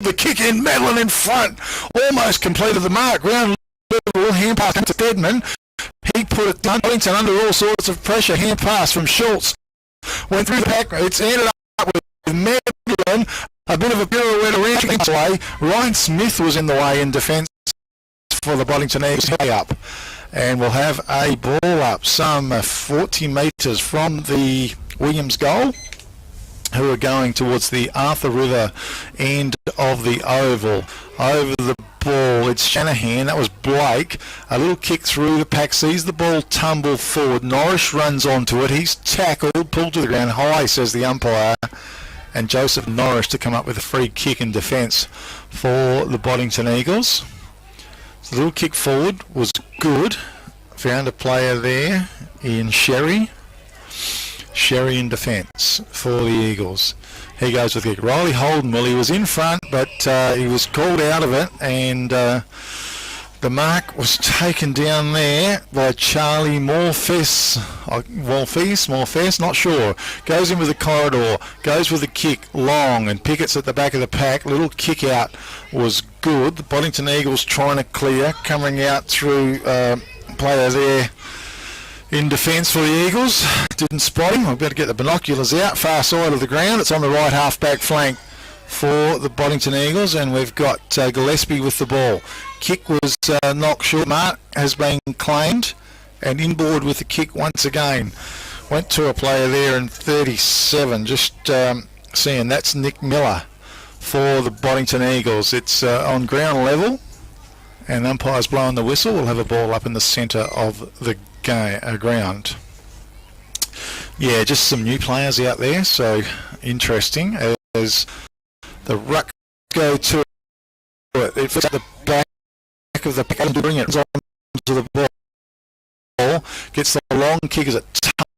the kick in, Madeline in front, almost completed the mark, round level, hand pass to Deadman. He put it down, Boddington under all sorts of pressure, hand pass from Schultz. Went through the pack, it's ended up with Madeline, a bit of a pirouette around the way. Ryan Smith was in the way in defence for the Boddington Eagles. Up. And we'll have a ball up some 40 metres from the Williams goal, who are going towards the Arthur River end of the oval. Over the ball, it's Shanahan, that was Blake. A little kick through the pack, sees the ball tumble forward. Norris runs onto it, he's tackled, pulled to the ground. High, says the umpire. And Joseph Norris to come up with a free kick in defence for the Boddington Eagles. So the little kick forward was good. Found a player there in Sherry. Sherry in defence for the Eagles. He goes with the kick. Riley Holden, well, he was in front, but he was called out of it, and the mark was taken down there by Charlie Morfess, not sure. Goes in with the corridor, goes with the kick long, and Pickett's at the back of the pack. Little kick out was good. The Boddington Eagles trying to clear, coming out through player there in defence for the Eagles. Didn't spot him. I've got to get the binoculars out. Far side of the ground. It's on the right half-back flank for the Boddington Eagles, and we've got Gillespie with the ball. Kick was knocked short. Mark has been claimed and inboard with the kick once again. Went to a player there in 37. Just seeing that's Nick Miller for the Boddington Eagles. It's on ground level, and umpire's blowing the whistle. We'll have a ball up in the centre of the ground. Yeah, just some new players out there, so interesting as the ruck go to it. It fits at the back of the pack to bring it onto the ball. Gets the long kick as it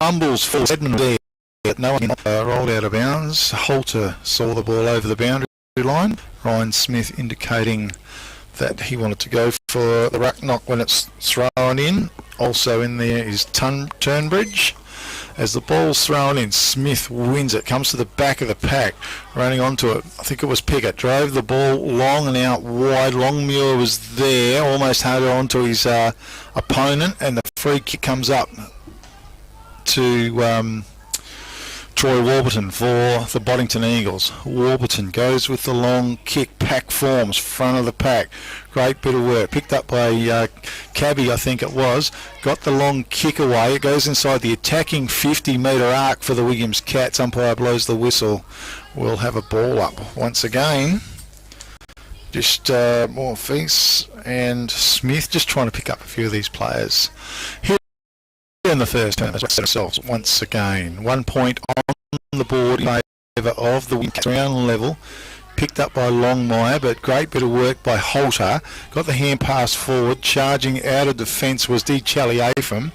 tumbles for Edmund there. No one rolled out of bounds. Holter saw the ball over the boundary line. Ryan Smith indicating that he wanted to go for the ruck knock when it's thrown in. Also in there is Turnbridge. As the ball's thrown in, Smith wins it, comes to the back of the pack, running onto it. I think it was Pickett. Drove the ball long and out wide. Longmuir was there, almost had it onto his opponent, and the free kick comes up to Troy Warburton for the Boddington Eagles. Warburton goes with the long kick, pack forms, front of the pack. Great bit of work. Picked up by Cabby, I think it was. Got the long kick away. It goes inside the attacking 50-metre arc for the Williams Cats. Umpire blows the whistle. We'll have a ball up once again. Just more Feast and Smith just trying to pick up a few of these players. Here in the first term, as ourselves once again. 1 point on the board in favour of the Williams ground level. Picked up by Longmire, but great bit of work by Holter. Got the hand pass forward. Charging out of defence was D. Chaliafam.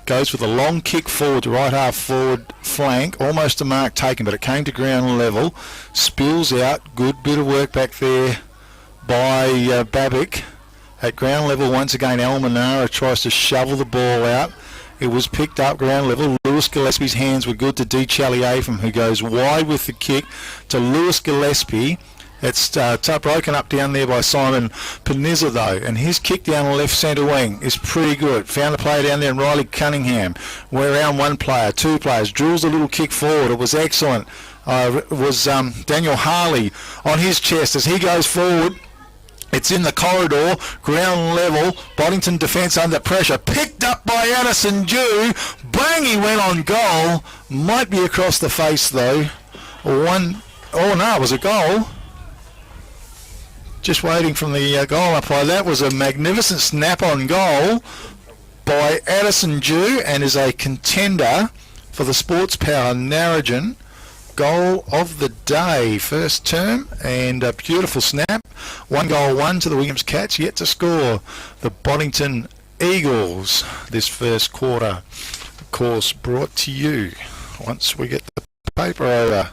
Goes with a long kick forward to right half forward flank. Almost a mark taken, but it came to ground level. Spills out. Good bit of work back there by Babic. At ground level once again, Almanara tries to shovel the ball out. It was picked up ground level. Lewis Gillespie's hands were good to D. Chaliafam, who goes wide with the kick to Lewis Gillespie. It's broken up down there by Simon Panizza though, and his kick down the left centre wing is pretty good. Found a player down there in Riley Cunningham. We're around one player, two players. Drills a little kick forward. It was excellent. It was Daniel Harley on his chest as he goes forward. It's in the corridor, ground level, Boddington defence under pressure. Picked up by Addison Dew. Bang, he went on goal. Might be across the face though. Oh no, it was a goal. Just waiting from the goal umpire. That was a magnificent snap on goal by Addison Dew and is a contender for the Sports Power Narrogin goal of the day, first term, and a beautiful snap. 1-1 to the Williams Cats, yet to score. The Boddington Eagles this first quarter. Of course, brought to you once we get the paper over.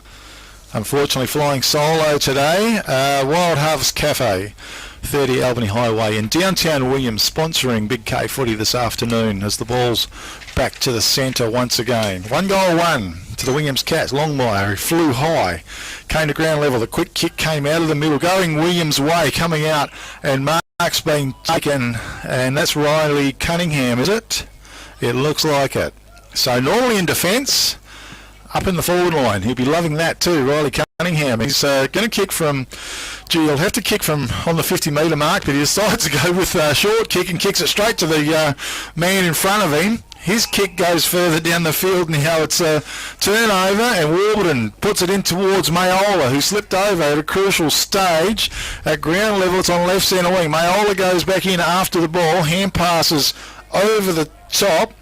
Unfortunately, flying solo today. Wild Harvest Cafe, 30 Albany Highway in downtown Williams, sponsoring Big K footy this afternoon as the ball's back to the centre once again. 1-1 to the Williams Cats. Longmire, who flew high, came to ground level. The quick kick came out of the middle, going Williams' way, coming out, and mark's been taken, and that's Riley Cunningham, is it? It looks like it. So normally in defence, up in the forward line. He'll be loving that too, Riley Cunningham. He's going to kick from, he'll have to kick from on the 50-metre mark, but he decides to go with a short kick and kicks it straight to the man in front of him. His kick goes further down the field, and now it's a turnover, and Warburton puts it in towards Mayola, who slipped over at a crucial stage. At ground level, it's on left centre wing. Mayola goes back in after the ball. Hand passes over the top,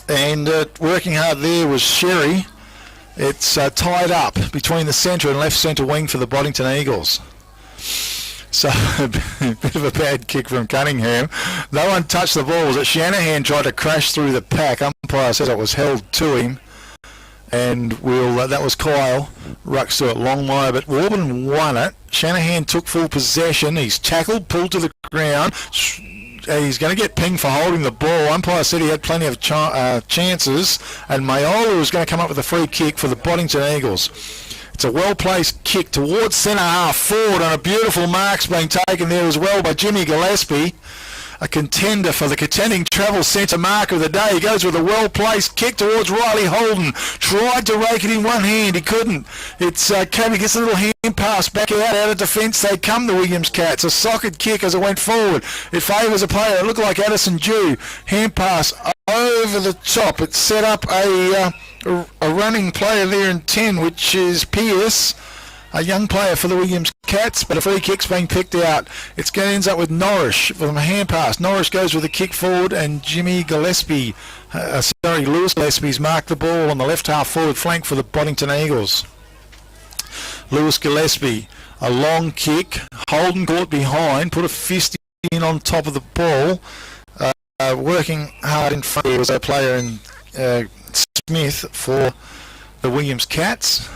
and working hard there was Sherry. It's tied up between the centre and left centre wing for the Boddington Eagles. So a bit of a bad kick from Cunningham. No one touched the ball. Was it Shanahan tried to crash through the pack? Umpire says it was held to him. And that was Kyle Ruckstewart Longmire, but Warburton won it. Shanahan took full possession. He's tackled, pulled to the ground. He's going to get pinged for holding the ball. Umpire said he had plenty of chances, and Mayola was going to come up with a free kick for the Boddington Eagles. It's a well-placed kick towards centre half forward, and a beautiful mark's being taken there as well by Jimmy Gillespie, a contender for the contending travel centre mark of the day. He goes with a well-placed kick towards Riley Holden. Tried to rake it in one hand. He couldn't. It's Cody gets a little hand pass back out of defence. They come, the Williams Cats. A socket kick as it went forward. It favours a player. It looked like Addison Dew. Hand pass over the top. It set up a running player there in 10, which is Pierce, a young player for the Williams Cats, but a free kick's being picked out. It ends up with Norris from a hand pass. Norris goes with a kick forward, and Jimmy Gillespie, Lewis Gillespie's marked the ball on the left half forward flank for the Boddington Eagles. Lewis Gillespie, a long kick. Holden caught behind, put a fist in on top of the ball. Working hard in front, there was a player in Smith for the Williams Cats.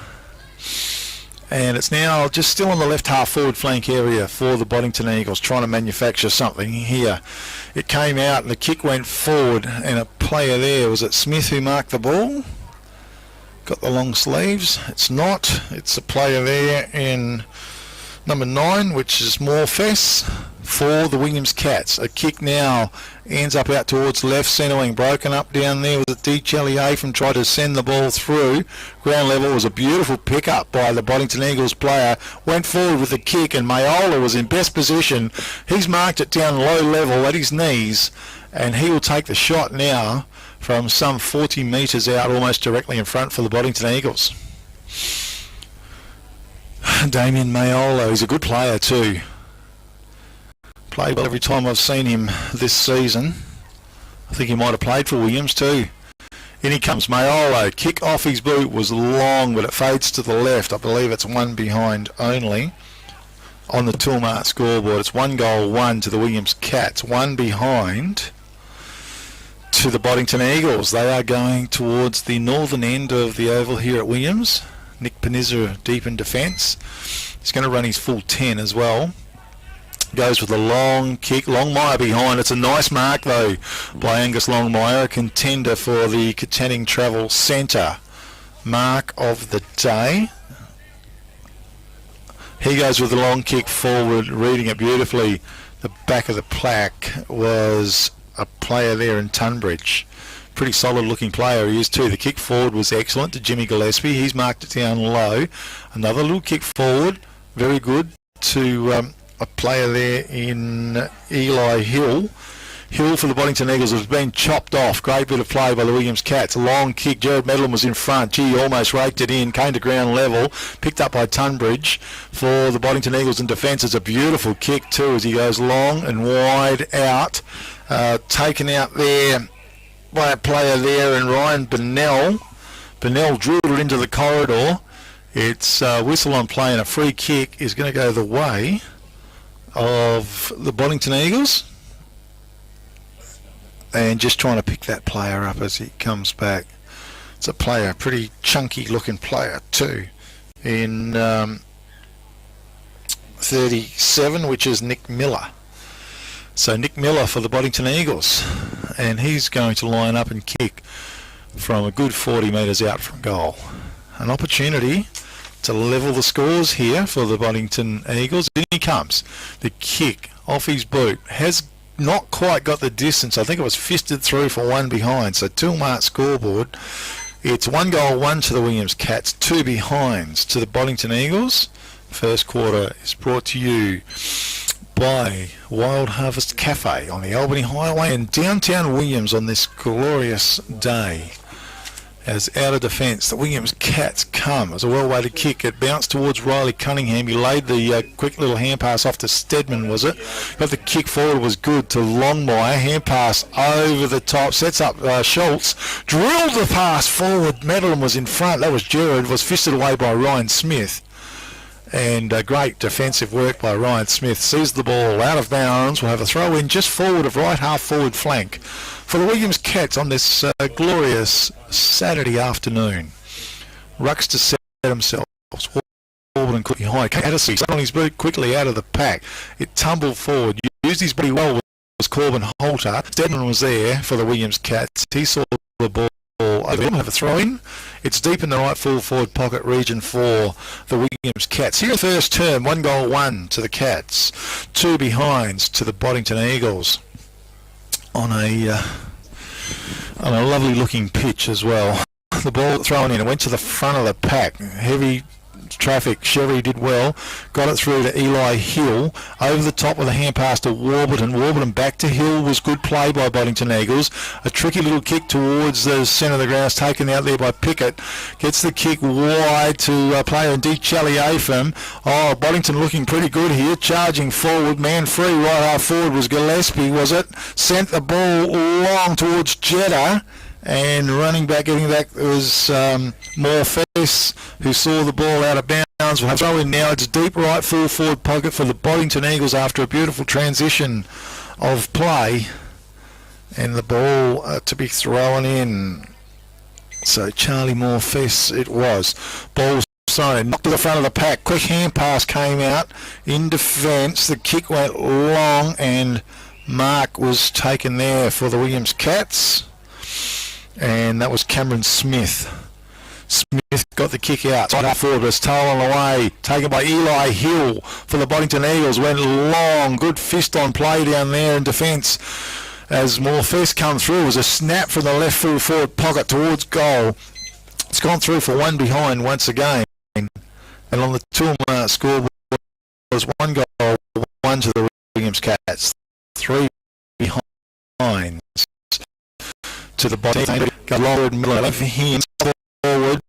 And it's now just still on the left half forward flank area for the Boddington Eagles, trying to manufacture something here. It came out and the kick went forward, and a player there, was it Smith who marked the ball? Got the long sleeves. It's not. It's a player there in number 9, which is Morfess for the Williams Cats. A kick now ends up out towards left centre wing, broken up down there with a D. Chelier from tried to send the ball through. Ground level was a beautiful pick up by the Boddington Eagles player. Went forward with the kick, and Mayola was in best position. He's marked it down low level at his knees, and he will take the shot now from some 40 metres out, almost directly in front for the Boddington Eagles. Damien Mayola, he's a good player too. Played well every time I've seen him this season. I think he might have played for Williams too. In he comes, Mayola. Kick off his boot was long, but it fades to the left. I believe it's one behind only on the Toolmart scoreboard. It's 1-1 to the Williams Cats. One behind to the Boddington Eagles. They are going towards the northern end of the oval here at Williams. Nick Panizza deep in defence. He's going to run his full 10 as well. Goes with a long kick. Longmire behind. It's a nice mark though by Angus Longmire, a contender for the Katanning Travel Centre mark of the day. He goes with a long kick forward, reading it beautifully. The back of the plaque was a player there in Tunbridge. Pretty solid looking player he is too. The kick forward was excellent to Jimmy Gillespie. He's marked it down low. Another little kick forward, very good to a player there in Eli Hill. Hill for the Boddington Eagles has been chopped off. Great bit of play by the Williams Cats. A long kick. Jared Medlin was in front. Gee, almost raked it in. Came to ground level. Picked up by Tunbridge for the Boddington Eagles in defence. It's a beautiful kick too as he goes long and wide out. Taken out there by a player there in Ryan Bennell. Bennell drilled it into the corridor. It's whistle on play, and a free kick is going to go the way of the Boddington Eagles. And just trying to pick that player up as he comes back. It's a player, a pretty chunky looking player too. in 37, which is Nick Miller. So Nick Miller for the Boddington Eagles, and he's going to line up and kick from a good 40 metres out from goal. An opportunity to level the scores here for the Boddington Eagles. In he comes. The kick off his boot has not quite got the distance. I think it was fisted through for one behind. So 2-mark scoreboard. It's 1 goal, 1 to the Williams Cats, 2 behinds to the Boddington Eagles. First quarter is brought to you by Wild Harvest Cafe on the Albany Highway in downtown Williams on this glorious day. As out of defence, the Williams Cats come. It was a well-weighted kick. It bounced towards Riley Cunningham. He laid the quick little hand pass off to Stedman, was it? But the kick forward was good to Longmire. Hand pass over the top. Sets up Schultz. Drilled the pass forward. Madeline was in front. That was Gerard. Was fisted away by Ryan Smith. And great defensive work by Ryan Smith. Sees the ball out of bounds. We'll have a throw in just forward of right half forward flank for the Williams Cats on this glorious Saturday afternoon. Rucks to set themselves. Warburton quickly high. Addison on his boot quickly out of the pack. It tumbled forward. Used his body well. Was Corbin Holter. Stedman was there for the Williams Cats. He saw the ball. We'll have a throw in. It's deep in the right full forward pocket region for the Williams Cats. Here in the first term, 1 goal, 1 to the Cats, 2 behinds to the Boddington Eagles on a lovely looking pitch as well. The ball thrown in, it went to the front of the pack. Heavy traffic. Chevy did well, got it through to Eli Hill, over the top with a hand pass to Warburton. Warburton back to Hill was good play by Boddington Eagles. A tricky little kick towards the centre of the ground, taken out there by Pickett. Gets the kick wide to player in Chaliafam. Oh, Boddington looking pretty good here, charging forward, man free, right half forward was Gillespie, was it? Sent the ball long towards Jeddah. And running back, getting back, was Morfess, who saw the ball out of bounds. We'll have throw in now. It's deep right full forward pocket for the Boddington Eagles after a beautiful transition of play. And the ball to be thrown in. So Charlie Morfess it was. Ball thrown, knocked to the front of the pack. Quick hand pass came out in defence. The kick went long and mark was taken there for the Williams Cats. And that was Cameron Smith. Smith got the kick out. Right forward was stolen away. Taken by Eli Hill for the Boddington Eagles. Went long. Good fist on play down there in defence. As Morfess come through, it was a snap from the left full forward pocket towards goal. It's gone through for 1 behind once again. And on the 2-mark scoreboard was 1 goal, 1 to the Williams Cats. 3 behind. To the bottom, got lowered middle left hands forward,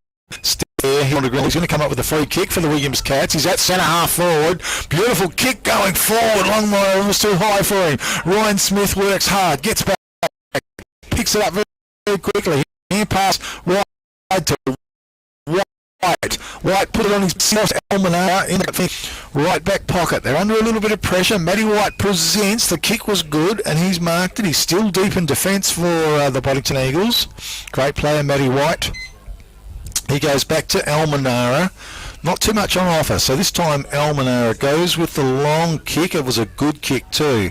stare, he's going to come up with a free kick for the Williams Cats. He's at centre half forward, beautiful kick going forward, Longmire was too high for him. Ryan Smith works hard, gets back, picks it up very, very quickly, hand pass wide to White put it on his Almanar in the right back pocket. They're under a little bit of pressure. Matty White presents. The kick was good and he's marked it. He's still deep in defence for the Boddington Eagles. Great player, Matty White. He goes back to Almanara. Not too much on offer. So this time Almanara goes with the long kick. It was a good kick too.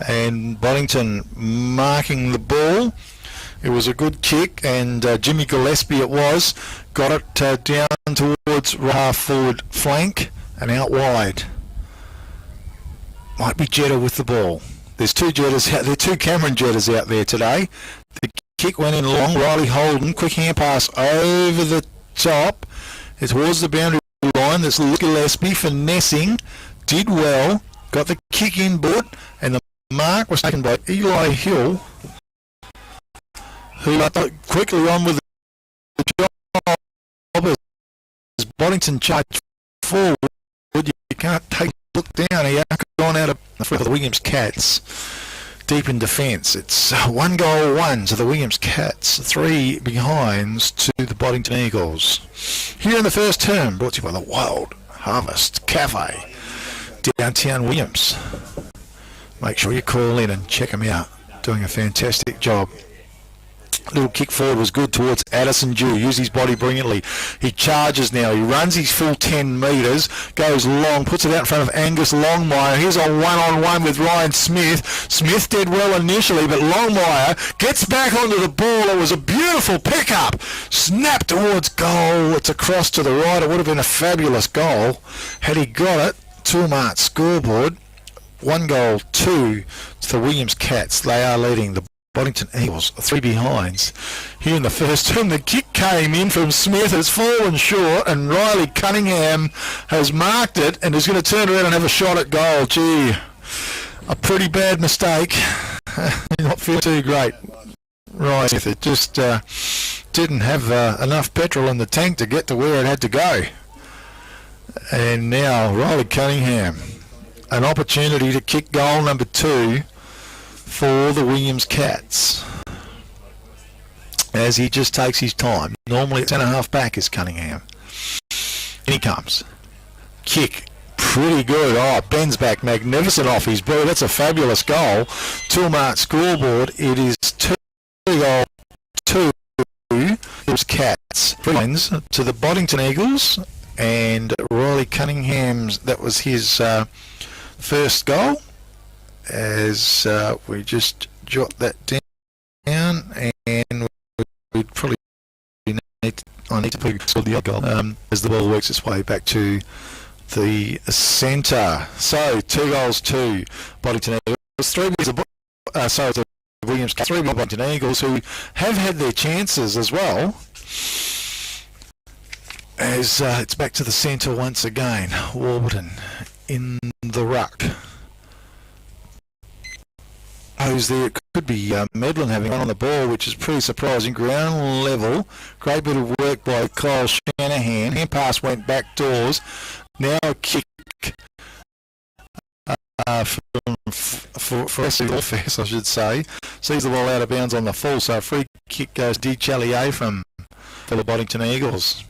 And Boddington marking the ball. It was a good kick, and Jimmy Gillespie it was, got it down towards half forward flank and out wide. Might be Jeddah with the ball. There's 2 Jeddahs out there, 2 Cameron Jeddahs out there today. The kick went in long. Riley Holden, quick hand pass over the top. It's towards the boundary line. There's Gillespie finessing, did well, got the kick in board, and the mark was taken by Eli Hill, who quickly on with the job as Boddington charged forward. You can't take a look down. He gone out of the Williams Cats. Deep in defence. It's 1 goal, 1 to the Williams Cats. 3 behinds to the Boddington Eagles. Here in the first term, brought to you by the Wild Harvest Cafe, downtown Williams. Make sure you call in and check them out. Doing a fantastic job. Little kick forward was good towards Addison Dew. Used his body brilliantly. He charges now. He runs his full 10 metres, goes long, puts it out in front of Angus Longmire. Here's a one-on-one with Ryan Smith. Smith did well initially, but Longmire gets back onto the ball. It was a beautiful pickup. Snap towards goal. It's across to the right. It would have been a fabulous goal had he got it. Toolmart scoreboard. 1 goal, 2 to the Williams Cats. They are leading the Boddington Eagles 3 behinds. Here in the first term, the kick came in from Smith, has fallen short, and Riley Cunningham has marked it and is going to turn around and have a shot at goal. Gee, a pretty bad mistake. Not feel too great. Right, it just didn't have enough petrol in the tank to get to where it had to go. And now Riley Cunningham, an opportunity to kick goal number 2 for the Williams Cats, as he just takes his time. Normally it's centre-half back is Cunningham. In he comes. Kick. Pretty good. Oh, bends back magnificent off his boot. That's a fabulous goal. Toolmart scoreboard. It is 2 goal 2. Williams Cats. Friends to the Boddington Eagles, and Riley Cunningham's, that was his first goal. As we just jot that down, and we'd probably need to put the goal as the ball works its way back to the centre. So 2 goals to Boddington Eagles, 3 the Williams, 3 Boddington Eagles, who have had their chances as well. As it's back to the centre once again. Warburton in the ruck. Who's there? It could be Medlin having run on the ball, which is pretty surprising. Ground level. Great bit of work by Kyle Shanahan. Hand pass went back doors. Now a kick for Fess, I should say. Sees the ball out of bounds on the full, so a free kick goes to Chalier for the Boddington Eagles.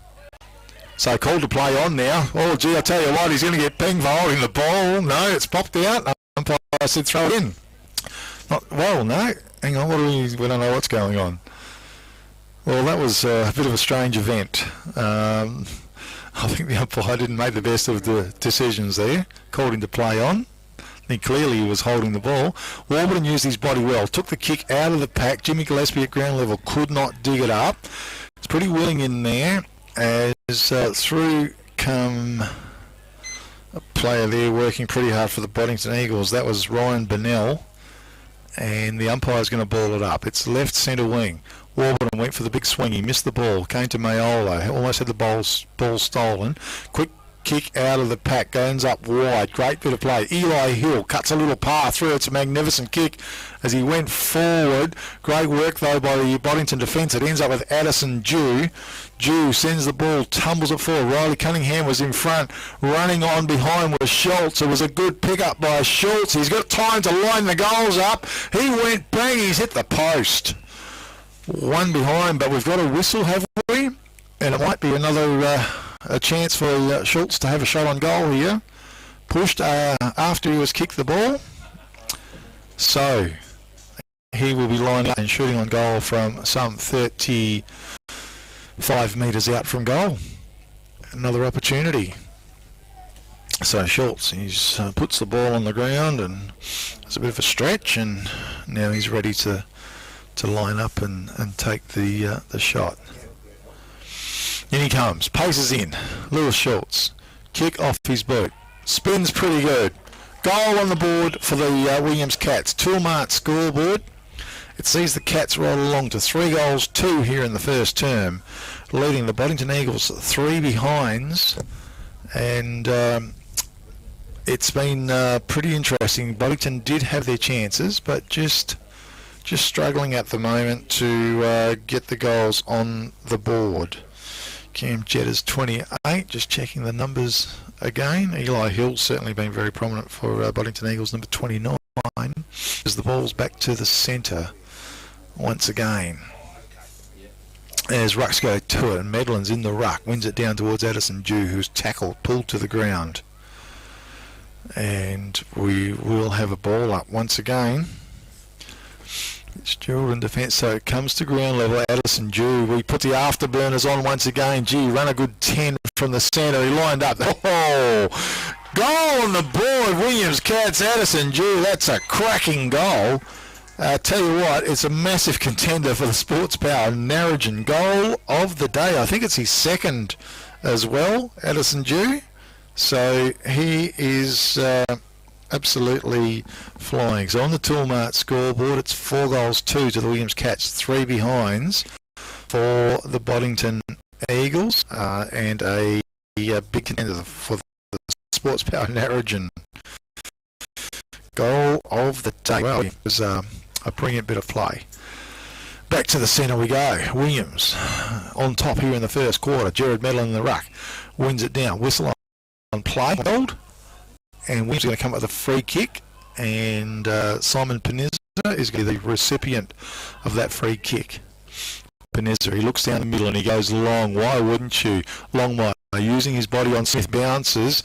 So called to play on now. Oh, gee, I tell you what, he's going to get pinged for holding the ball. No, it's popped out. Umpire said throw it in. Well, no. Hang on, we don't know what's going on. Well, that was a bit of a strange event. I think the umpire didn't make the best of the decisions there. Called him to play on. He clearly was holding the ball. Warburton used his body well. Took the kick out of the pack. Jimmy Gillespie at ground level could not dig it up. It's pretty willing in there. As through come a player there working pretty hard for the Boddington Eagles. That was Ryan Bennell. And the umpire's going to ball it up. It's left centre wing. Warburton went for the big swing. He missed the ball. Came to Mayolo. Almost had the ball stolen. Quick kick out of the pack. Goes up wide. Great bit of play. Eli Hill cuts a little path through. It's a magnificent kick as he went forward. Great work, though, by the Boddington defence. It ends up with Addison Dew. Dew sends the ball, tumbles it forward. Riley Cunningham was in front. Running on behind was Schultz. It was a good pick-up by Schultz. He's got time to line the goals up. He went bang. He's hit the post. 1 behind, but we've got a whistle, have we? And it might be another a chance for Schultz to have a shot on goal here. Pushed after he was kicked the ball. So he will be lining up and shooting on goal from some 35 metres out from goal. Another opportunity. So Schultz, he's puts the ball on the ground, and it's a bit of a stretch, and now he's ready to line up and take the shot. In he comes, paces in. Lewis Schultz, kick off his boot, spins pretty good. Goal on the board for the Williams Cats. Toolmart scoreboard. It sees the Cats roll along to 3 goals 2 here in the first term, leading the Boddington Eagles 3 behinds, and it's been pretty interesting. Boddington did have their chances, but just struggling at the moment to get the goals on the board. Cam Jetters 28, just checking the numbers again. Eli Hill's certainly been very prominent for Boddington Eagles, number 29, as the ball's back to the centre once again. As rucks go to it, and Medlin's in the ruck, wins it down towards Addison Dew, who's tackled, pulled to the ground. And we will have a ball up once again. Gerald in defence, so it comes to ground level. Addison Dew, we put the afterburners on once again. Gee, run a good 10 from the centre. He lined up. Oh, goal on the board. Williams Cats, Addison Dew. That's a cracking goal. Tell you what, it's a massive contender for the Sports Power Narrogin goal of the day. I think it's his second as well, Addison Dew. So he is absolutely flying. So on the Toolmart scoreboard, it's 4-2 to the Williams Cats, 3 behinds for the Boddington Eagles, and a big contender for the Sports Power Narrogin goal of the day. Well, it was a brilliant bit of play. Back to the centre we go. Williams on top here in the first quarter. Jared Medlin in the ruck. Wins it down. Whistle on play. And Williams is going to come up with a free kick. And Simon Panizza is going to be the recipient of that free kick. Panizza, he looks down the middle and he goes long. Why wouldn't you? Longmire using his body on Smith, bounces.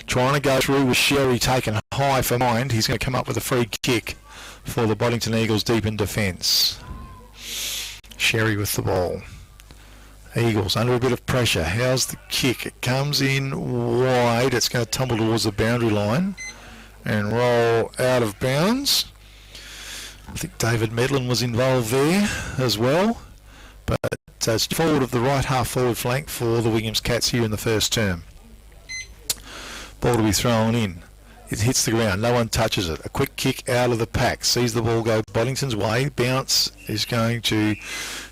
Trying to go through with Sherry taken high for mind. He's going to come up with a free kick for the Boddington Eagles deep in defence. Sherry with the ball. Eagles under a bit of pressure. How's the kick? It comes in wide. It's going to tumble towards the boundary line and roll out of bounds. I think David Medlin was involved there as well. But it's forward of the right half forward flank for the Williams Cats here in the first term. Ball to be thrown in. It hits the ground. No one touches it. A quick kick out of the pack. Sees the ball go Boddington's way. Bounce is going to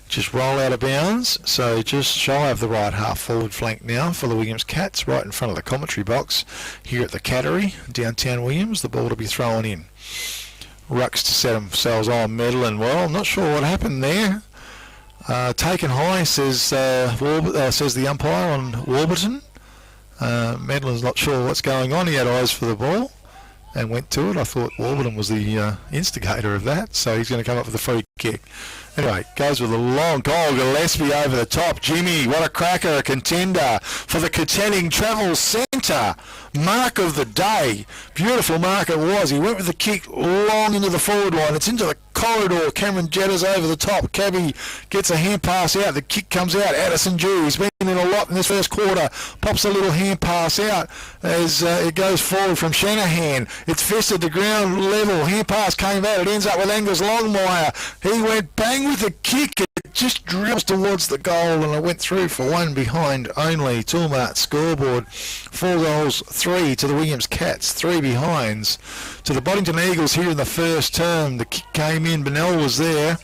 just roll out of bounds. So just shy of the right half forward flank now for the Williams Cats, right in front of the commentary box here at the Cattery, downtown Williams. The ball to be thrown in. Rucks to set themselves on. Medlin. Well, I'm not sure what happened there. Taken high, says the umpire on Warburton. Medlin's not sure what's going on. He had eyes for the ball and went to it. I thought Warburton was the instigator of that, so he's going to come up with a free kick. Anyway, goes with a long goal. Gillespie over the top. Jimmy, what a cracker, a contender for the Katanning Travel Centre. Mark of the day. Beautiful mark it was. He went with the kick long into the forward line. It's into the corridor. Cameron Jetters over the top. Cabby gets a hand pass out. The kick comes out. Addison Dew, he's been in a lot in this first quarter. Pops a little hand pass out as it goes forward from Shanahan. It's fisted to ground level. Hand pass came out. It ends up with Angus Longmire. He went bang with the kick. It just drills towards the goal and it went through for 1 behind only. Toolmart scoreboard. 4-3 to the Williams Cats. 3 behinds to the Boddington Eagles here in the first term. The kick came in. Bennell was there.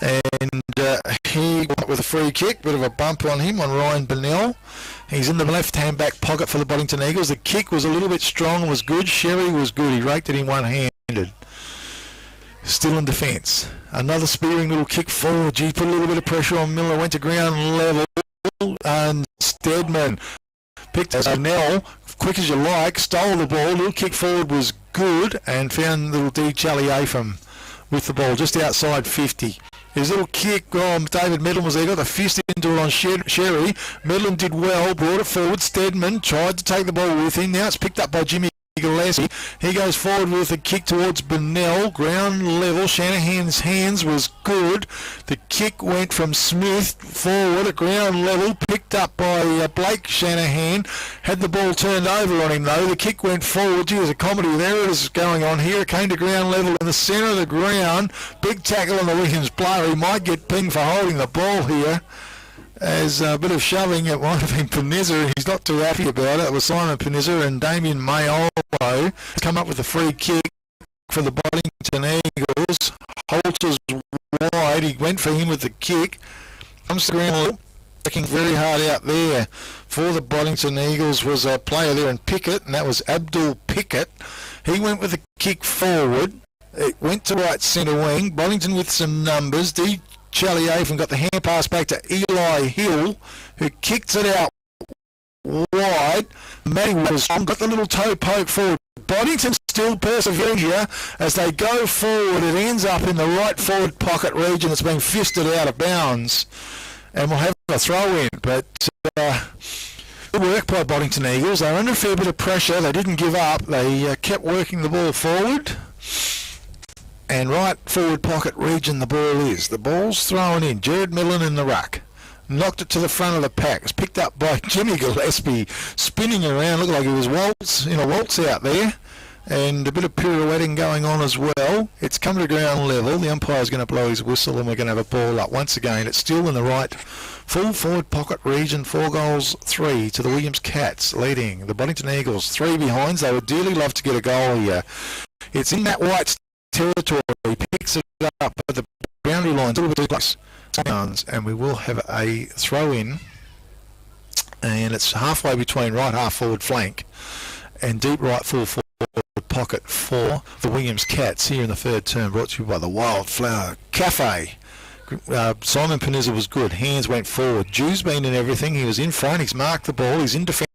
And he went with a free kick. Bit of a bump on him, on Ryan Bennell. He's in the left-hand back pocket for the Boddington Eagles. The kick was a little bit strong and was good. Sherry was good. He raked it in one-handed. Still in defence. Another spearing little kick forward. Gee, put a little bit of pressure on Miller. Went to ground level. And Steadman picked Bennell, quick as you like, stole the ball. Little kick forward was good and found little D. Chalier from with the ball just outside 50. His little kick, David Medlin was there, got the fist into it on Sherry. Medlin did well, brought it forward. Steadman tried to take the ball with him. Now it's picked up by Jimmy Gillespie. He goes forward with a kick towards Bennell, ground level. Shanahan's hands was good. The kick went from Smith forward at ground level, picked up by Blake Shanahan. Had the ball turned over on him though. The kick went forward. Gee, there's a comedy there. It is going on here. It came to ground level in the centre of the ground. Big tackle on the Williams player. He might get pinged for holding the ball here. As a bit of shoving, it might have been Panizza. He's not too happy about it. It was Simon Panizza and Damien Mayolo come up with a free kick for the Boddington Eagles. Holters wide. He went for him with the kick. Comes to ground, working very hard out there for the Boddington Eagles was a player there in Pickett, and that was Abdul Pickett. He went with a kick forward. It went to right centre wing. Boddington with some numbers. Charlie Avon got the hand pass back to Eli Hill, who kicks it out wide. Matty Wilson got the little toe poke forward. Boddington still persevering here as they go forward. It ends up in the right forward pocket region. It's been fisted out of bounds, and we'll have a throw in. But good work by Boddington Eagles. They were under a fair bit of pressure. They didn't give up. They kept working the ball forward. and right forward pocket region the ball is. The ball's thrown in. Jared Millen in the ruck. Knocked it to the front of the pack. It's picked up by Jimmy Gillespie, spinning around. Looked like he was in a waltz out there. And a bit of pirouetting going on as well. It's come to ground level. The umpire's going to blow his whistle and we're going to have a ball up. Once again, it's still in the right full forward pocket region. 4 goals, 3 to the Williams Cats, leading the Boddington Eagles. 3 behinds. They would dearly love to get a goal here. It's in Matt White's territory. He picks it up at the boundary line. A little bit close. And we will have a throw in. And it's halfway between right half forward flank and deep right full forward pocket for the Williams Cats here in the third term, brought to you by the Wildflower Cafe. Simon Panizza was good. Hands went forward. Jew's been in everything. He was in front. He's marked the ball. He's in defence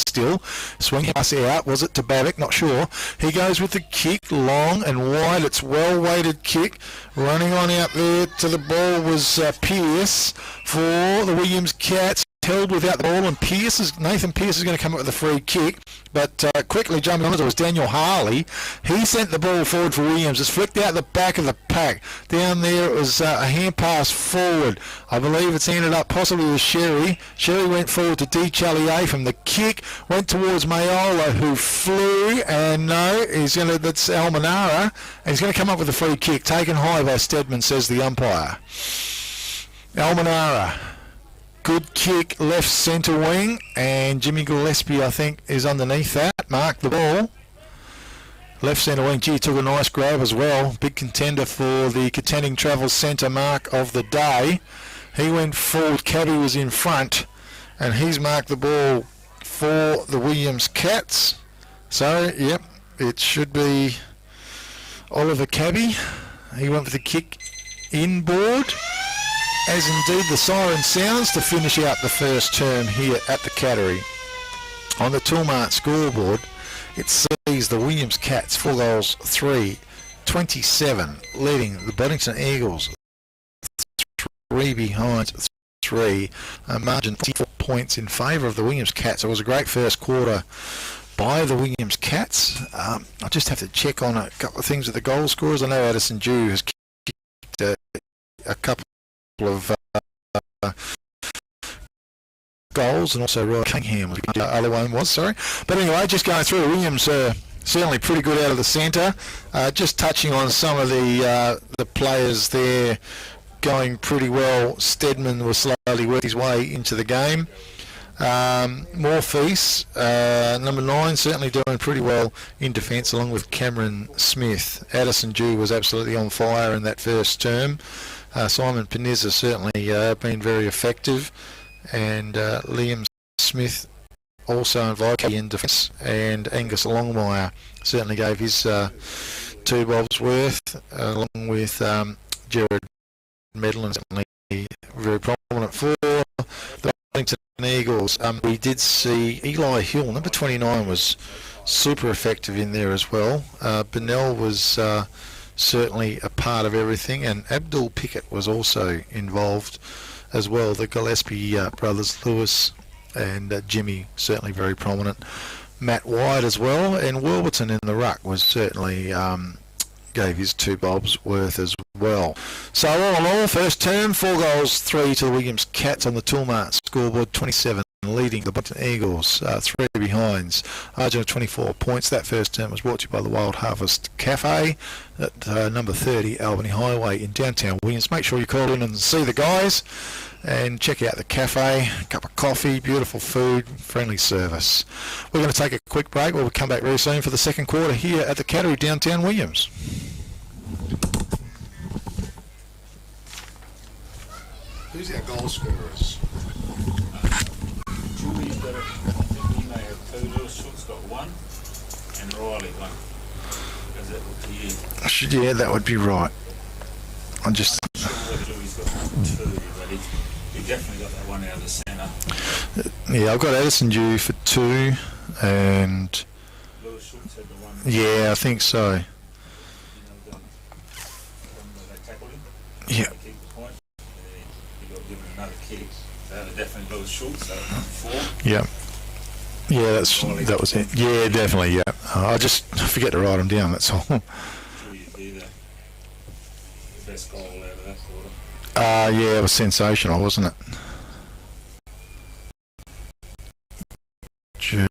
still. Swinging pass out. Was it to Babick? Not sure. He goes with the kick, long and wide. It's well-weighted kick. Running on out there to the ball was Pearce for the Williams Cats. Held without the ball, and Nathan Pearce is going to come up with a free kick, but quickly jumping on it was Daniel Harley. He sent the ball forward for Williams. It's flicked out the back of the pack. Down there it was a hand pass forward. I believe it's ended up possibly with Sherry. Sherry went forward to D. Chalier from the kick, went towards Mayola, who flew, and no, that's Almanara, and he's going to come up with a free kick, taken high by Stedman, says the umpire. Almanara. Good kick, left centre wing, and Jimmy Gillespie, I think, is underneath that. Marked the ball. Left centre wing, gee, took a nice grab as well. Big contender for the contending Travels centre mark of the day. He went forward, Cabby was in front, and he's marked the ball for the Williams Cats. So, yep, it should be Oliver Cabby. He went for the kick inboard. As indeed the siren sounds to finish out the first term here at the Cattery. On the Toolmart scoreboard, it sees the Williams Cats 4 goals, 3, 27, leading the Boddington Eagles 3 behind 3, margin 4 points in favour of the Williams Cats. It was a great first quarter by the Williams Cats. I just have to check on a couple of things with the goal scorers. I know Addison Dew has kicked a couple of goals, and also Roy Cunningham was the other one was, sorry. But anyway, just going through, Williams certainly pretty good out of the centre. Just touching on some of the players there going pretty well. Stedman was slowly working his way into the game. Morpheus, number 9, certainly doing pretty well in defence, along with Cameron Smith. Addison Dew was absolutely on fire in that first term. Simon Panizza certainly been very effective, and Liam Smith also involved in defence, and Angus Longmire certainly gave his 2 bobs worth, along with Jared Medlin, certainly very prominent for the Boddington Eagles. We did see Eli Hill, number 29, was super effective in there as well. Bennell was certainly a part of everything, and Abdul Pickett was also involved as well. The Gillespie brothers, Lewis and Jimmy, certainly very prominent. Matt White as well, and Wilberton in the ruck was certainly gave his 2 bobs worth as well. So all in all, first term, 4 goals, 3 to the Williams Cats on the Toolmart scoreboard, 27 leading the Boddington Eagles, 3 behinds, margin of 24 points. That first term was brought to you by the Wild Harvest Cafe at number 30 Albany Highway in downtown Williams. Make sure you call in and see the guys and check out the cafe. A cup of coffee, beautiful food, friendly service. We're going to take a quick break. We'll come back very soon for the second quarter here at the Cattery, downtown Williams. Who's our goal scorers? Julie's got I think he may have 2, Little Shoot's got 1, and Riley 1. Does that look to you? Yeah, that would be right. I'm just... I'm sure that Julie's got 2, but he definitely got that one out of the centre. Yeah, I've got Addison Dew for 2, and... Little Schultz had the 1. Yeah, I think so. You know, the one where they tackled him. Yeah. They kicked the point. He got given another kick. So definitely Little Schultz, so 4. Yeah. Yeah, that was it. Yeah, definitely, yeah. I just forget to write them down, that's all. Sure you do that. best goal out of that quarter. Yeah, it was sensational, wasn't it? June.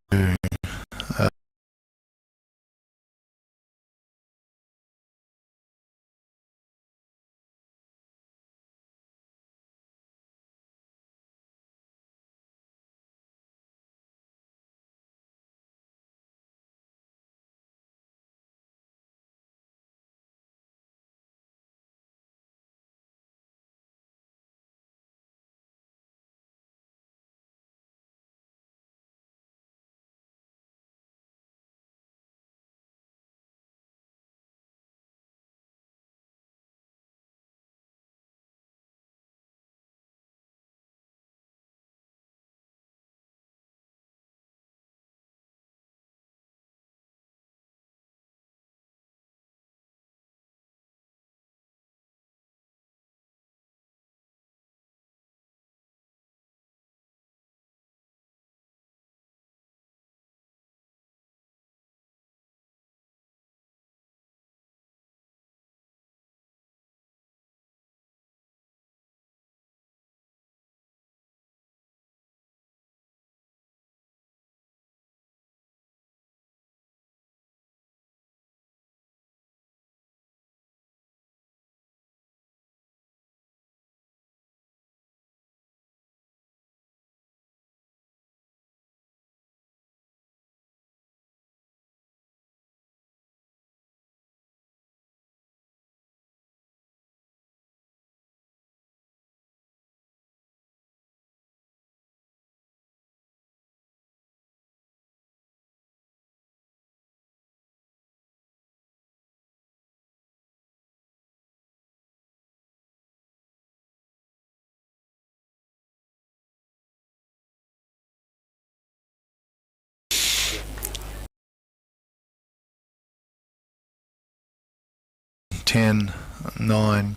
Ten, 9,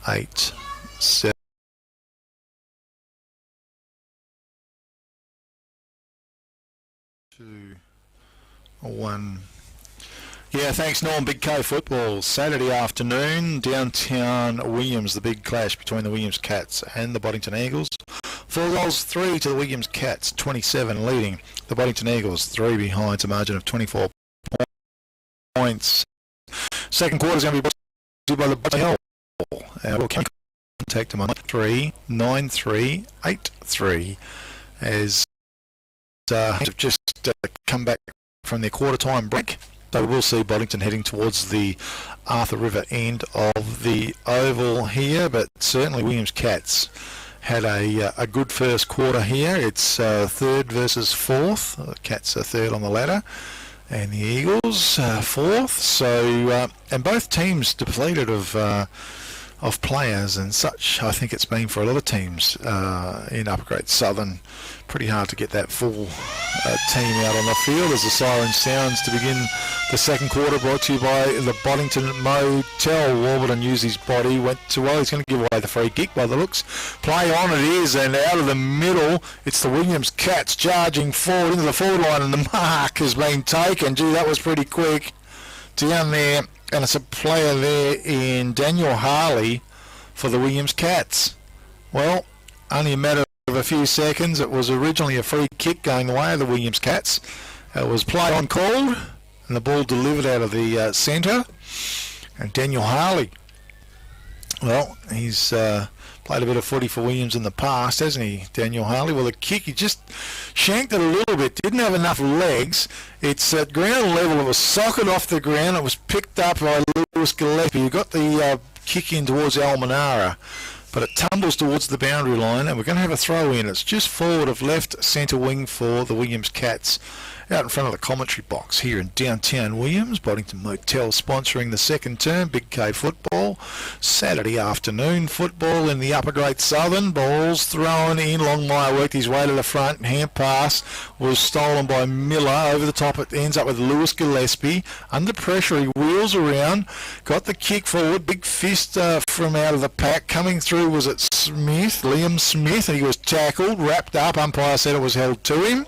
8, 7. 2, 1. Yeah, thanks, Norm. Big K football. Saturday afternoon, downtown Williams, the big clash between the Williams Cats and the Boddington Eagles. 4 goals, 3 to the Williams Cats, 27 leading. The Boddington Eagles, 3 behind, a margin of 24 points. Second quarter is going to be brought by the Boddington. We'll contact them on 39383 as have just come back from their quarter time break. So we'll see Boddington heading towards the Arthur River end of the oval here, but certainly Williams Cats had a good first quarter here. It's third versus fourth. The Cats are third on the ladder, and the Eagles fourth. So and both teams depleted of players and such. I think it's been for a lot of teams in Upper Great Southern pretty hard to get that full team out on the field as the siren sounds to begin the second quarter, brought to you by the Boddington Motel. Warburton used his body, went to, well, he's going to give away the free kick by the looks. Play on it is, and out of the middle, it's the Williams Cats charging forward into the forward line, and the mark has been taken. Gee, that was pretty quick. Down there, and it's a player there in Daniel Harley for the Williams Cats. Well, only a matter of a few seconds. It was originally a free kick going the way of the Williams Cats. It was play on called, and the ball delivered out of the centre. And Daniel Harley, well, he's played a bit of footy for Williams in the past, hasn't he, Daniel Harley? Well, the kick, he just shanked it a little bit, didn't have enough legs. It's at ground level, it was socket off the ground, it was picked up by Lewis Gillespie, who got the kick in towards Almanara, but it tumbles towards the boundary line, and we're going to have a throw in. It's just forward of left centre wing for the Williams Cats, out in front of the commentary box here in downtown Williams. Boddington Motel sponsoring the second term. Big K football. Saturday afternoon football in the Upper Great Southern. Balls thrown in. Longmire worked his way to the front. Hand pass was stolen by Miller. Over the top it ends up with Lewis Gillespie. Under pressure he wheels around. Got the kick forward. Big fist from out of the pack. Coming through was it Smith, Liam Smith. He was tackled, wrapped up. Umpire said it was held to him.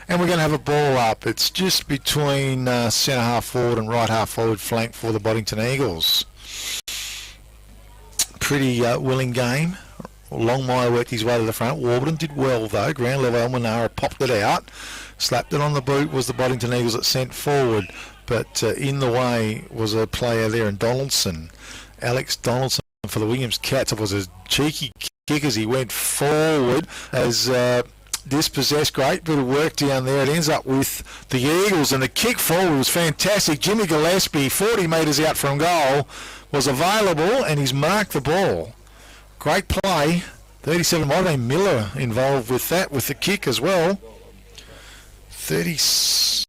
And we're going to have a ball up. It's just between centre half forward and right half forward flank for the Boddington Eagles. pretty willing game. Longmire worked his way to the front. Warburton did well though. Ground level, Almanara popped it out. Slapped it on the boot was the Boddington Eagles that sent forward. But in the way was a player there in Donaldson. Alex Donaldson for the Williams Cats. It was a cheeky kick as he went forward as dispossessed. Great bit of work down there. It ends up with the Eagles, and the kick forward was fantastic. Jimmy Gillespie, 40 metres out from goal, was available, and he's marked the ball. Great play. 37, might have been Miller involved with that, with the kick as well. 37,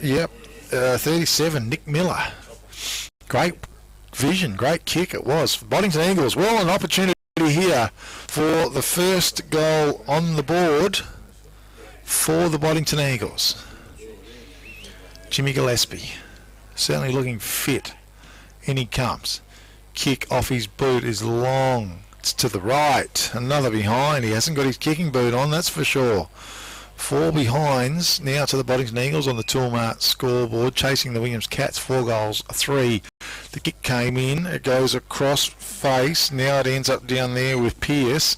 yep, 37, Nick Miller. Great vision, great kick it was. Boddington Eagles, well, an opportunity here for the first goal on the board for the Boddington Eagles. Jimmy Gillespie, certainly looking fit. In he comes. Kick off his boot is long. It's to the right. Another behind. He hasn't got his kicking boot on, that's for sure. 4 behinds now to the Boddington Eagles on the Toolmart scoreboard, chasing the Williams Cats, 4 goals, 3. The kick came in, it goes across face, now it ends up down there with Pearce.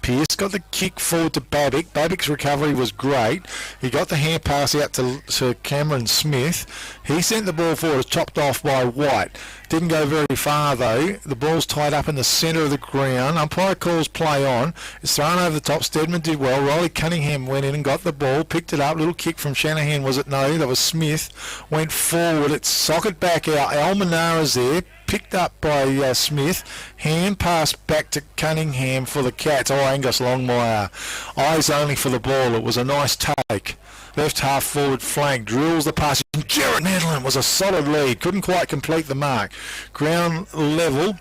Pearce got the kick forward to Babick. Babick's recovery was great. He got the hand pass out to Cameron Smith. He sent the ball forward, chopped off by White. Didn't go very far though. The ball's tied up in the centre of the ground. Umpire calls play on. It's thrown over the top. Stedman did well. Riley Cunningham went in and got the ball, picked it up. Little kick from Shanahan, was it? No, that was Smith. Went forward. It's socket back out. Almanara's there. Picked up by Smith. Hand pass back to Cunningham for the Cats. Oh, Angus Longmire. Eyes only for the ball. It was a nice take. Left half forward flank. Drills the pass. Jared Madeline was a solid lead. Couldn't quite complete the mark. Ground level.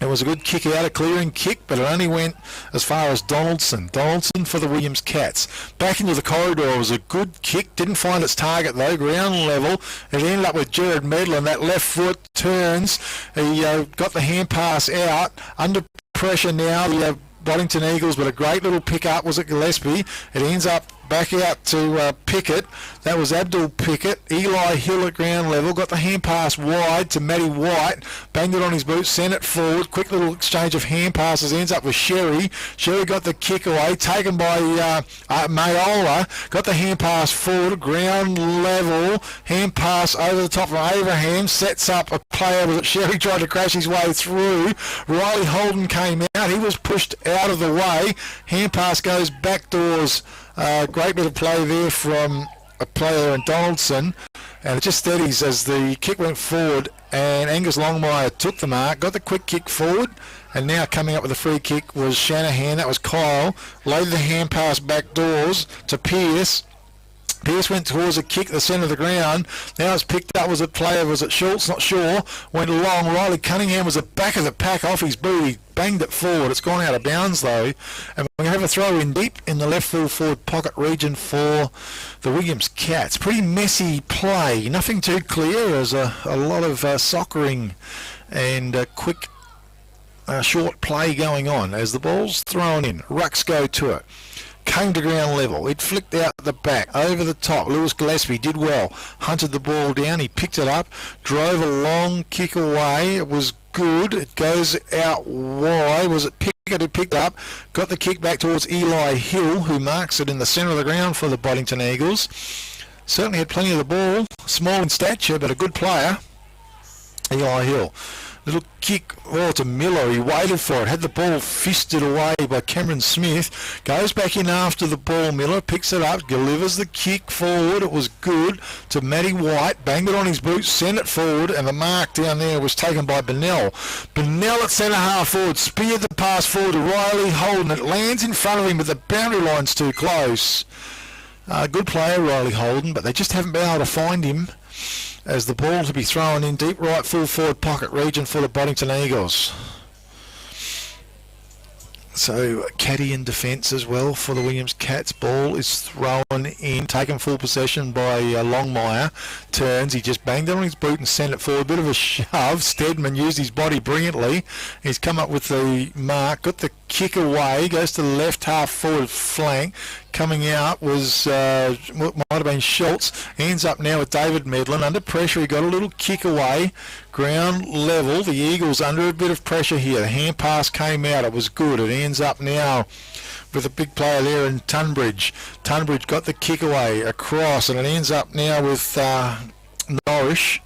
It was a good kick out, a clearing kick, but it only went as far as Donaldson. Donaldson for the Williams Cats. Back into the corridor. It was a good kick. Didn't find its target though. Ground level. It ended up with Jared Medlin. That left foot turns. He got the hand pass out. Under pressure now. The Boddington Eagles, but a great little pick up was at Gillespie. It ends up back out to Pickett. That was Abdul Pickett. Eli Hill at ground level. Got the hand pass wide to Matty White. Banged it on his boot. Sent it forward. Quick little exchange of hand passes. Ends up with Sherry. Sherry got the kick away. Taken by Mayola. Got the hand pass forward. Ground level. Hand pass over the top of Abraham. Sets up a player that Sherry tried to crash his way through. Riley Holden came out. He was pushed out of the way. Hand pass goes back doors. Great bit of play there from a player in Donaldson, and it just steadies as the kick went forward, and Angus Longmire took the mark, got the quick kick forward, and now coming up with a free kick was Shanahan. That was Kyle. Laid the hand pass back doors to Pearce. Pearce went towards a kick at the centre of the ground. Now it's picked up. Was it player? Was it Schultz? Not sure. Went along. Riley Cunningham was the back of the pack off his boot. He banged it forward. It's gone out of bounds though. And we're going to have a throw in deep in the left full forward pocket region for the Williams Cats. Pretty messy play. Nothing too clear. There's a lot of soccering and quick short play going on as the ball's thrown in. Rucks go to it. Came to ground level. It flicked out the back, over the top. Lewis Gillespie did well. Hunted the ball down. He picked it up. Drove a long kick away. It was good. It goes out wide. Was it Pickett who picked up? Got the kick back towards Eli Hill, who marks it in the centre of the ground for the Boddington Eagles. Certainly had plenty of the ball. Small in stature, but a good player. Eli Hill. Little kick to Miller. He waited for it. Had the ball fisted away by Cameron Smith. Goes back in after the ball. Miller picks it up. Delivers the kick forward. It was good to Matty White. Banged it on his boot. Sent it forward. And the mark down there was taken by Bennell. Bennell at centre half forward. Speared the pass forward to Riley Holden. It lands in front of him, but the boundary line's too close. Good player, Riley Holden, but they just haven't been able to find him. As the ball to be thrown in deep right full forward pocket region for the Boddington Eagles. So caddy in defence as well for the Williams Cats. Ball is thrown in, taken full possession by Longmire. turns. He just banged it on his boot and sent it forward. A bit of a shove. Steadman used his body brilliantly. He's come up with the mark, got the kick away, goes to the left half forward flank. Coming out was what might have been Schultz. Ends up now with David Medlin. Under pressure, he got a little kick away. Ground level. The Eagles under a bit of pressure here. The hand pass came out. It was good. It ends up now with a big player there in Tunbridge. Tunbridge got the kick away across, and it ends up now with Norrish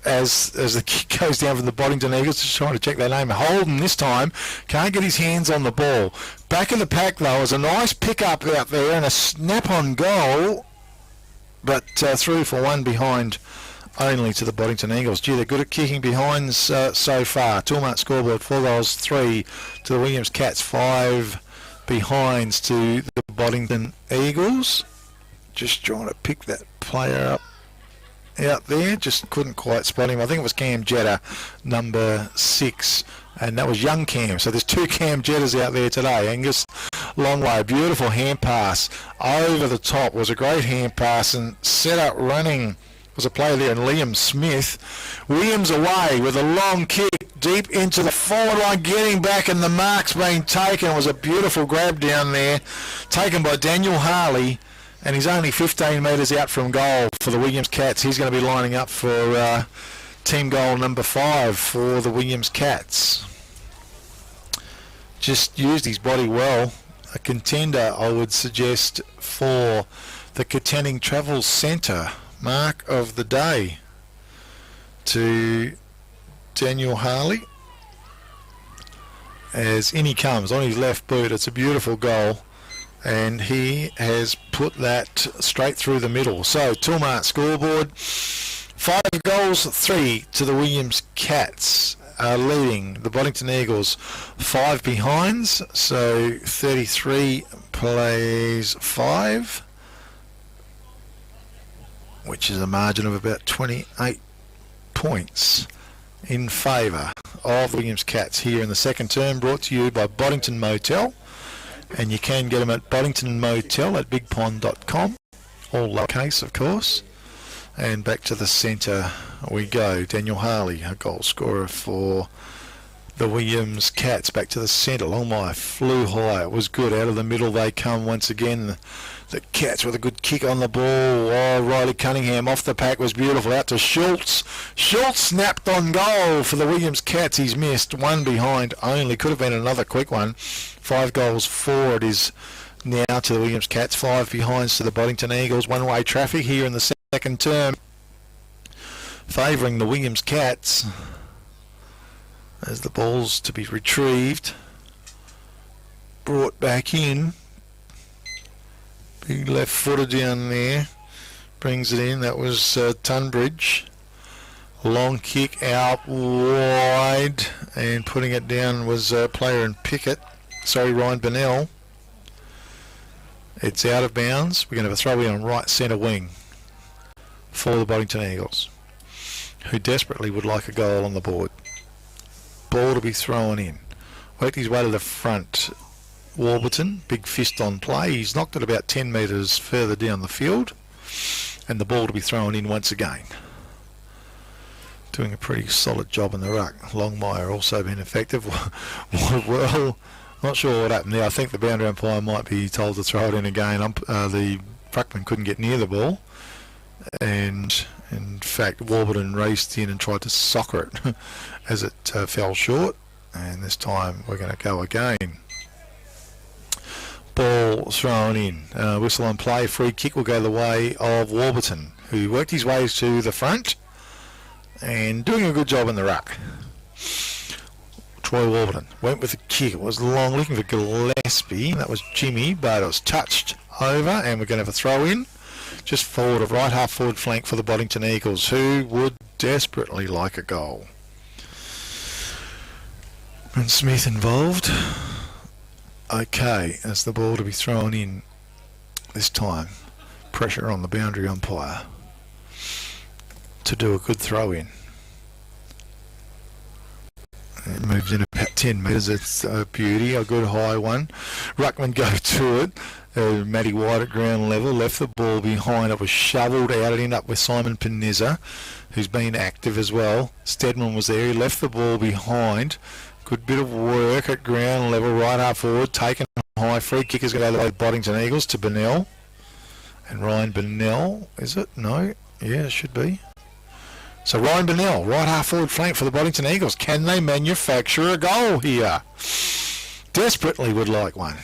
as the kick goes down from the Boddington Eagles. Just trying to check their name. Holden this time can't get his hands on the ball. Back of the pack though is a nice pick up out there and a snap on goal, but through for one behind only to the Boddington Eagles. Gee, they're good at kicking behinds so far. Toolmart scoreboard 4 goals, 3 to the Williams Cats, 5 behinds to the Boddington Eagles. Just trying to pick that player up out there, just couldn't quite spot him. I think it was Cam Jetta, number 6, and that was young Cam. So there's 2 Cam Jettas out there today. Angus Longway, beautiful hand pass over the top, was a great hand pass, and set up running was a player there, and Liam Smith. Williams away with a long kick deep into the forward line, getting back, and the mark's being taken. It was a beautiful grab down there, taken by Daniel Harley, and he's only 15 metres out from goal for the Williams Cats. He's going to be lining up for team goal number 5 for the Williams Cats. Just used his body well. A contender, I would suggest, for the Katanning Travel Centre. Mark of the day to Daniel Harley. As in he comes on his left boot. It's a beautiful goal, and he has put that straight through the middle. So Toolmart scoreboard, 5 goals, 3 to the Williams Cats, leading the Boddington Eagles 5 behinds. So 33 plays 5, which is a margin of about 28 points in favour of the Williams Cats here in the second term, brought to you by Boddington Motel, and you can get them at Boddington Motel at bigpond.com, all lowercase of course. And back to the centre we go. Daniel Harley, a goal scorer for the Williams Cats. Back to the centre. Longmire flew high. It was good. Out of the middle they come once again. The Cats with a good kick on the ball. Oh, Riley Cunningham off the pack was beautiful. Out to Schultz. Schultz snapped on goal for the Williams Cats. He's missed. 1 behind only. Could have been another quick one. 5 goals, 4 it is now to the Williams Cats. 5 behinds to the Boddington Eagles. One-way traffic here in the second term, favouring the Williams Cats. As the ball's to be retrieved, brought back in. Big left footer down there, brings it in. That was Tunbridge. Long kick out wide, and putting it down was a player in Pickett. Ryan Bennell. It's out of bounds. We're going to have a throw in on right centre wing for the Boddington Eagles, who desperately would like a goal on the board. Ball to be thrown in. Worked his way to the front. Warburton, big fist on play. He's knocked it about 10 metres further down the field, and the ball to be thrown in once again. Doing a pretty solid job in the ruck. Longmire also been effective. Well, not sure what happened there. I think the boundary umpire might be told to throw it in again. The ruckman couldn't get near the ball, and in fact Warburton raced in and tried to soccer it as it fell short, and this time we're going to go again. Ball thrown in, whistle on play, free kick will go the way of Warburton, who worked his way to the front and doing a good job in the ruck. Troy Warburton went with the kick. It was long, looking for Gillespie. That was Jimmy, but it was touched over, and we're going to have a throw in just forward of right half forward flank for the Boddington Eagles, who would desperately like a goal. And Smith involved. Okay, as the ball to be thrown in this time. Pressure on the boundary umpire to do a good throw in. It moves in about 10 metres. It's a beauty, a good high one. Ruckman go to it, Matty White at ground level, left the ball behind. It was shovelled out. It ended up with Simon Panizza, who's been active as well. Steadman was there. He left the ball behind. Good bit of work at ground level, right half forward, taken high. Free kick is going to go to the Boddington Eagles to Bennell. And Ryan Bennell, is it? No. Yeah, it should be. So Ryan Bennell, right half forward flank for the Boddington Eagles. Can they manufacture a goal here? Desperately would like one.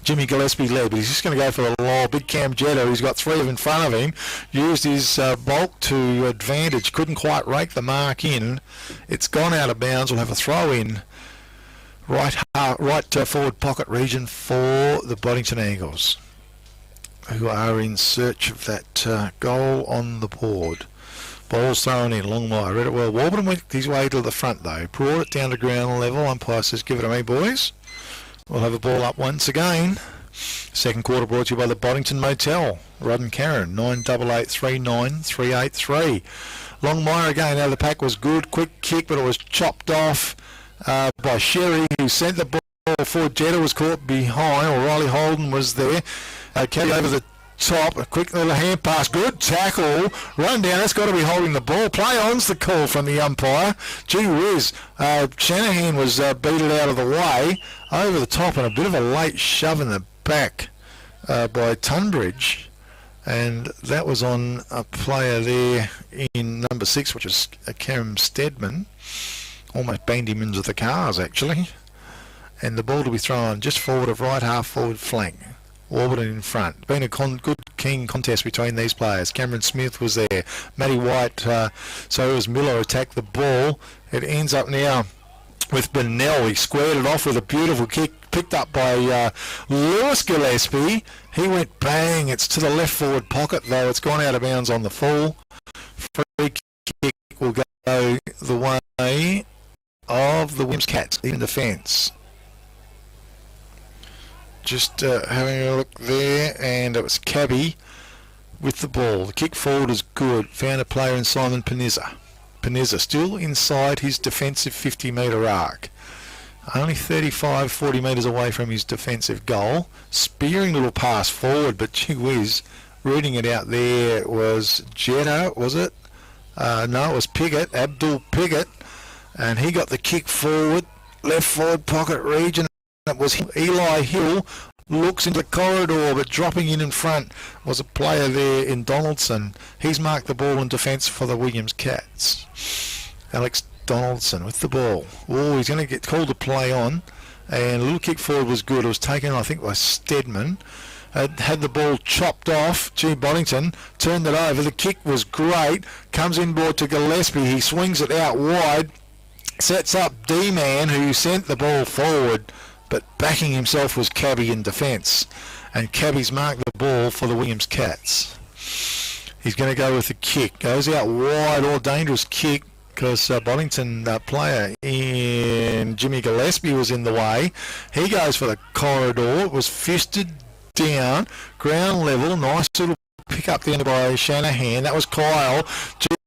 Jimmy Gillespie led, but he's just going to go for the low. Big Cam Jetta, who's got three in front of him, used his bulk to advantage. Couldn't quite rake the mark in. It's gone out of bounds. We'll have a throw in right forward pocket region for the Boddington Eagles, who are in search of that goal on the board. Ball's thrown in, Longmire, read it well. Warburton went his way to the front though, brought it down to ground level. Umpire says, give it to me, boys. We'll have a ball up once again. Second quarter brought to you by the Boddington Motel. Rod and Karen, 98839383. Longmire again out of the pack was good. Quick kick, but it was chopped off by Sherry, who sent the ball forward. Jetta was caught behind. O'Reilly Holden was there. Carried over the top. A quick little hand pass. Good tackle. Run down. That's got to be holding the ball. Play on's the call from the umpire. Gee whiz. Shanahan was beaten out of the way. Over the top and a bit of a late shove in the back by Tunbridge. And that was on a player there in number 6, which is Karen Steadman. Almost banged him into the cars, actually. And the ball to be thrown just forward of right half forward flank. Warburton in front. Been a good, keen contest between these players. Cameron Smith was there. Matty White, so it was Miller attacked the ball. It ends up now with Bennell. He squared it off with a beautiful kick picked up by Lewis Gillespie. He went bang. It's to the left forward pocket though. It's gone out of bounds on the full. Free kick will go the way of the Williams Cats in defence. Just having a look there, and it was Cabby with the ball. The kick forward is good. Found a player in Simon Panizza. Panizza still inside his defensive 50-metre arc. Only 40 metres away from his defensive goal. Spearing little pass forward, but gee whiz, reading it out there was Jetta, was it? No, it was Piggott, Abdul Piggott, and he got the kick forward, left forward pocket region. It was Eli Hill, looks into the corridor, but dropping in front was a player there in Donaldson. He's marked the ball in defence for the Williams Cats. Alex Donaldson with the ball. Oh, he's going to get called to play on, and a little kick forward was good. It was taken, I think, by Steadman. Had the ball chopped off. Boddington turned it over. The kick was great. Comes inboard to Gillespie. He swings it out wide. Sets up D-Man, who sent the ball forward, but backing himself was Cabby in defence. And Cabby's marked the ball for the Williams Cats. He's going to go with the kick. Goes out wide, or dangerous kick, because Boddington player in Jimmy Gillespie was in the way. He goes for the corridor. It was fisted down, ground level. Nice little pick up there by Shanahan. That was Kyle.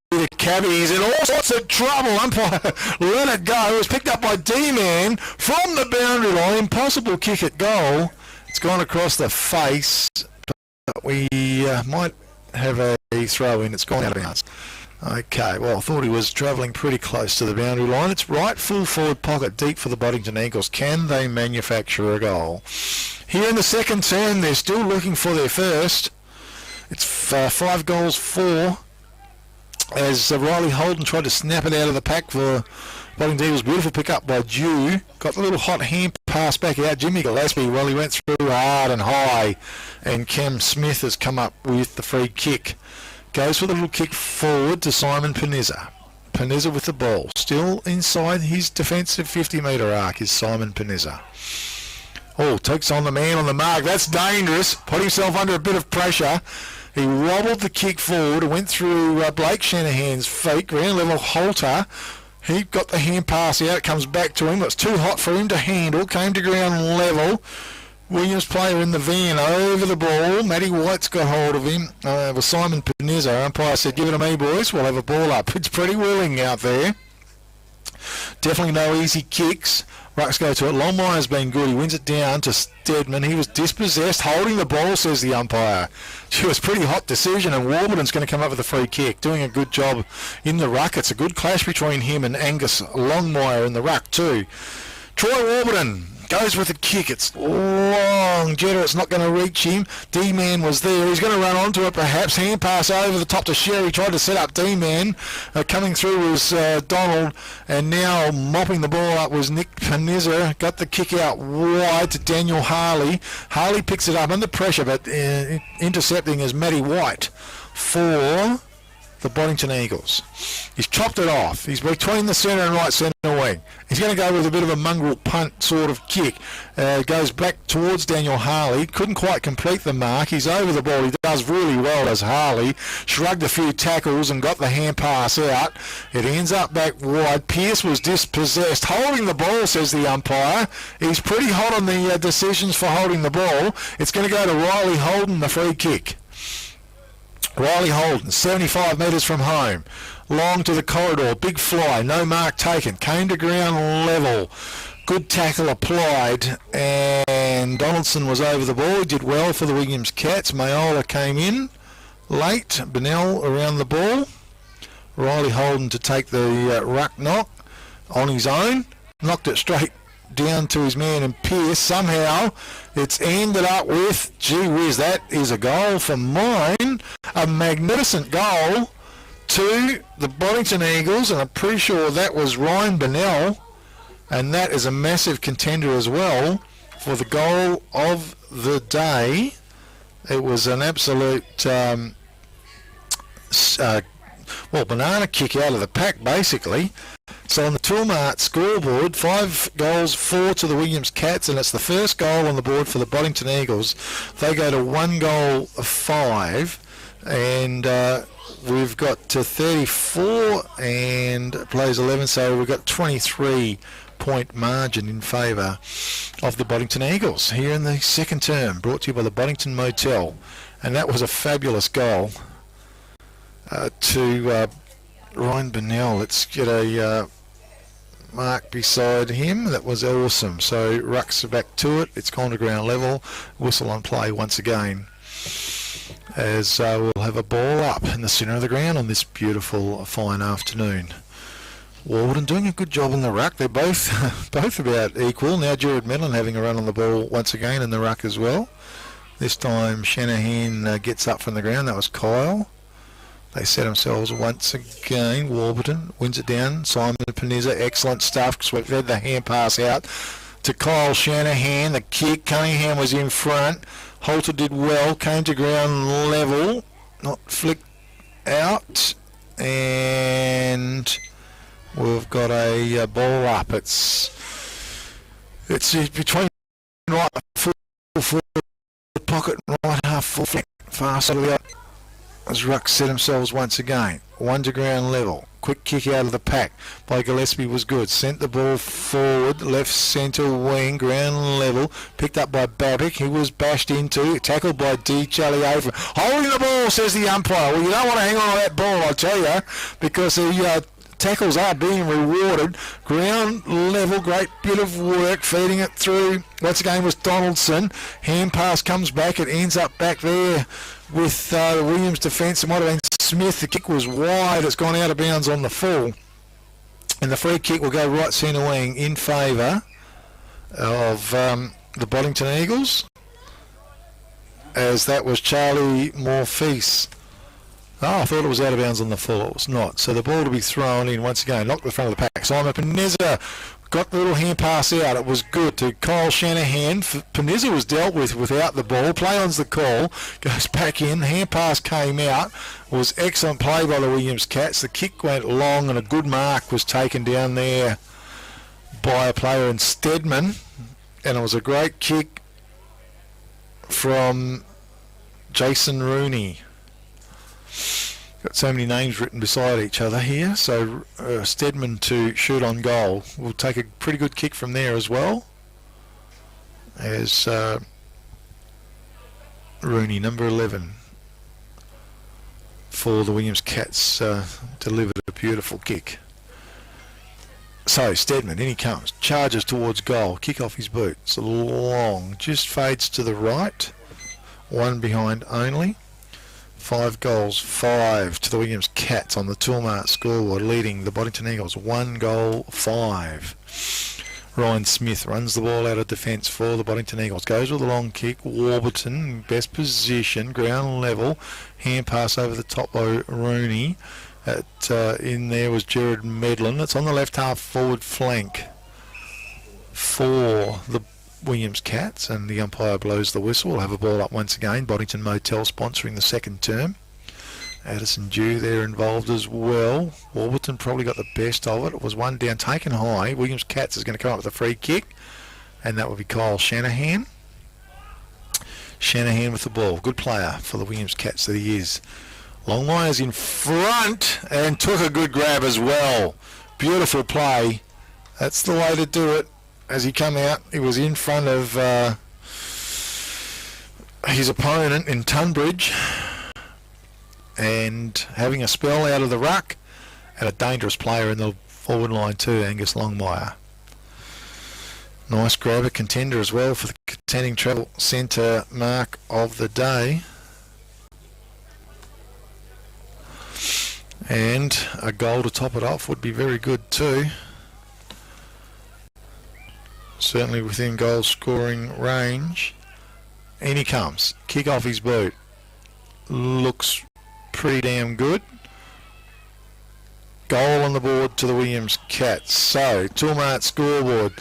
The Cabby, he's in all sorts of trouble. Umpire let it go. It was picked up by D-Man from the boundary line. Impossible kick at goal. It's gone across the face, but we might have a throw in. It's gone out of bounds. Okay, well, I thought he was travelling pretty close to the boundary line. It's right full forward pocket deep for the Boddington Eagles. Can they manufacture a goal? Here in the second term, they're still looking for their first. It's 5 goals 4. As Riley Holden tried to snap it out of the pack for Boddington Eagles. Beautiful pick up by Dew. Got a little hot hand pass back out. Jimmy Gillespie, well, he went through hard and high. And Cam Smith has come up with the free kick. Goes for the little kick forward to Simon Panizza. Panizza with the ball. Still inside his defensive 50-metre arc is Simon Panizza. Oh, takes on the man on the mark. That's dangerous. Put himself under a bit of pressure. He wobbled the kick forward, went through Blake Shanahan's feet, ground level halter. He got the hand pass out, it comes back to him. It's too hot for him to handle, came to ground level. Williams player in the van over the ball. Matty White's got hold of him. It was Simon Panizza. Umpire said, give it to me, boys. We'll have a ball up. It's pretty willing out there. Definitely no easy kicks. Rucks go to it. Longmire's been good. He wins it down to Stedman. He was dispossessed, holding the ball, says the umpire. She was pretty hot decision, and Warburton's going to come up with a free kick. Doing a good job in the ruck. It's a good clash between him and Angus Longmire in the ruck too. Troy Warburton goes with a kick. It's long. Jetta, it's not going to reach him. D-Man was there. He's going to run onto it perhaps. Hand pass over the top to Sherry. Tried to set up D-Man. Coming through was Donald. And now mopping the ball up was Nick Panizza. Got the kick out wide to Daniel Harley. Harley picks it up under pressure, but intercepting is Matty White for the Boddington Eagles. He's chopped it off. He's between the centre and right centre wing. He's going to go with a bit of a mongrel punt sort of kick. Goes back towards Daniel Harley. Couldn't quite complete the mark. He's over the ball. He does really well as Harley. Shrugged a few tackles and got the hand pass out. It ends up back wide. Pearce was dispossessed. Holding the ball, says the umpire. He's pretty hot on the decisions for holding the ball. It's going to go to Riley Holden, the free kick. Riley Holden, 75 metres from home. Long to the corridor, big fly, no mark taken. Came to ground level. Good tackle applied, and Donaldson was over the ball. He did well for the Williams Cats. Mayola came in late. Bennell around the ball. Riley Holden to take the ruck knock on his own. Knocked it straight down to his man and Pearce. Somehow it's ended up with, gee whiz, that is a goal for mine. A magnificent goal to the Boddington Eagles, and I'm pretty sure that was Ryan Bennell, and that is a massive contender as well for the goal of the day. It was an absolute banana kick out of the pack basically. So on the Toolmart scoreboard, 5 goals, 4 to the Williams Cats, and it's the first goal on the board for the Boddington Eagles. They go to 1 goal, 5, and we've got to 34 and plays 11, so we've got 23-point margin in favour of the Boddington Eagles here in the second term, brought to you by the Boddington Motel. And that was a fabulous goal to Ryan Bennell. Let's get a mark beside him. That was awesome. So Rucks are back to it. It's gone to ground level. Whistle on play once again, as we'll have a ball up in the centre of the ground on this beautiful fine afternoon. Warburton doing a good job in the ruck. They're both about equal. Now Jared Medlin having a run on the ball once again in the ruck as well. This time Shanahan gets up from the ground. That was Kyle. They set themselves once again. Warburton wins it down. Simon Panizza, excellent stuff, because we've had the hand pass out to Kyle Shanahan. The kick, Cunningham was in front. Holter did well, came to ground level, not flicked out, and we've got a ball up. It's between right full pocket and right half full flank, far side of the as Rucks set themselves once again. 1 to ground level. Quick kick out of the pack by Gillespie was good. Sent the ball forward, left centre wing, ground level. Picked up by Babick. He was bashed into. Tackled by D. Charlie Over. Holding the ball, says the umpire. Well, you don't want to hang on to that ball, I tell you, because the tackles are being rewarded. Ground level, great bit of work, feeding it through. Once again was Donaldson. Hand pass comes back. It ends up back there with the Williams defence. It might have been Smith. The kick was wide. It's gone out of bounds on the full. And the free kick will go right centre wing in favour of the Boddington Eagles, as that was Charlie Morphese. Oh, I thought it was out of bounds on the full. It was not. So the ball to be thrown in once again. Knocked the front of the pack. Simon Panizza got the little hand pass out. It was good to Kyle Shanahan. Panizza was dealt with without the ball. Play on's the call. Goes back in. Hand pass came out. It was excellent play by the Williams Cats. The kick went long and a good mark was taken down there by a player in Stedman. And it was a great kick from Jason Rooney. Got so many names written beside each other here. So Stedman to shoot on goal. We'll take a pretty good kick from there as well, as Rooney, number 11, for the Williams Cats, delivered a beautiful kick. So Steadman, in he comes, charges towards goal, kick off his boot. It's long, just fades to the right. One behind only. 5 goals, 5 to the Williams Cats on the Toolmart scoreboard, leading the Boddington Eagles 1 goal, 5. Ryan Smith runs the ball out of defence for the Boddington Eagles. Goes with a long kick. Warburton, best position, ground level. Hand pass over the top by Rooney. In there was Jared Medlin. It's on the left half forward flank for the Williams Cats, and the umpire blows the whistle. We'll have a ball up once again. Boddington Motel sponsoring the second term. Addison Dew there involved as well. Warburton probably got the best of it. It was one down, taken high. Williams Cats is going to come up with a free kick, and that will be Kyle Shanahan. Shanahan with the ball. Good player for the Williams Cats that he is. Longmire's in front and took a good grab as well. Beautiful play. That's the way to do it. As he come out, he was in front of his opponent in Tunbridge and having a spell out of the ruck, and a dangerous player in the forward line too, Angus Longmire. Nice grab, a contender as well for the contending travel centre mark of the day. And a goal to top it off would be very good too. Certainly within goal scoring range. In he comes. Kick off his boot. Looks pretty damn good. Goal on the board to the Williams Cats. So, Toolmart scoreboard.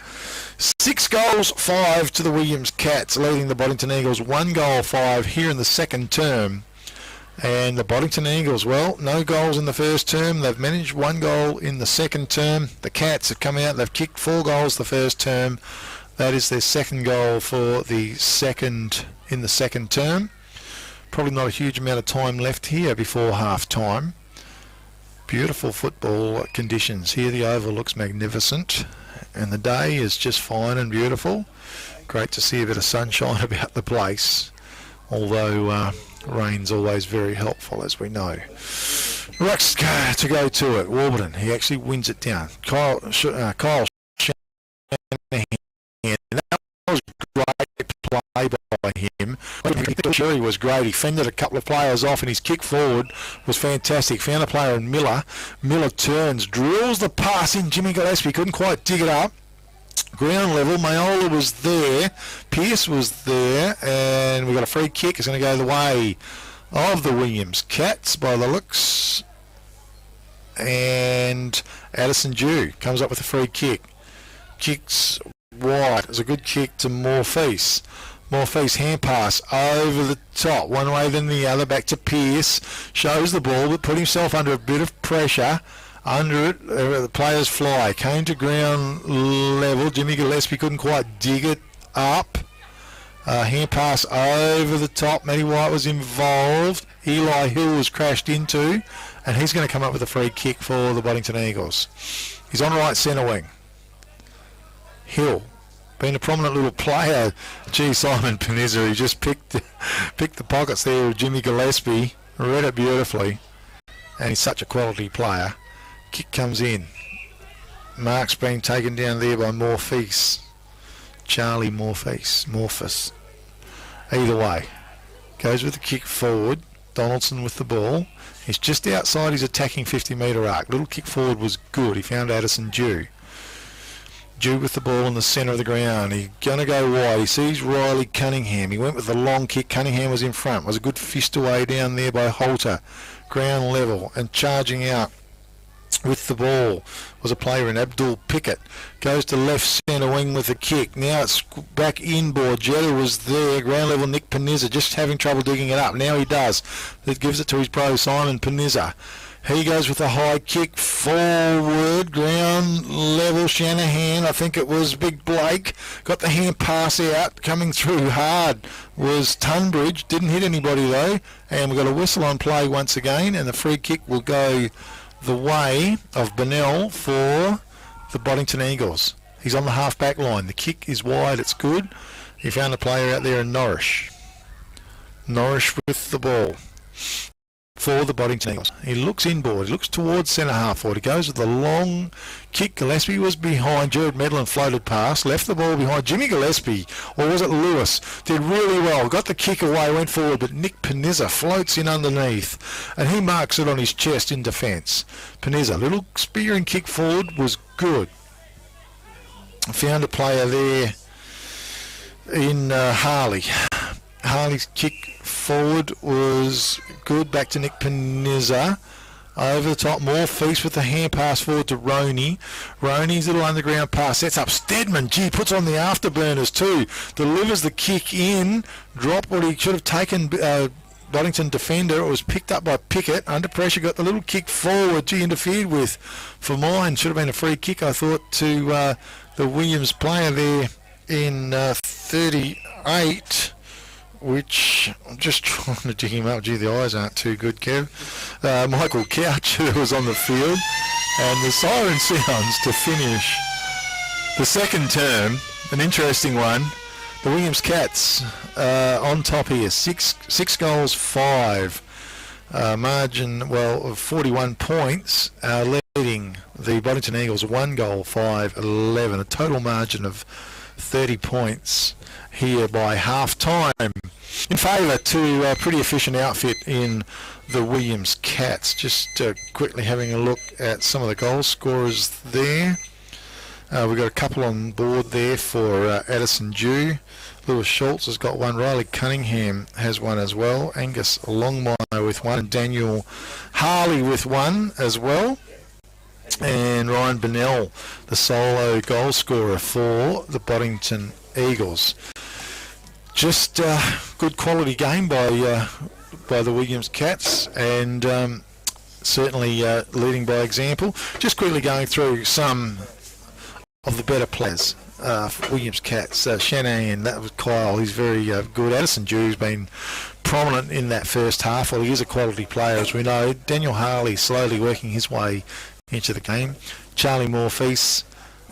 6 goals, 5 to the Williams Cats, leading the Boddington Eagles 1 goal, 5 here in the second term. And the Boddington Eagles, well, no goals in the first term. They've managed 1 goal in the second term. The Cats have come out. They've kicked 4 goals the first term. That is their second goal for the second in the second term. Probably not a huge amount of time left here before half time. Beautiful football conditions here. The oval looks magnificent, and the day is just fine and beautiful. Great to see a bit of sunshine about the place, although rain's always very helpful, as we know. Rucks to go to it. Warburton, he actually wins it down. Kyle Shanahan. That was great play by him. Sherry was great. He fended a couple of players off, and his kick forward was fantastic. Found a player in Miller. Miller turns, drills the pass in. Jimmy Gillespie couldn't quite dig it up. Ground level, Mayola was there, Pearce was there, and we got a free kick. It's going to go the way of the Williams Cats by the looks. And Addison Dew comes up with a free kick. Kicks wide. It's a good kick to Morpheus. Morpheus hand pass over the top, one way then the other, back to Pearce. Shows the ball, but put himself under a bit of pressure. Under it, the players fly. Came to ground level. Jimmy Gillespie couldn't quite dig it up. Hand pass over the top. Matty White was involved. Eli Hill was crashed into, and he's going to come up with a free kick for the Boddington Eagles. He's on right centre wing. Hill, being a prominent little player. Gee, Simon Panizza, he just picked the pockets there of Jimmy Gillespie. Read it beautifully, and he's such a quality player. Kick comes in. Mark's being taken down there by Morpheus. Charlie Morphus. Either way. Goes with the kick forward. Donaldson with the ball. He's just outside his attacking 50-metre arc. Little kick forward was good. He found Addison Dew. Dew with the ball in the centre of the ground. He's going to go wide. He sees Riley Cunningham. He went with the long kick. Cunningham was in front. Was a good fist away down there by Holter. Ground level and charging out with the ball was a player in Abdul Pickett. Goes to left centre wing with a kick. Now it's back inboard. Jetta was there. Ground level Nick Panizza just having trouble digging it up. Now he does. That gives it to his bro Simon Panizza. He goes with a high kick forward. Ground level Shanahan. I think it was Big Blake. Got the hand pass out. Coming through hard was Tunbridge. Didn't hit anybody though. And we've got a whistle on play once again. And the free kick will go the way of Bennell for the Boddington Eagles. He's on the half-back line. The kick is wide. It's good. He found a player out there in Norrish. Norrish with the ball. for the Boddington Eagles. He looks inboard, he looks towards centre half forward, he goes with the long kick. Gillespie was behind, Jared Medlin floated past, left the ball behind. Jimmy Gillespie, or was it Lewis, did really well, got the kick away, went forward, but Nick Panizza floats in underneath and he marks it on his chest in defence. Panizza, little spearing kick forward was good. Found a player there in Harley. Harley's kick forward was good, back to Nick Panizza. Over the top, more Feast with the hand pass forward to Roney. Roney's little underground pass sets up Stedman. Gee, puts on the afterburners too. Delivers the kick in. Dropped what he should have taken. Boddington defender. It was picked up by Pickett. Under pressure, got the little kick forward. Gee, interfered with for mine. Should have been a free kick, I thought, to the Williams player there in 38. Which I'm just trying to dig him up. Gee, the eyes aren't too good, Kev. Michael Couch, who was on the field, and the siren sounds to finish the second term. An interesting one. The Williams Cats on top here, six goals, 5 margin. Of 41 points, leading the Boddington Eagles 1 goal, 5, 11. A total margin of 30 points here by half time in favour to a pretty efficient outfit in the Williams Cats. Just quickly having a look at some of the goal scorers there. We've got a couple on board there for Addison Dew. Lewis Schultz has got one. Riley Cunningham has one as well. Angus Longmire with one. And Daniel Harley with one as well. And Ryan Bennell, the solo goal scorer for the Boddington Eagles. Just good quality game by the Williams Cats, and certainly leading by example. Just quickly going through some of the better players for Williams Cats. Shannon, that was Kyle. He's very good. Addison Dew's been prominent in that first half. Well, he is a quality player, as we know. Daniel Harley slowly working his way into the game. Charlie Morpheus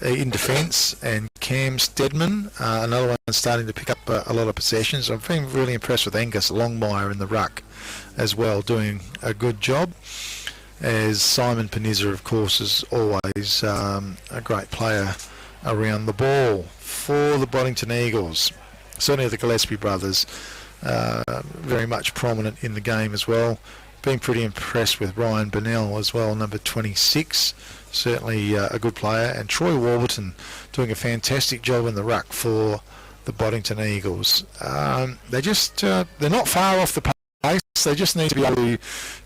in defence, and Cam Stedman, another one starting to pick up a lot of possessions. I've been really impressed with Angus Longmire in the ruck as well, doing a good job. As Simon Panizza, of course, is always a great player around the ball for the Boddington Eagles. Certainly the Gillespie brothers, very much prominent in the game as well. Been pretty impressed with Ryan Bennell as well, number 26. Certainly a good player. And Troy Warburton doing a fantastic job in the ruck for the Boddington Eagles. They're not far off the pace. They just need to be able to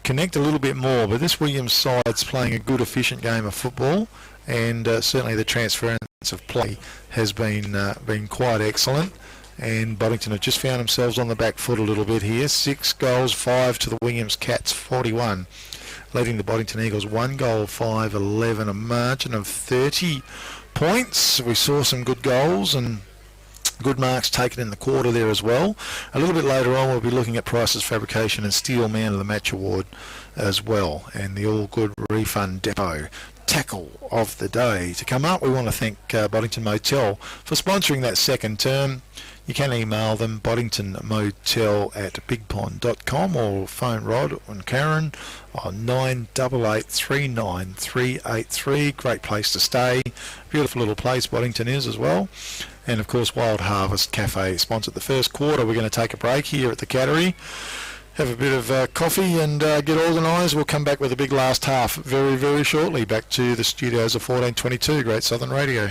connect a little bit more. But this Williams side's playing a good, efficient game of football. And certainly the transference of play has been quite excellent. And Boddington have just found themselves on the back foot a little bit here. 6 goals, 5 to the Williams Cats, 41. Leading the Boddington Eagles 1 goal, 5, 11. A margin of 30 points. We saw some good goals and good marks taken in the quarter there as well. A little bit later on we'll be looking at Price's Fabrication and Steel Man of the Match Award as well. And the All Good Refund Depot tackle of the day. To come up, we want to thank Boddington Motel for sponsoring that second term. You can email them boddingtonmotel@bigpond.com or phone Rod and Karen on 98839383. Great place to stay. Beautiful little place Boddington is as well. And of course Wild Harvest Cafe sponsored the first quarter. We're going to take a break here at the Cattery, have a bit of coffee and get organised. We'll come back with a big last half very, very shortly. Back to the studios of 1422 Great Southern Radio.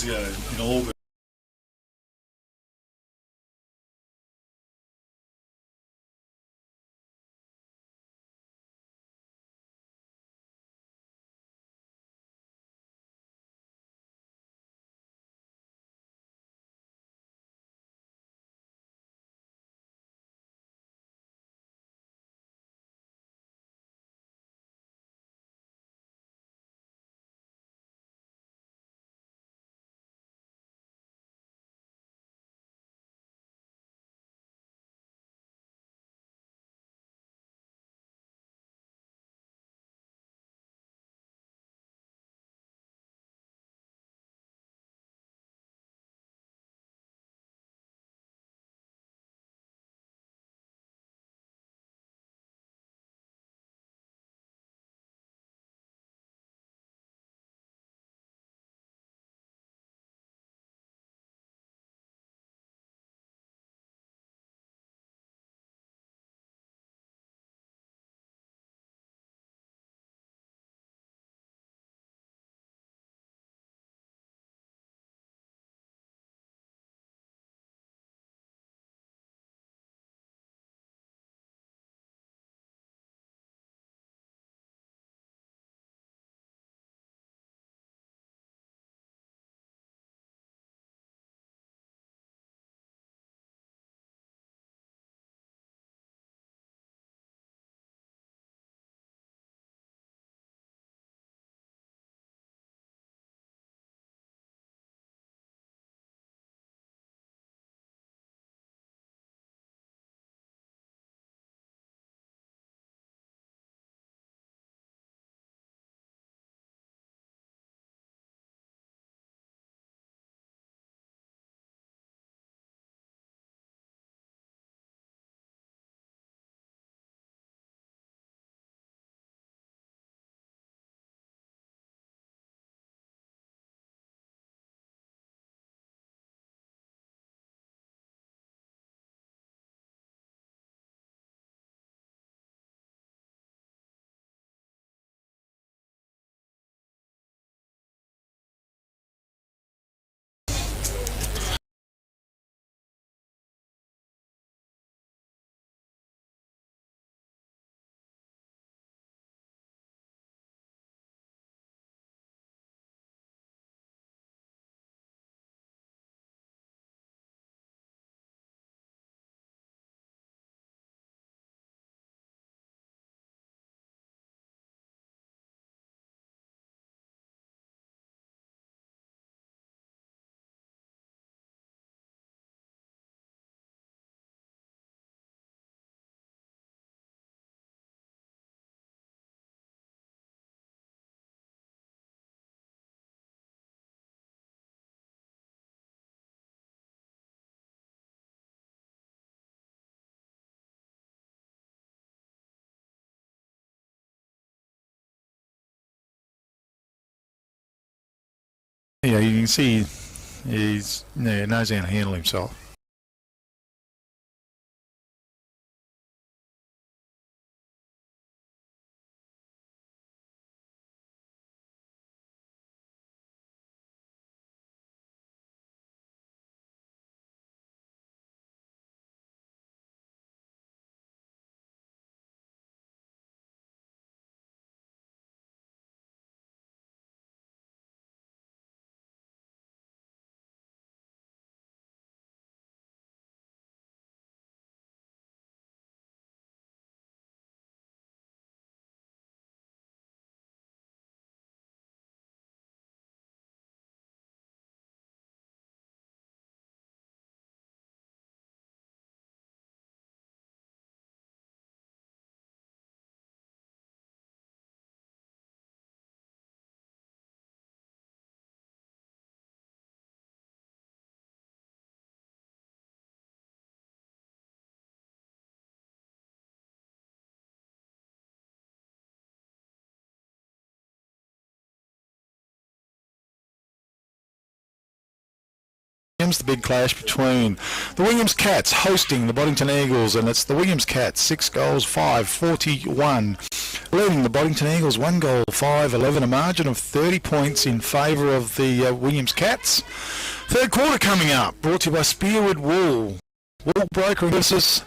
ago in August. Yeah, you can see he's knows how to handle himself. Williams, the big clash between the Williams Cats hosting the Boddington Eagles, and it's the Williams Cats 6 goals 5-41, leading the Boddington Eagles 1 goal 5-11, a margin of 30 points in favour of the Williams Cats. Third quarter coming up, brought to you by Spearwood Wool. Wool brokering business,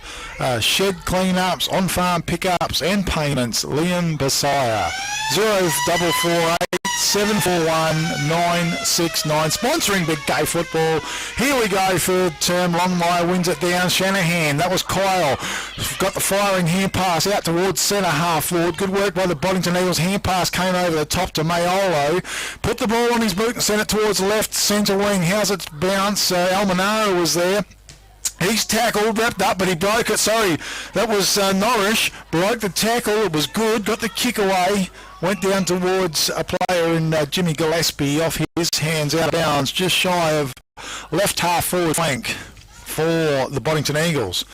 shed cleanups, on-farm pickups and payments. Liam Basaya, 04448741 sponsoring Big Day Football. Here we go, third term. Longmire wins it down. Shanahan, that was Kyle. Got the firing hand pass out towards centre half forward. Good work by the Boddington Eagles. Hand pass came over the top to Mayolo. Put the ball on his boot and sent it towards left centre wing. How's it bounce? Almanara was there. He's tackled, wrapped up, but he broke it. Sorry, that was Norrish. Broke the tackle. It was good. Got the kick away. Went down towards a player in Jimmy Gillespie off his hands out of bounds, just shy of left half forward flank for the Boddington Eagles.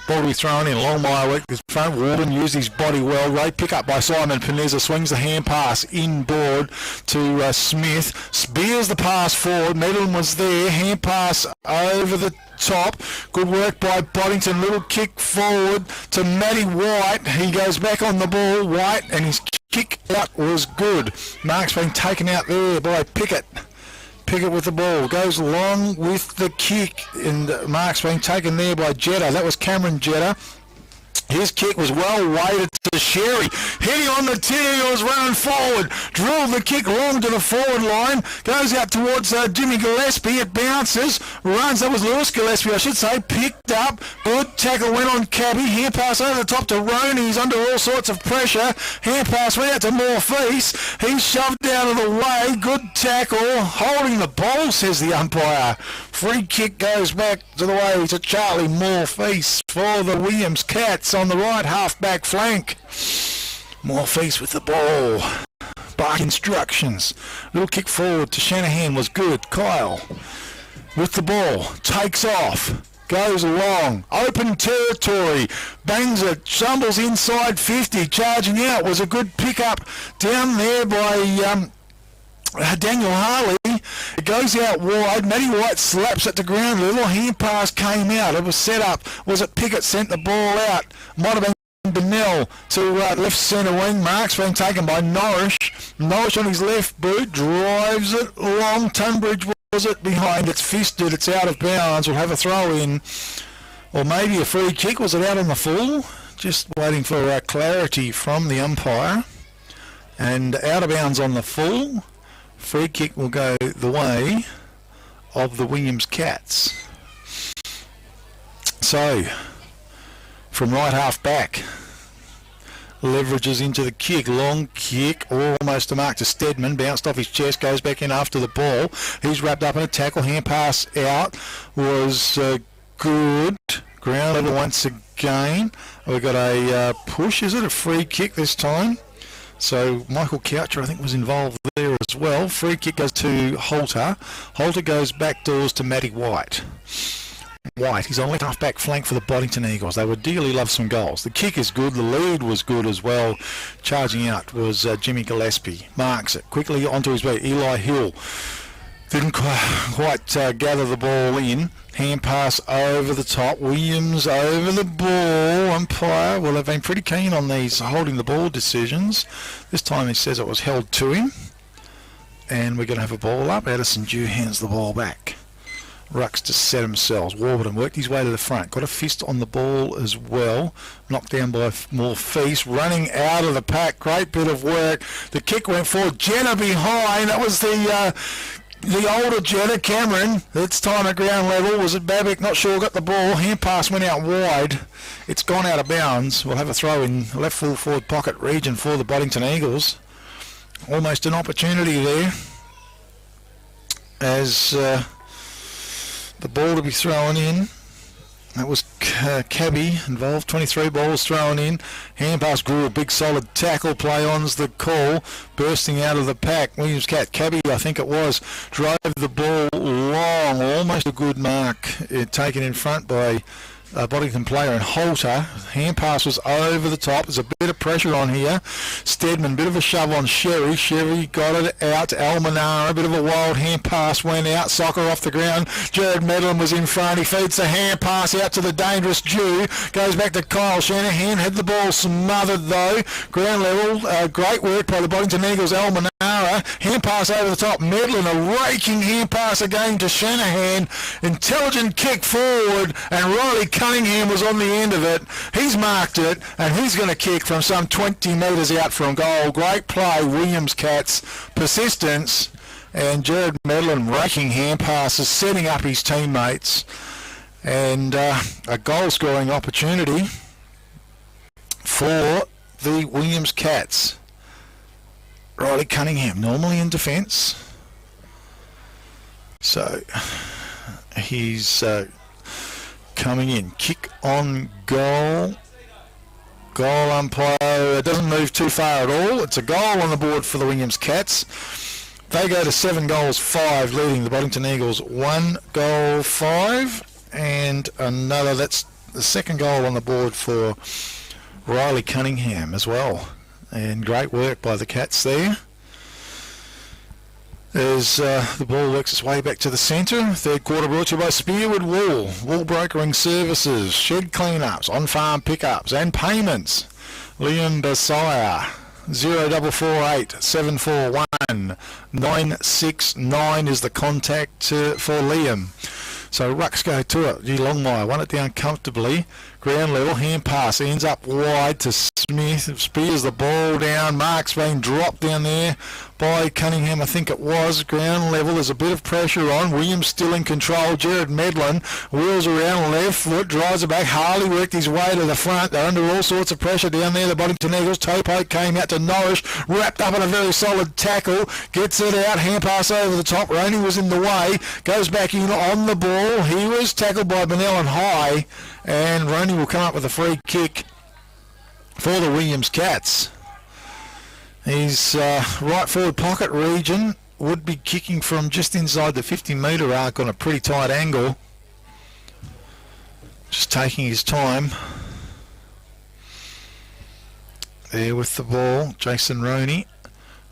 Ball to be thrown in. Longmire worked his front. Warden used his body well. Great pick up by Simon Panizza. Swings the hand pass inboard to Smith. Spears the pass forward. Middleton was there. Hand pass over the top. Good work by Boddington. Little kick forward to Matty White. He goes back on the ball. White, and his kick out was good. Mark's been taken out there by Pickett. Pickett with the ball, goes long with the kick, and Mark's been taken there by Jetta. That was Cameron Jetta. His kick was well weighted to Sherry. Hitting on the tin, he was running forward. Drilled the kick long to the forward line. Goes out towards Jimmy Gillespie. It bounces. Runs. That was Lewis Gillespie, I should say. Picked up. Good tackle went on Cabby. Hand pass over the top to Roney. He's under all sorts of pressure. Hand pass went out to Morpheus. He's shoved out of the way. Good tackle. Holding the ball, says the umpire. Free kick goes back to the way to Charlie Morpheus for the Williams Cats on the right half-back flank. Morpheus with the ball. Bark instructions. Little kick forward to Shanahan was good. Kyle with the ball. Takes off. Goes along. Open territory. Bangs it. Stumbles inside 50. Charging out was a good pick-up down there by Daniel Harley. It goes out wide. Matty White slaps it to ground. A little hand pass came out. It was set up. Was it Pickett sent the ball out? Might have been Bennell to left centre wing. Mark's been taken by Norrish. Norrish on his left boot. Drives it long. Tunbridge was it behind. It's fisted. It's out of bounds. We'll have a throw in. Or maybe a free kick. Was it out on the full? Just waiting for clarity from the umpire. And out of bounds on the full. Free kick will go the way of the Williams Cats. So, from right half back, leverages into the kick. Long kick, almost a mark to Stedman. Bounced off his chest, goes back in after the ball. He's wrapped up in a tackle. Hand pass out was good. Ground level once again. We've got a push. Is it a free kick this time? So Michael Coucher, I think, was involved there as well. Free kick goes to Holter. Holter goes back doors to Matty White. White, he's on left half-back flank for the Boddington Eagles. They would dearly love some goals. The kick is good. The lead was good as well. Charging out was Jimmy Gillespie. Marks it quickly onto his way. Eli Hill didn't quite gather the ball in. Hand pass over the top. Williams over the ball. Umpire, well, they've been pretty keen on these holding the ball decisions. This time he says it was held to him. And we're going to have a ball up. Addison Dew hands the ball back. Rucks to set themselves. Warburton worked his way to the front. Got a fist on the ball as well. Knocked down by Morpheus. Running out of the pack. Great bit of work. The kick went forward. Jenner behind. That was the older Jetta, Cameron. This time at ground level. Was it Babick? Not sure. Got the ball. Hand pass went out wide. It's gone out of bounds. We'll have a throw in left full forward pocket region for the Boddington Eagles. Almost an opportunity there as the ball to be thrown in. That was Cabby involved. 23 balls thrown in. Hand pass grew. A big solid tackle. Play on's the call. Bursting out of the pack. Williams Cat. Cabby, I think it was, drove the ball long. Almost a good mark. Taken in front by Boddington player and Holter. Hand pass was over the top. There's a bit of pressure on here. Steadman, bit of a shove on Sherry. Sherry got it out to Almanara. A bit of a wild hand pass went out. Soccer off the ground. Jared Medlin was in front. He feeds the hand pass out to the dangerous Jew. Goes back to Kyle Shanahan. Had the ball smothered though. Ground level. Great work by the Boddington Eagles. Almanara. Hand pass over the top. Medlin, a raking hand pass again to Shanahan. Intelligent kick forward, and Riley Cunningham was on the end of it. He's marked it, and he's going to kick from some 20 metres out from goal. Great play, Williams Cats. Persistence, and Jared Medlin raking hand passes, setting up his teammates, and a goal-scoring opportunity for the Williams Cats. Riley Cunningham, normally in defence. So he's coming in. Kick on goal. Goal umpire. It doesn't move too far at all. It's a goal on the board for the Williams Cats. They go to 7 goals 5, leading the Boddington Eagles 1 goal 5, and another. That's the second goal on the board for Riley Cunningham as well. And great work by the Cats there. As the ball works its way back to the centre. Third quarter brought to you by Spearwood Wool, wool brokering services, shed cleanups, on-farm pickups and payments. Liam Basire, 0448 741 969 is the contact for Liam. So Rucks go to it. G Longmire won it down comfortably. Ground level, hand pass, ends up wide to Smith. Spears the ball down. Mark's been dropped down there by Cunningham, I think it was. Ground level, there's a bit of pressure on. Williams still in control. Jared Medlin wheels around left foot, drives it back. Harley worked his way to the front. They're under all sorts of pressure down there. The Boddington Eagles. Toe poke came out to Norris, wrapped up in a very solid tackle. Gets it out, hand pass over the top. Roney was in the way. Goes back in on the ball. He was tackled by Benell and High, and Roney will come up with a free kick for the Williams Cats. He's right forward pocket region, would be kicking from just inside the 50-metre arc on a pretty tight angle. Just taking his time. There with the ball, Jason Roney.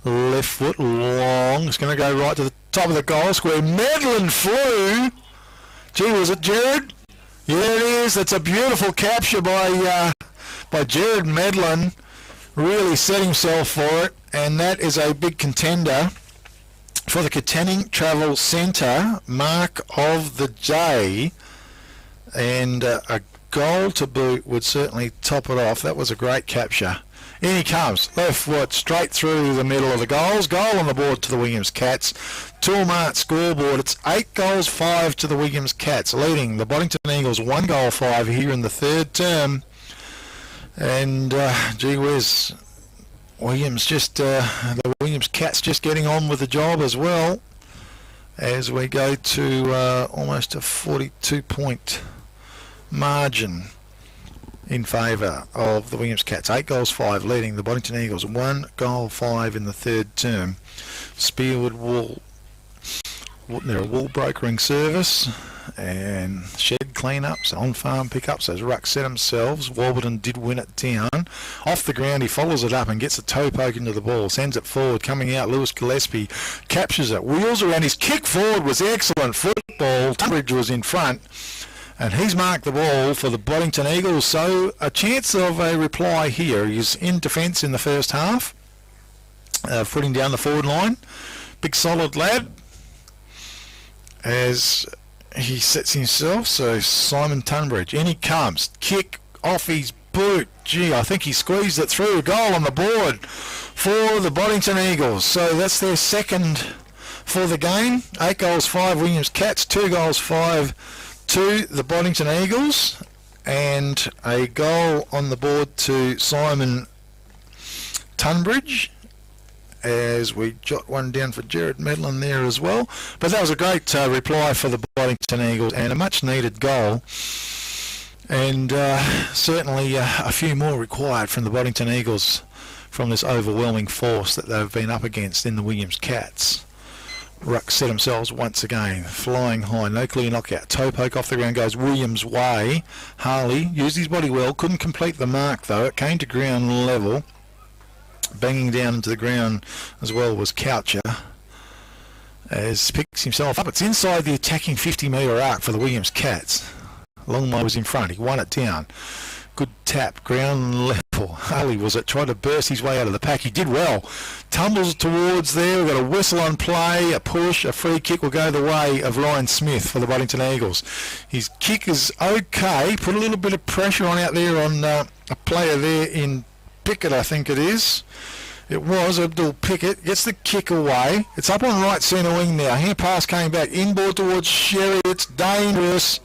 Left foot long. It's going to go right to the top of the goal square. Medlin flew. Gee, was it Jared? Yeah, it is. That's a beautiful capture by Jared Medlin. Really set himself for it, and that is a big contender for the Katanning Travel Centre mark of the day, and a goal to boot would certainly top it off. That was a great capture. In he comes, left foot straight through the middle of the goals. Goal on the board to the Williams Cats. Toolmart scoreboard. It's 8 goals 5 to the Williams Cats, leading the Boddington Eagles 1 goal 5 here in the third term. And gee whiz, Williams the Williams Cats just getting on with the job as well, as we go to almost a 42-point margin in favour of the Williams Cats. 8 goals 5, leading the Boddington Eagles 1 goal 5 in the third term. Spearwood Wool, they're a wool brokering service, and shed cleanups, on-farm pickups. As Ruck set themselves, Warburton did win it down. Off the ground, he follows it up and gets a toe poke into the ball, sends it forward, coming out, Lewis Gillespie captures it, wheels around. His kick forward was excellent football. Tunbridge was in front, and he's marked the ball for the Boddington Eagles. So a chance of a reply here. He's in defence in the first half, footing down the forward line. Big solid lad as he sets himself. So Simon Tunbridge, in he comes, kick off his boot. Gee, I think he squeezed it through. Goal on the board for the Boddington Eagles. So that's their second for the game. 8 goals 5 Williams Cats, 2 goals 5 to the Boddington Eagles, and a goal on the board to Simon Tunbridge, as we jot one down for Jared Medlin there as well. But that was a great reply for the Boddington Eagles, and a much needed goal, and certainly a few more required from the Boddington Eagles from this overwhelming force that they've been up against in the Williams Cats. Ruck set themselves once again, flying high, no clear knockout. Toe poke off the ground goes Williams' way. Harley used his body well, couldn't complete the mark though. It came to ground level. Banging down into the ground as well was Coucher. As picks himself up, it's inside the attacking 50-metre arc for the Williams Cats. Longmire was in front, he won it down. Good tap, ground level. Harley was it, tried to burst his way out of the pack. He did well. Tumbles towards there, we've got a whistle on play, a push, a free kick will go the way of Ryan Smith for the Boddington Eagles. His kick is okay, put a little bit of pressure on out there on a player there in Pickett, I think it is. It was Abdul Pickett, gets the kick away. It's up on right centre wing now. Hand pass came back, inboard towards Sherry. It's dangerous.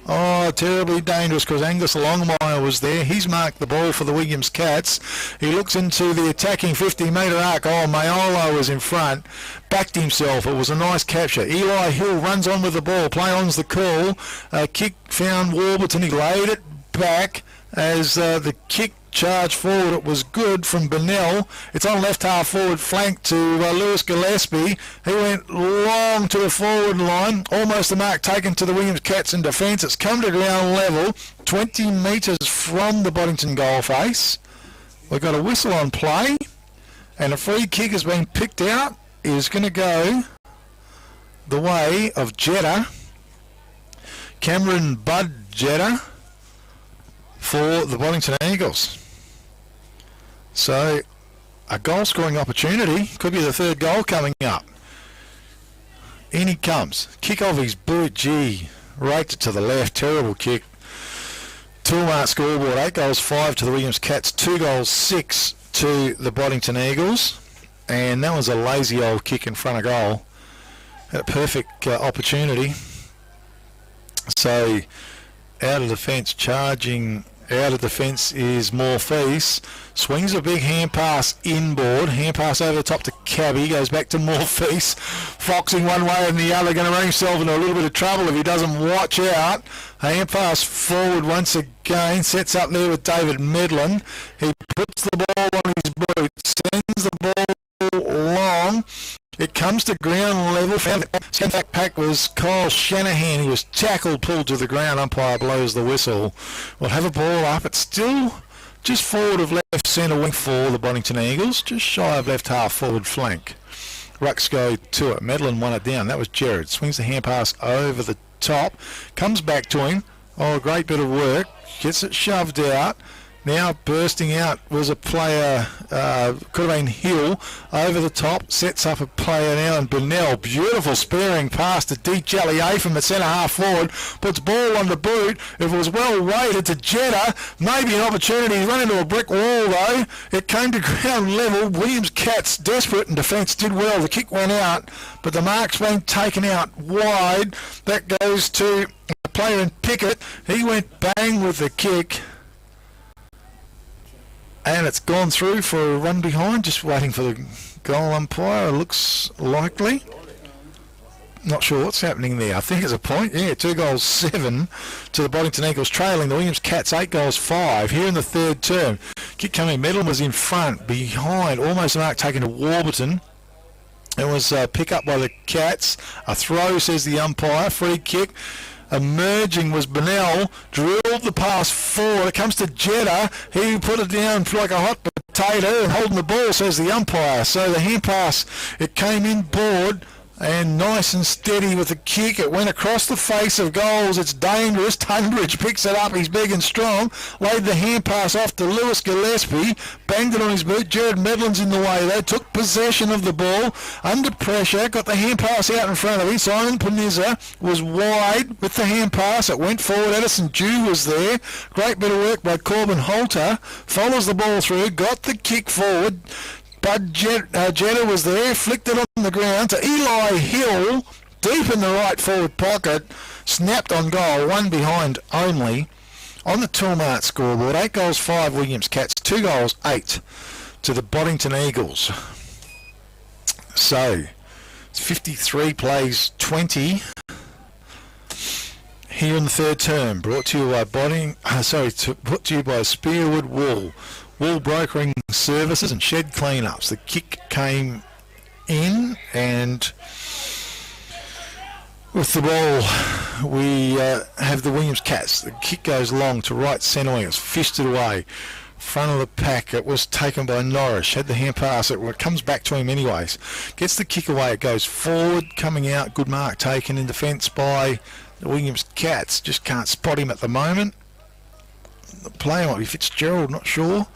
Oh, terribly dangerous because Angus Longmire was there. He's marked the ball for the Williams Cats. He looks into the attacking 50-metre arc. Oh, Mayolo was in front. Backed himself. It was a nice capture. Eli Hill runs on with the ball. Play on's the call. Kick found Warburton. He laid it back as the kick charge forward. It was good from Bennell. It's on left half forward flank to Lewis Gillespie. He went long to the forward line. Almost the mark taken to the Williams Cats in defence. It's come to ground level, 20 metres from the Boddington goal face. We've got a whistle on play and a free kick has been picked out. Is going to go the way of Jetta. Cameron Bud Jetta for the Boddington Eagles. So a goal scoring opportunity, could be the third goal coming up. In he comes, kick off his boot, gee, raked it to the left, terrible kick. Toolmart scoreboard, 8 goals 5 to the Williams Cats, 2 goals 6 to the Boddington Eagles, and that was a lazy old kick in front of goal. Had a perfect opportunity. So out of defence, charging out of defence is Morpheus. Swings a big hand pass inboard. Hand pass over the top to Cabby. Goes back to Morpheus. Foxing one way and the other. Going to run himself into a little bit of trouble if he doesn't watch out. Hand pass forward once again. Sets up there with David Medlin. He puts the ball on his boot. Sends the ball long. It comes to ground level. Centre pack was Kyle Shanahan. He was tackled, pulled to the ground. Umpire blows the whistle. We'll have a ball up. It's still just forward of left centre wing for the Boddington Eagles. Just shy of left half forward flank. Rucks go to it. Medlin won it down. That was Jared. Swings the hand pass over the top. Comes back to him. Oh, a great bit of work. Gets it shoved out. Now bursting out was a player, could have been Hill, over the top, sets up a player now, and Bennell, beautiful sparing pass to D. Jallier from the centre half forward, puts ball on the boot. If it was well weighted to Jetta, maybe an opportunity. He's run into a brick wall though. It came to ground level. Williams Cats, desperate in defence, did well. The kick went out, but the mark's been taken out wide. That goes to a player in Pickett. He went bang with the kick. And it's gone through for a run behind, just waiting for the goal umpire. It looks likely. Not sure what's happening there. I think it's a point. Yeah, 2 goals 7 to the Boddington Eagles, trailing the Williams Cats 8 goals 5 here in the third term. Kick coming. Medlin was in front, behind, almost a mark taken to Warburton. It was pick up by the Cats. A throw, says the umpire. Free kick. Emerging was Bennell, drilled the pass forward. It comes to Jetta. He put it down like a hot potato, holding the ball, says the umpire. So the hand pass, it came in board and nice and steady with the kick. It went across the face of goals. It's dangerous. Tunbridge picks it up. He's big and strong. Laid the hand pass off to Lewis Gillespie. Banged it on his boot. Jared Medlin's in the way. They took possession of the ball under pressure. Got the hand pass out in front of him. Simon Panizza was wide with the hand pass. It went forward. Edison Dew was there. Great bit of work by Corbin Holter. Follows the ball through. Got the kick forward. Bud Jetta was there, flicked it on the ground to Eli Hill, deep in the right forward pocket, snapped on goal, one behind only. On the Toolmart scoreboard, 8 goals 5 Williams Cats, 2 goals 8 to the Boddington Eagles. So, 53 plays 20 here in the third term. Brought to you by brought to you by Spearwood Wool. Wool brokering services and shed cleanups. The kick came in and With the ball, we have the Williams Cats. The kick goes long to right centre wing. It's fisted away. Front of the pack, it was taken by Norris. Had the hand pass. It comes back to him anyways. Gets the kick away. It goes forward, coming out. Good mark taken in defence by the Williams Cats. Just can't spot him at the moment. The player might be Fitzgerald, not sure.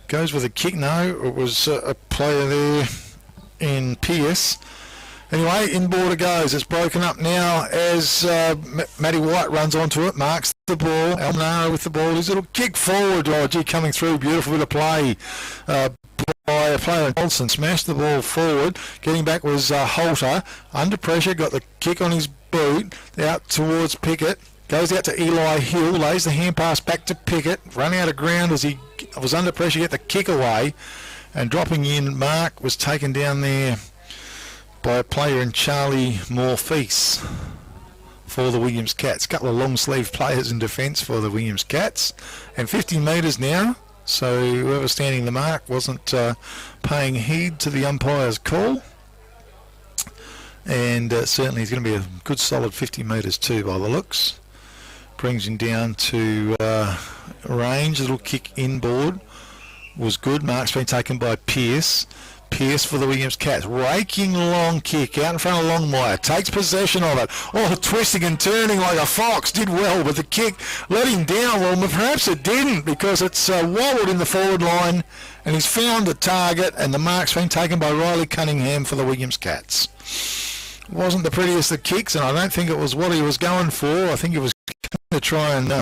Goes with a kick. No, it was a player there in Pearce. Anyway, inboard it goes. It's broken up now as Matty White runs onto it, marks the ball. Almanara with the ball. His little kick forward. Oh, gee, coming through. Beautiful bit of play by a player in Olsen. Smashed the ball forward. Getting back was Holter. Under pressure, got the kick on his boot. Out towards Pickett. Goes out to Eli Hill. Lays the hand pass back to Pickett. Running out of ground as he was under pressure. Get the kick away. And dropping in, Mark was taken down there by a player in Charlie Morpheus for the Williams Cats. A couple of long sleeve players in defence for the Williams Cats. And 50 metres now, so whoever standing the mark wasn't paying heed to the umpire's call. And certainly it's going to be a good solid 50 metres too by the looks. Brings him down to range. A little kick inboard was good. Mark's been taken by Pearce. Pearce for the Williams Cats. Raking long kick out in front of Longmire. Takes possession of it. Oh, twisting and turning like a fox. Did well, but the kick let him down. Well, perhaps it didn't because it's wobbled in the forward line and he's found a target and the mark's been taken by Riley Cunningham for the Williams Cats. Wasn't the prettiest of kicks and I don't think it was what he was going for. I think he was going to try and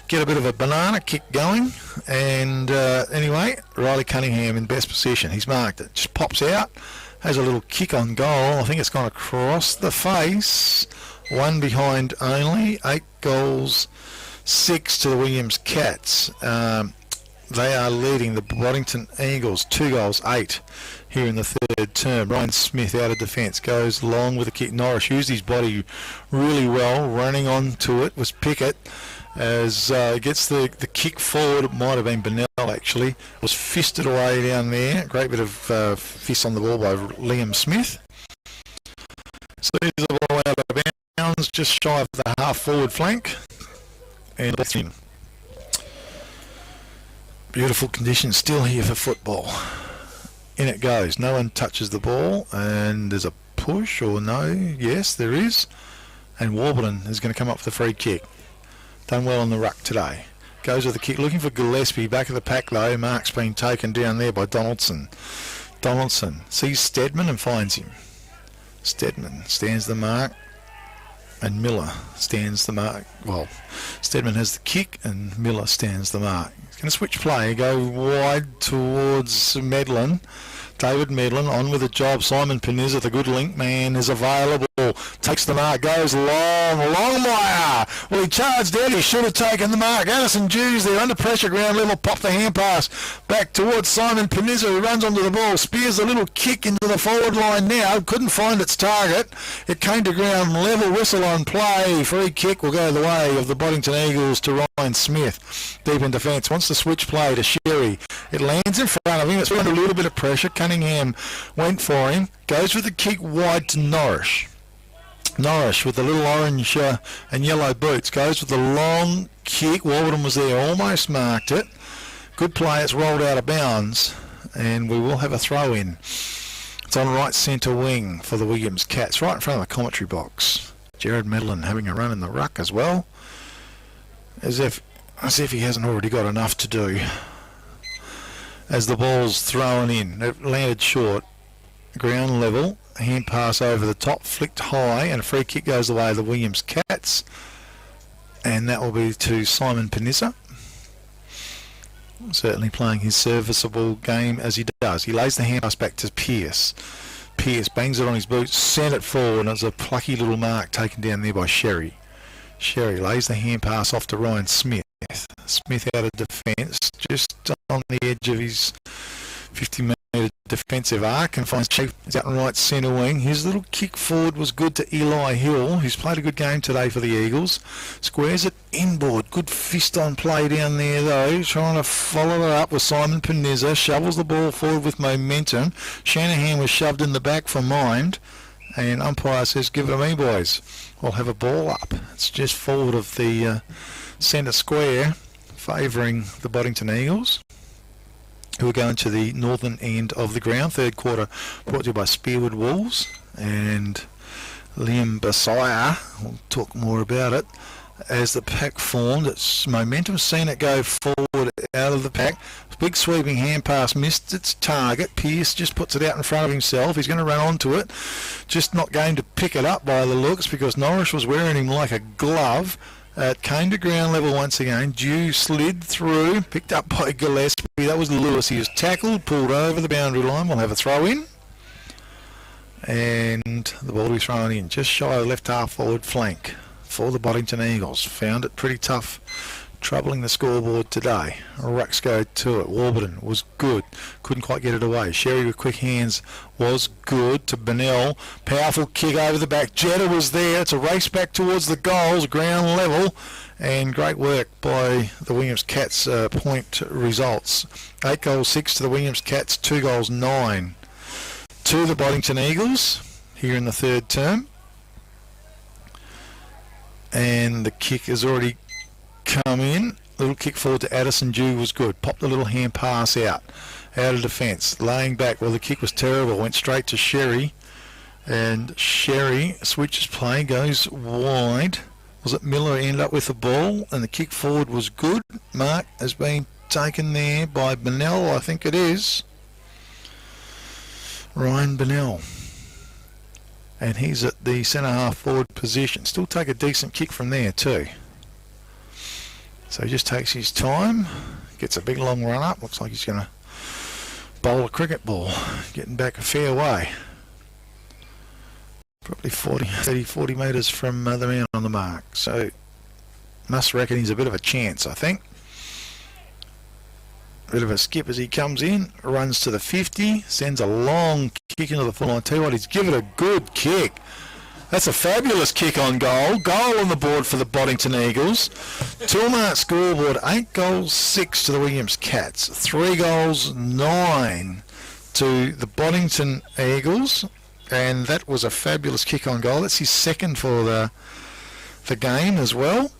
get a bit of a banana kick going, and anyway, Riley Cunningham in best position. He's marked it, just pops out, has a little kick on goal. I think it's gone across the face. One behind only. 8 goals, 6 to the Williams Cats. They are leading the Boddington Eagles 2 goals, 8 here in the third term. Ryan Smith out of defence goes long with a kick. Norris used his body really well. Running onto it was Pickett. As gets the kick forward. It might have been Bennell actually. Was fisted away down there. Great bit of fist on the ball by Liam Smith. Sees the ball out of bounds, just shy of the half forward flank. And that's in. Beautiful conditions still here for football. In it goes. No one touches the ball and there's a push or no. Yes, there is. And Warburton is going to come up with a free kick. Done well on the ruck today. Goes with the kick, looking for Gillespie. Back of the pack though. Mark's been taken down there by Donaldson. Donaldson sees Stedman and finds him. Stedman stands the mark and Miller stands the mark. Well, Stedman has the kick and Miller stands the mark. He's going to switch play, go wide towards Medlin. David Medlin on with a job. Simon Peniza, the good link man, is available. Takes the mark, goes long. Longmire. Well, he charged out. He should have taken the mark. Addison Jews there under pressure, ground level. Popped the hand pass back towards Simon Peniza, who runs onto the ball. Spears a little kick into the forward line now. Couldn't find its target. It came to ground level. Whistle on play. Free kick will go the way of the Boddington Eagles to Ryan Smith. Deep in defence. Wants to switch play to Sherry. It lands in front of him. It's under a little bit of pressure. Cunningham went for him. Goes with the kick wide to Norris. Norris with the little orange and yellow boots goes with the long kick. Warburton was there, almost marked it. Good play. It's rolled out of bounds and we will have a throw in. It's on right centre wing for the Williams Cats, right in front of the commentary box. Jared Medlin having a run in the ruck as well, as if he hasn't already got enough to do. As the ball's thrown in, it landed short, ground level. Hand pass over the top, flicked high, and a free kick goes the way of the Williams Cats. And that will be to Simon Peniza. Certainly playing his serviceable game as he does. He lays the hand pass back to Pearce. Pearce bangs it on his boots, sent it forward, and it's a plucky little mark taken down there by Sherry. Sherry lays the hand pass off to Ryan Smith. Smith out of defence, just on the edge of his 50-metre defensive arc, and finds Chief out in right centre wing. His little kick forward was good to Eli Hill, who's played a good game today for the Eagles. Squares it inboard. Good fist on play down there though, trying to follow it up with Simon Peniza. Shovels the ball forward with momentum. Shanahan was shoved in the back for mind, and umpire says, give it to me, boys. We'll have a ball up. It's just forward of the centre square, favouring the Boddington Eagles, who are going to the northern end of the ground. Third quarter brought to you by Spearwood Wolves, and Liam Basaya will talk more about it. As the pack formed, its momentum, seen it go forward out of the pack. Big sweeping hand pass, missed its target. Pearce just puts it out in front of himself. He's going to run onto it. Just not going to pick it up by the looks, because Norris was wearing him like a glove. It came to ground level once again. Dew slid through, picked up by Gillespie. That was Lewis. He was tackled, pulled over the boundary line. We'll have a throw in. And the ball will be thrown in just shy of the left half forward flank for the Boddington Eagles. Found it pretty tough, troubling the scoreboard today. Rucks go to it. Warburton was good, couldn't quite get it away. Sherry with quick hands was good to Bennell. Powerful kick over the back. Jetta was there. It's a race back towards the goals, ground level, and great work by the Williams Cats. Point results: 8 goals 6 to the Williams Cats, 2 goals 9 to the Boddington Eagles here in the third term. And the kick has already come in. Little kick forward to Addison Dew was good. Popped a little hand pass out of defence. Laying back, well, the kick was terrible. Went straight to Sherry. And Sherry switches play, goes wide. Was it Miller ended up with the ball? And the kick forward was good. Mark has been taken there by Bennell, I think it is. Ryan Bennell. And he's at the centre half forward position. Still take a decent kick from there too. So he just takes his time, gets a big long run up. Looks like he's going to bowl a cricket ball, getting back a fair way. Probably 40 metres from the man on the mark. So must reckon he's a bit of a chance, I think. Bit of a skip as he comes in, runs to the 50, sends a long kick into the full line. Tell you what, he's given a good kick. That's a fabulous kick on goal. Goal on the board for the Boddington Eagles. Toolmart scoreboard, 8 goals 6 to the Williams Cats, 3 goals 9 to the Boddington Eagles, and that was a fabulous kick on goal. That's his second for the game as well.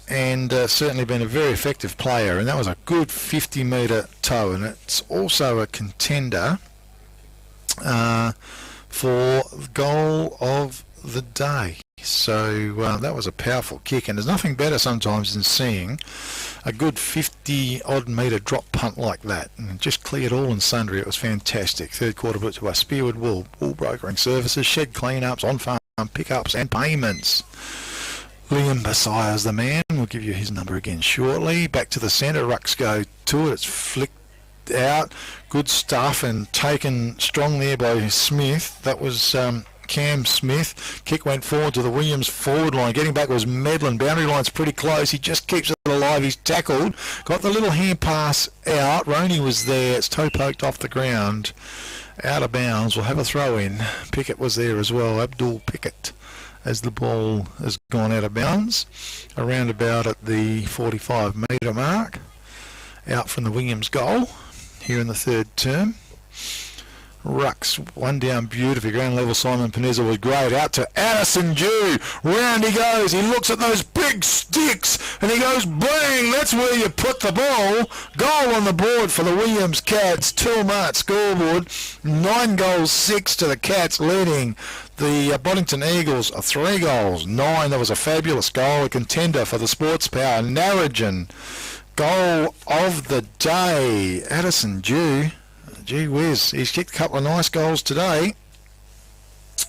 And certainly been a very effective player, and that was a good 50-metre toe, and it's also a contender for the goal of the day. So that was a powerful kick, and there's nothing better sometimes than seeing a good 50-odd metre drop punt like that, and just cleared all and sundry. It was fantastic. Third quarter put to us. Spearwood Wool brokering services, shed cleanups, on-farm pickups and payments. Liam Basaya's the man. We'll give you his number again shortly. Back to the centre. Rucks go to it. It's flicked out. Good stuff, and taken strong there by Smith. That was Cam Smith. Kick went forward to the Williams forward line. Getting back was Medlin. Boundary line's pretty close. He just keeps it alive. He's tackled. Got the little hand pass out. Roney was there. It's toe poked off the ground. Out of bounds. We'll have a throw in. Pickett was there as well. Abdul Pickett. As the ball has gone out of bounds, around about at the 45-metre mark, out from the Williams goal here in the third term. Rucks, one down beautifully, ground level. Simon Panizza was great, out to Addison Dew, round he goes, he looks at those big sticks and he goes bang, that's where you put the ball. Goal on the board for the Williams Cats. Toolmart scoreboard, 9 goals 6 to the Cats, leading the Boddington Eagles 3 goals 9. That was a fabulous goal, a contender for the Sports Power. Narrogin, goal of the day. Addison Dew, gee whiz, he's kicked a couple of nice goals today.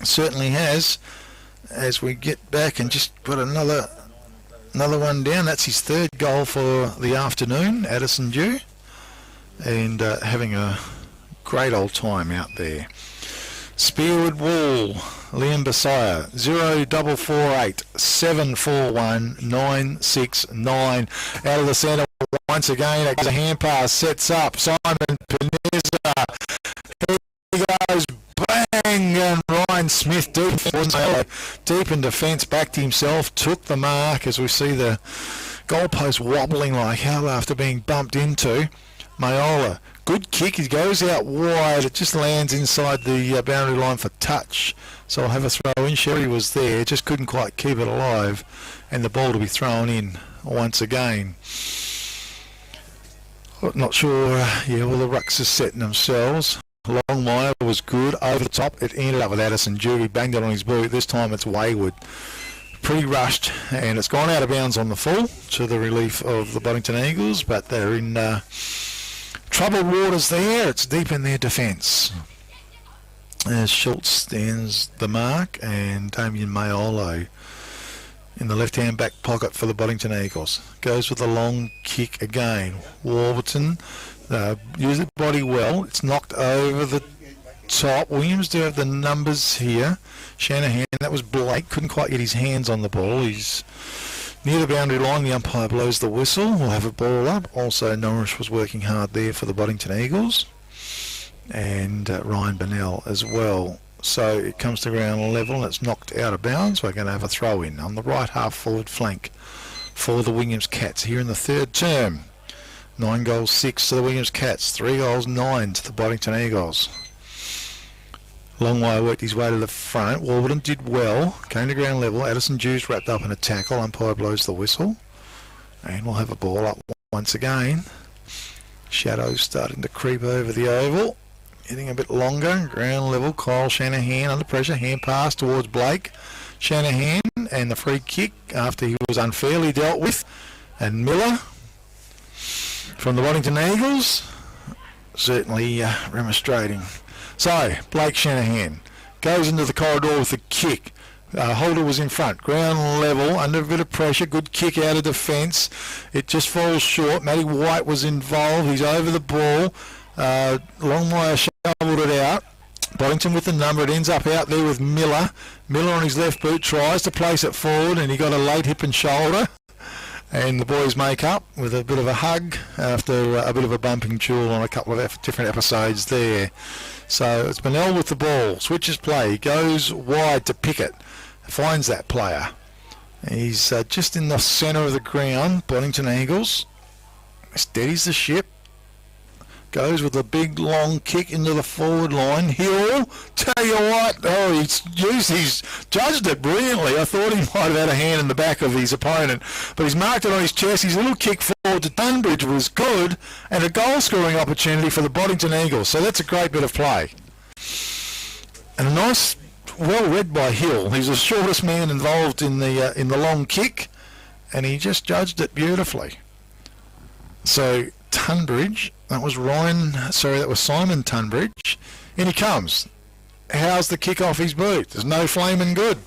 Certainly has. As we get back and just put another one down, that's his 3rd goal for the afternoon, Addison Dew, and having a great old time out there. Spearwood Wool, Liam Basaya, 0448 741 969. Out of the centre once again, it goes a hand pass, sets up. Simon Panizza, he goes bang, and Ryan Smith deep in defence, backed himself, took the mark, as we see the goalpost wobbling like hell after being bumped into. Mayola Good kick. He goes out wide. It just lands inside the boundary line for touch. So I'll have a throw in. Sherry was there, just couldn't quite keep it alive, and the ball to be thrown in once again. Not sure. Well, the rucks are setting themselves. Longmire was good over the top. It ended up with Addison Dew. He banged it on his boot. This time it's wayward. Pretty rushed, and it's gone out of bounds on the full to the relief of the Boddington Eagles, but they're in troubled waters there. It's deep in their defence. As Schultz stands the mark, and Damien Mayolo in the left-hand back pocket for the Boddington Eagles. Goes with a long kick again. Warburton used the body well. It's knocked over the top. Williams do have the numbers here. Shanahan, that was Blake, couldn't quite get his hands on the ball. He's near the boundary line. The umpire blows the whistle. We'll have a ball up. Also, Norris was working hard there for the Boddington Eagles. And Ryan Bennell as well. So it comes to ground level and it's knocked out of bounds. We're going to have a throw in on the right half forward flank for the Williams Cats here in the third term. 9 goals 6 to the Williams Cats, 3 goals 9 to the Boddington Eagles. Longmire worked his way to the front. Warburton did well, came to ground level. Addison Dew's wrapped up in a tackle. Umpire blows the whistle, and we'll have a ball up once again. Shadows starting to creep over the oval, getting a bit longer. Ground level. Kyle Shanahan under pressure. Hand pass towards Blake. Shanahan and the free kick after he was unfairly dealt with, and Miller from the Boddington Eagles certainly remonstrating. So Blake Shanahan goes into the corridor with a kick. Holder was in front, ground level, under a bit of pressure, good kick out of defence. It just falls short. Matty White was involved. He's over the ball. Longmire shoveled it out. Boddington with the number. It ends up out there with Miller. Miller on his left boot tries to place it forward, and he got a late hip and shoulder. And the boys make up with a bit of a hug after a bit of a bumping duel on a couple of different episodes there. So it's Bennell with the ball, switches play, goes wide to Pickett, finds that player. He's just in the centre of the ground. Boddington Eagles steadies the ship, goes with a big long kick into the forward line. Hill, tell you what, he's judged it brilliantly. I thought he might have had a hand in the back of his opponent, but he's marked it on his chest. His little kick forward to Tunbridge was good, and a goal scoring opportunity for the Boddington Eagles. So that's a great bit of play. And a nice, well read by Hill. He's the shortest man involved in the long kick, and he just judged it beautifully. So Tunbridge, that was Simon Tunbridge. In he comes. How's the kick off his boot? There's no flaming good.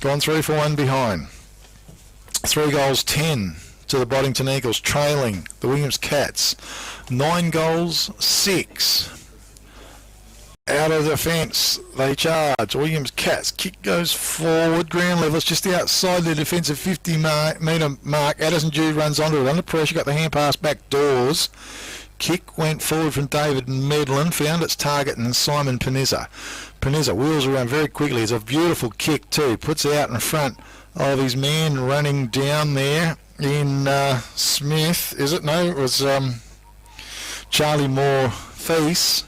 Gone 3-1 behind. 3 goals 10 to the Boddington Eagles, trailing the Williams Cats. 9 goals 6. Out of the fence, they charge. Williams Cats. Kick goes forward. Ground level. It's just outside the defensive 50-metre mark. Addison Dew runs onto it. Under pressure. Got the hand pass back doors. Kick went forward from David Medlin. Found its target in Simon Panizza. Panizza wheels around very quickly. It's a beautiful kick too. Puts it out in front of his man running down there in Smith. Is it? No, it was Charlie Moore Feast.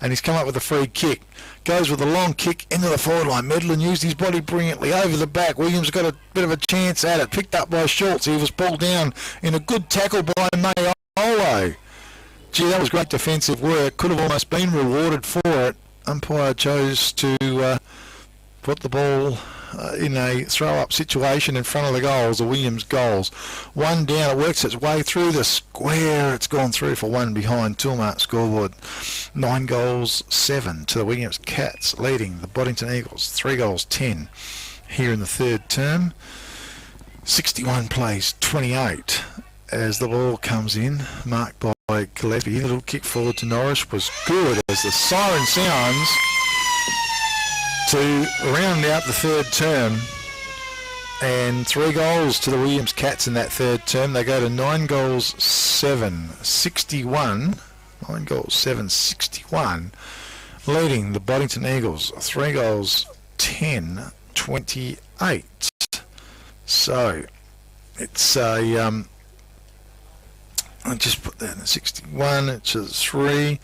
And he's come up with a free kick. Goes with a long kick into the forward line. Medlin used his body brilliantly over the back. Williams got a bit of a chance at it. Picked up by Schultz. He was pulled down in a good tackle by Mayolo. Gee, that was great defensive work. Could have almost been rewarded for it. Umpire chose to put the ball in a throw-up situation in front of the goals, the Williams goals. 1 down, it works its way through the square. It's gone through for 1 behind Toolmart scoreboard. 9 goals 7 to the Williams Cats, leading the Boddington Eagles. 3 goals 10 here in the third term. 61 plays 28 as the ball comes in, marked by Gillespie. A little kick forward to Norris was good as the siren sounds to round out the third term, and 3 goals to the Williams Cats in that third term. They go to 9 goals 7, 61. 9 goals 7, 61, leading the Boddington Eagles. 3 goals 10, 28. So it's a I just put that in 61, which is 3.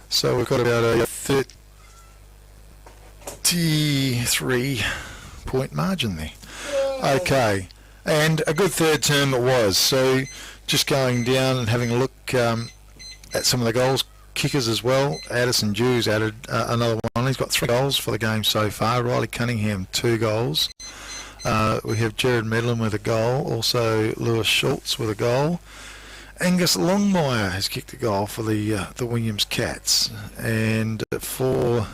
So we've got about a 33-point margin there. Okay, and a good third term it was. So just going down and having a look at some of the goals kickers as well. Addison Dews added another one. He's got 3 goals for the game so far. Riley Cunningham 2 goals. We have Jared Medlin with a goal. Also Lewis Schultz with a goal. Angus Longmire has kicked a goal for the Williams Cats. And for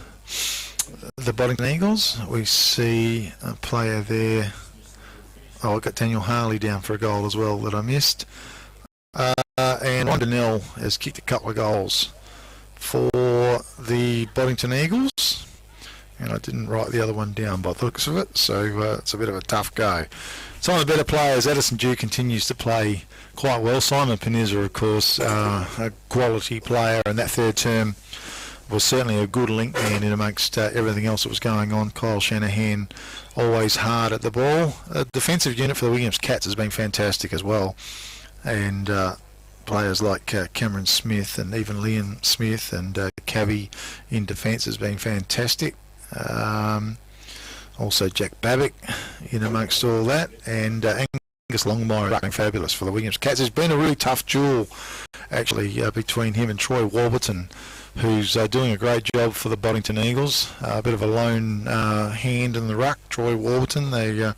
the Boddington Eagles, we see a player there. Oh, I've got Daniel Harley down for a goal as well that I missed. And Ron Donnell has kicked a couple of goals for the Boddington Eagles. And I didn't write the other one down by the looks of it, so it's a bit of a tough go. Some of the better players, Addison Dew continues to play quite well. Simon Panizza, of course, a quality player, and that third term was certainly a good link man in amongst everything else that was going on. Kyle Shanahan always hard at the ball. The defensive unit for the Williams Cats has been fantastic as well, and players like Cameron Smith and even Liam Smith and Cabby in defence has been fantastic. Also Jack Babick in amongst all that, and Angus Longmire has been fabulous for the Williams Cats. There's been a really tough duel actually between him and Troy Warburton, who's doing a great job for the Boddington Eagles. A bit of a lone hand in the ruck, Troy Warburton. They're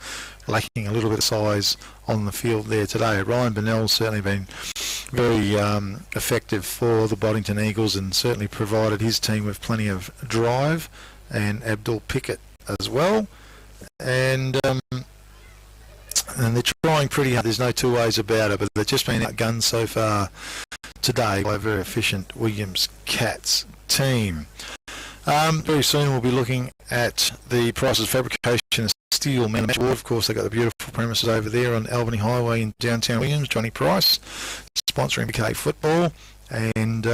lacking a little bit of size on the field there today. Ryan Burnell's certainly been very effective for the Boddington Eagles and certainly provided his team with plenty of drive, and Abdul Pickett as well. And they're trying pretty hard, there's no two ways about it, but they've just been outgunned so far today by a very efficient Williams Cats team. Very soon we'll be looking at the Price's Fabrication and Steel Man Match Award. Of course, they've got the beautiful premises over there on Albany Highway in downtown Williams. Johnny Price sponsoring BK Football, and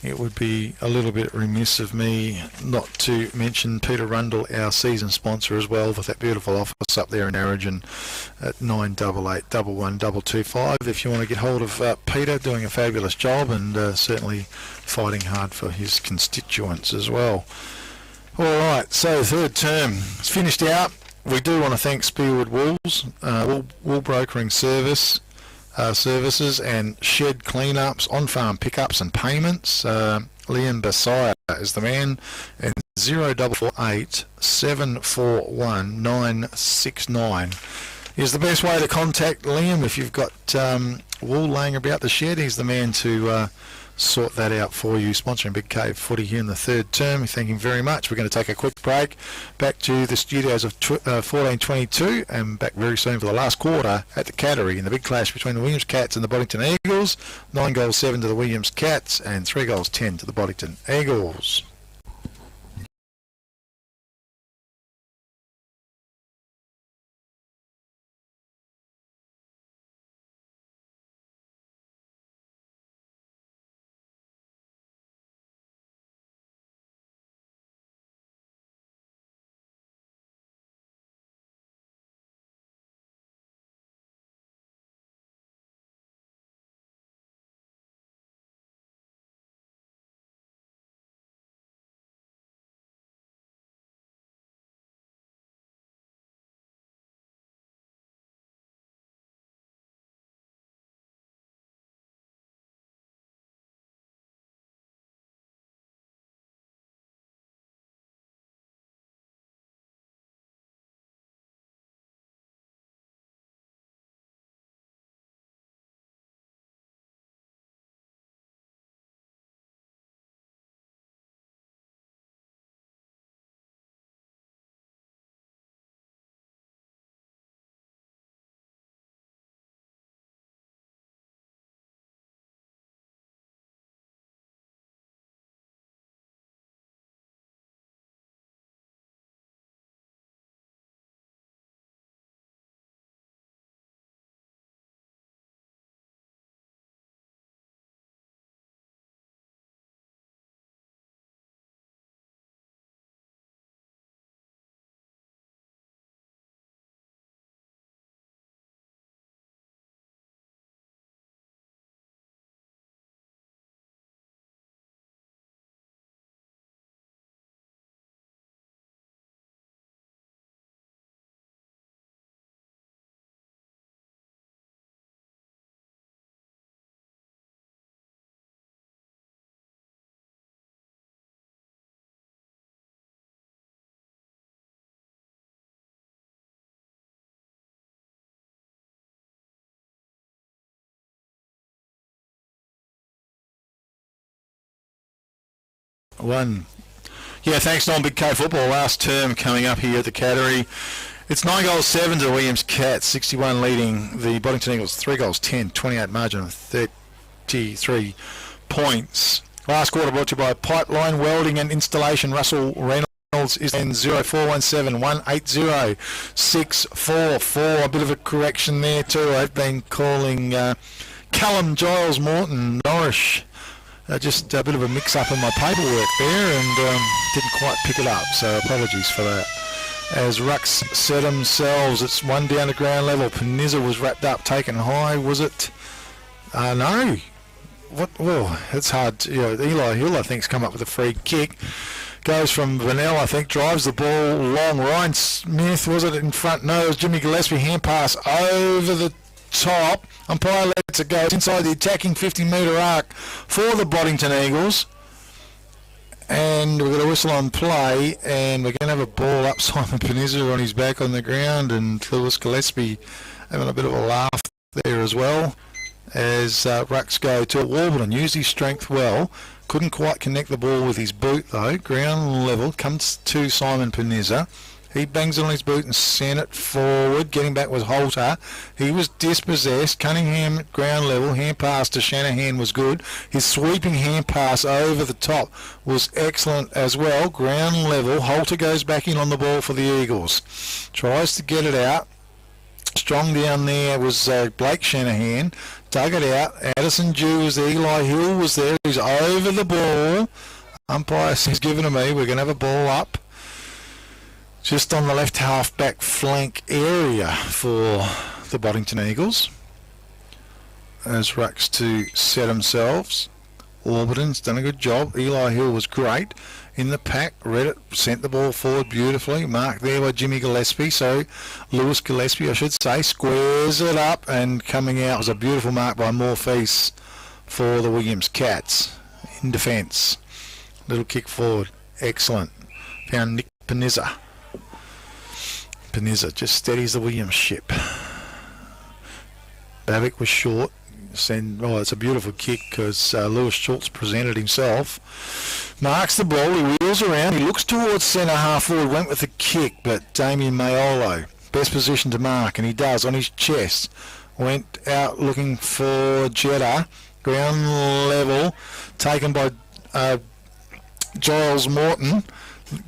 it would be a little bit remiss of me not to mention Peter Rundle, our season sponsor as well, with that beautiful office up there in Origin at 988 11225. If you want to get hold of Peter, doing a fabulous job and certainly fighting hard for his constituents as well. All right, so third term is finished out. We do want to thank Spearwood Wools, wool brokering services and shed cleanups, on-farm pickups and payments. Liam Basaya is the man, and 0448 741 969 is the best way to contact Liam if you've got wool laying about the shed. He's the man to sort that out for you. Sponsoring Big Cave Footy here in the third term. Thank you very much. We're going to take a quick break back to the studios of 1422 and back very soon for the last quarter at the Cattery in the big clash between the Williams Cats and the Boddington Eagles. 9 goals 7 to the Williams Cats and 3 goals 10 to the Boddington Eagles. One. Yeah, thanks, Don. Big K football. Last term coming up here at the Cattery. It's 9 goals 7 to the Williams Cats. 61 leading the Boddington Eagles. 3 goals 10. 28 margin of 33 points. Last quarter brought to you by Pipeline Welding and Installation. Russell Reynolds is in 0417 180 644. A bit of a correction there too. I've been calling Callum Giles Morton Norrish. Just a bit of a mix-up in my paperwork there and didn't quite pick it up, so apologies for that. As Rucks set themselves, it's one down to ground level. Peniza was wrapped up, taken high, was it? No. What? Well, it's hard. Eli Hill, I think, has come up with a free kick. Goes from Vanel, I think, drives the ball long. Ryan Smith, was it in front? No, it was Jimmy Gillespie, hand pass over the top. Umpire lets it go. It's inside the attacking 50-metre arc for the Boddington Eagles. And we've got a whistle on play, and we're going to have a ball up. Simon Peniza on his back on the ground, and Lewis Gillespie having a bit of a laugh there as well. As Rucks go to Warburton, used his strength well. Couldn't quite connect the ball with his boot though. Ground level, comes to Simon Peniza. He bangs it on his boot and sent it forward. Getting back was Holter. He was dispossessed. Cunningham at ground level. Hand pass to Shanahan was good. His sweeping hand pass over the top was excellent as well. Ground level. Holter goes back in on the ball for the Eagles. Tries to get it out. Strong down there was Blake Shanahan. Dug it out. Addison Dew was there. Eli Hill was there. He's over the ball. Umpire says, given to me. We're going to have a ball up. Just on the left half back flank area for the Boddington Eagles. As Rucks to set themselves. Warburton's done a good job. Eli Hill was great in the pack. Read it, sent the ball forward beautifully. Marked there by Jimmy Gillespie. So Lewis Gillespie, I should say, squares it up, and coming out was a beautiful mark by Morpheus for the Williams Cats in defence. Little kick forward. Excellent. Found Nick Peniza. Peniza just steadies the Williams ship. Babick was short. It's a beautiful kick because Lewis Schultz presented himself. Marks the ball. He wheels around. He looks towards centre half forward. Went with the kick, but Damien Mayolo, best position to mark, and he does on his chest. Went out looking for Jetta. Ground level. Taken by Giles Morton.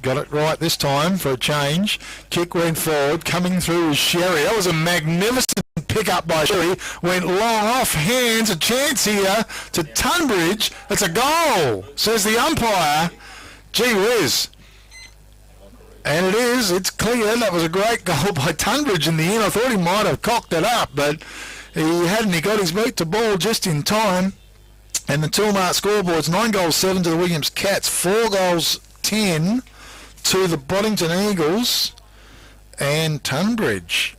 Got it right this time for a change. Kick went forward. Coming through was Sherry. That was a magnificent pick up by Sherry. Went long off hands. A chance here to Tunbridge. It's a goal, says the umpire. Gee whiz. And it is. It's clear. That was a great goal by Tunbridge in the end. I thought he might have cocked it up, but he hadn't. He got his boot to ball just in time. And the Toolmart scoreboard's 9 goals 7 to the Williams Cats. 4 goals 10 to the Boddington Eagles, and Tunbridge.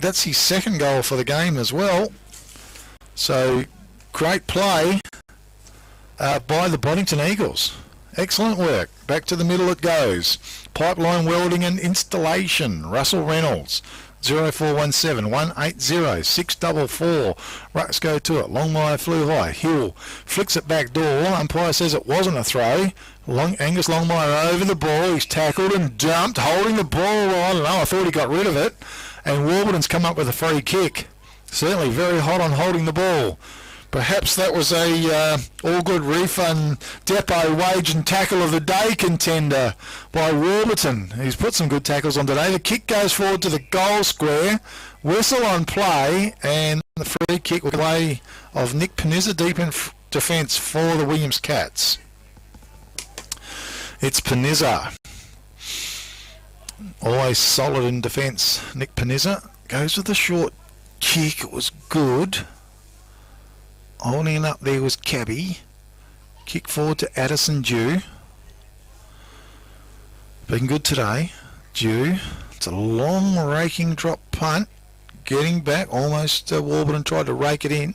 That's his second goal for the game as well. So great play by the Boddington Eagles. Excellent work. Back to the middle it goes. Pipeline Welding and Installation. Russell Reynolds. 0417 180 644. Rucks go to it. Longmire flew high. Hill flicks it back door. Umpire says it wasn't a throw. Angus Longmire over the ball. He's tackled and dumped, holding the ball. I don't know. I thought he got rid of it. And Warburton's come up with a free kick. Certainly very hot on holding the ball. Perhaps that was a all good refund depot wage and tackle of the day contender by Warburton. He's put some good tackles on today. The kick goes forward to the goal square. Whistle on play, and the free kick will play of Nick Peniza deep in defence for the Williams Cats. It's Peniza. Always solid in defence. Nick Peniza goes with the short kick. It was good. Holding it up there was Cabby. Kick forward to Addison Dew. Been good today. Dew. It's a long raking drop punt. Getting back. Almost Warburton tried to rake it in.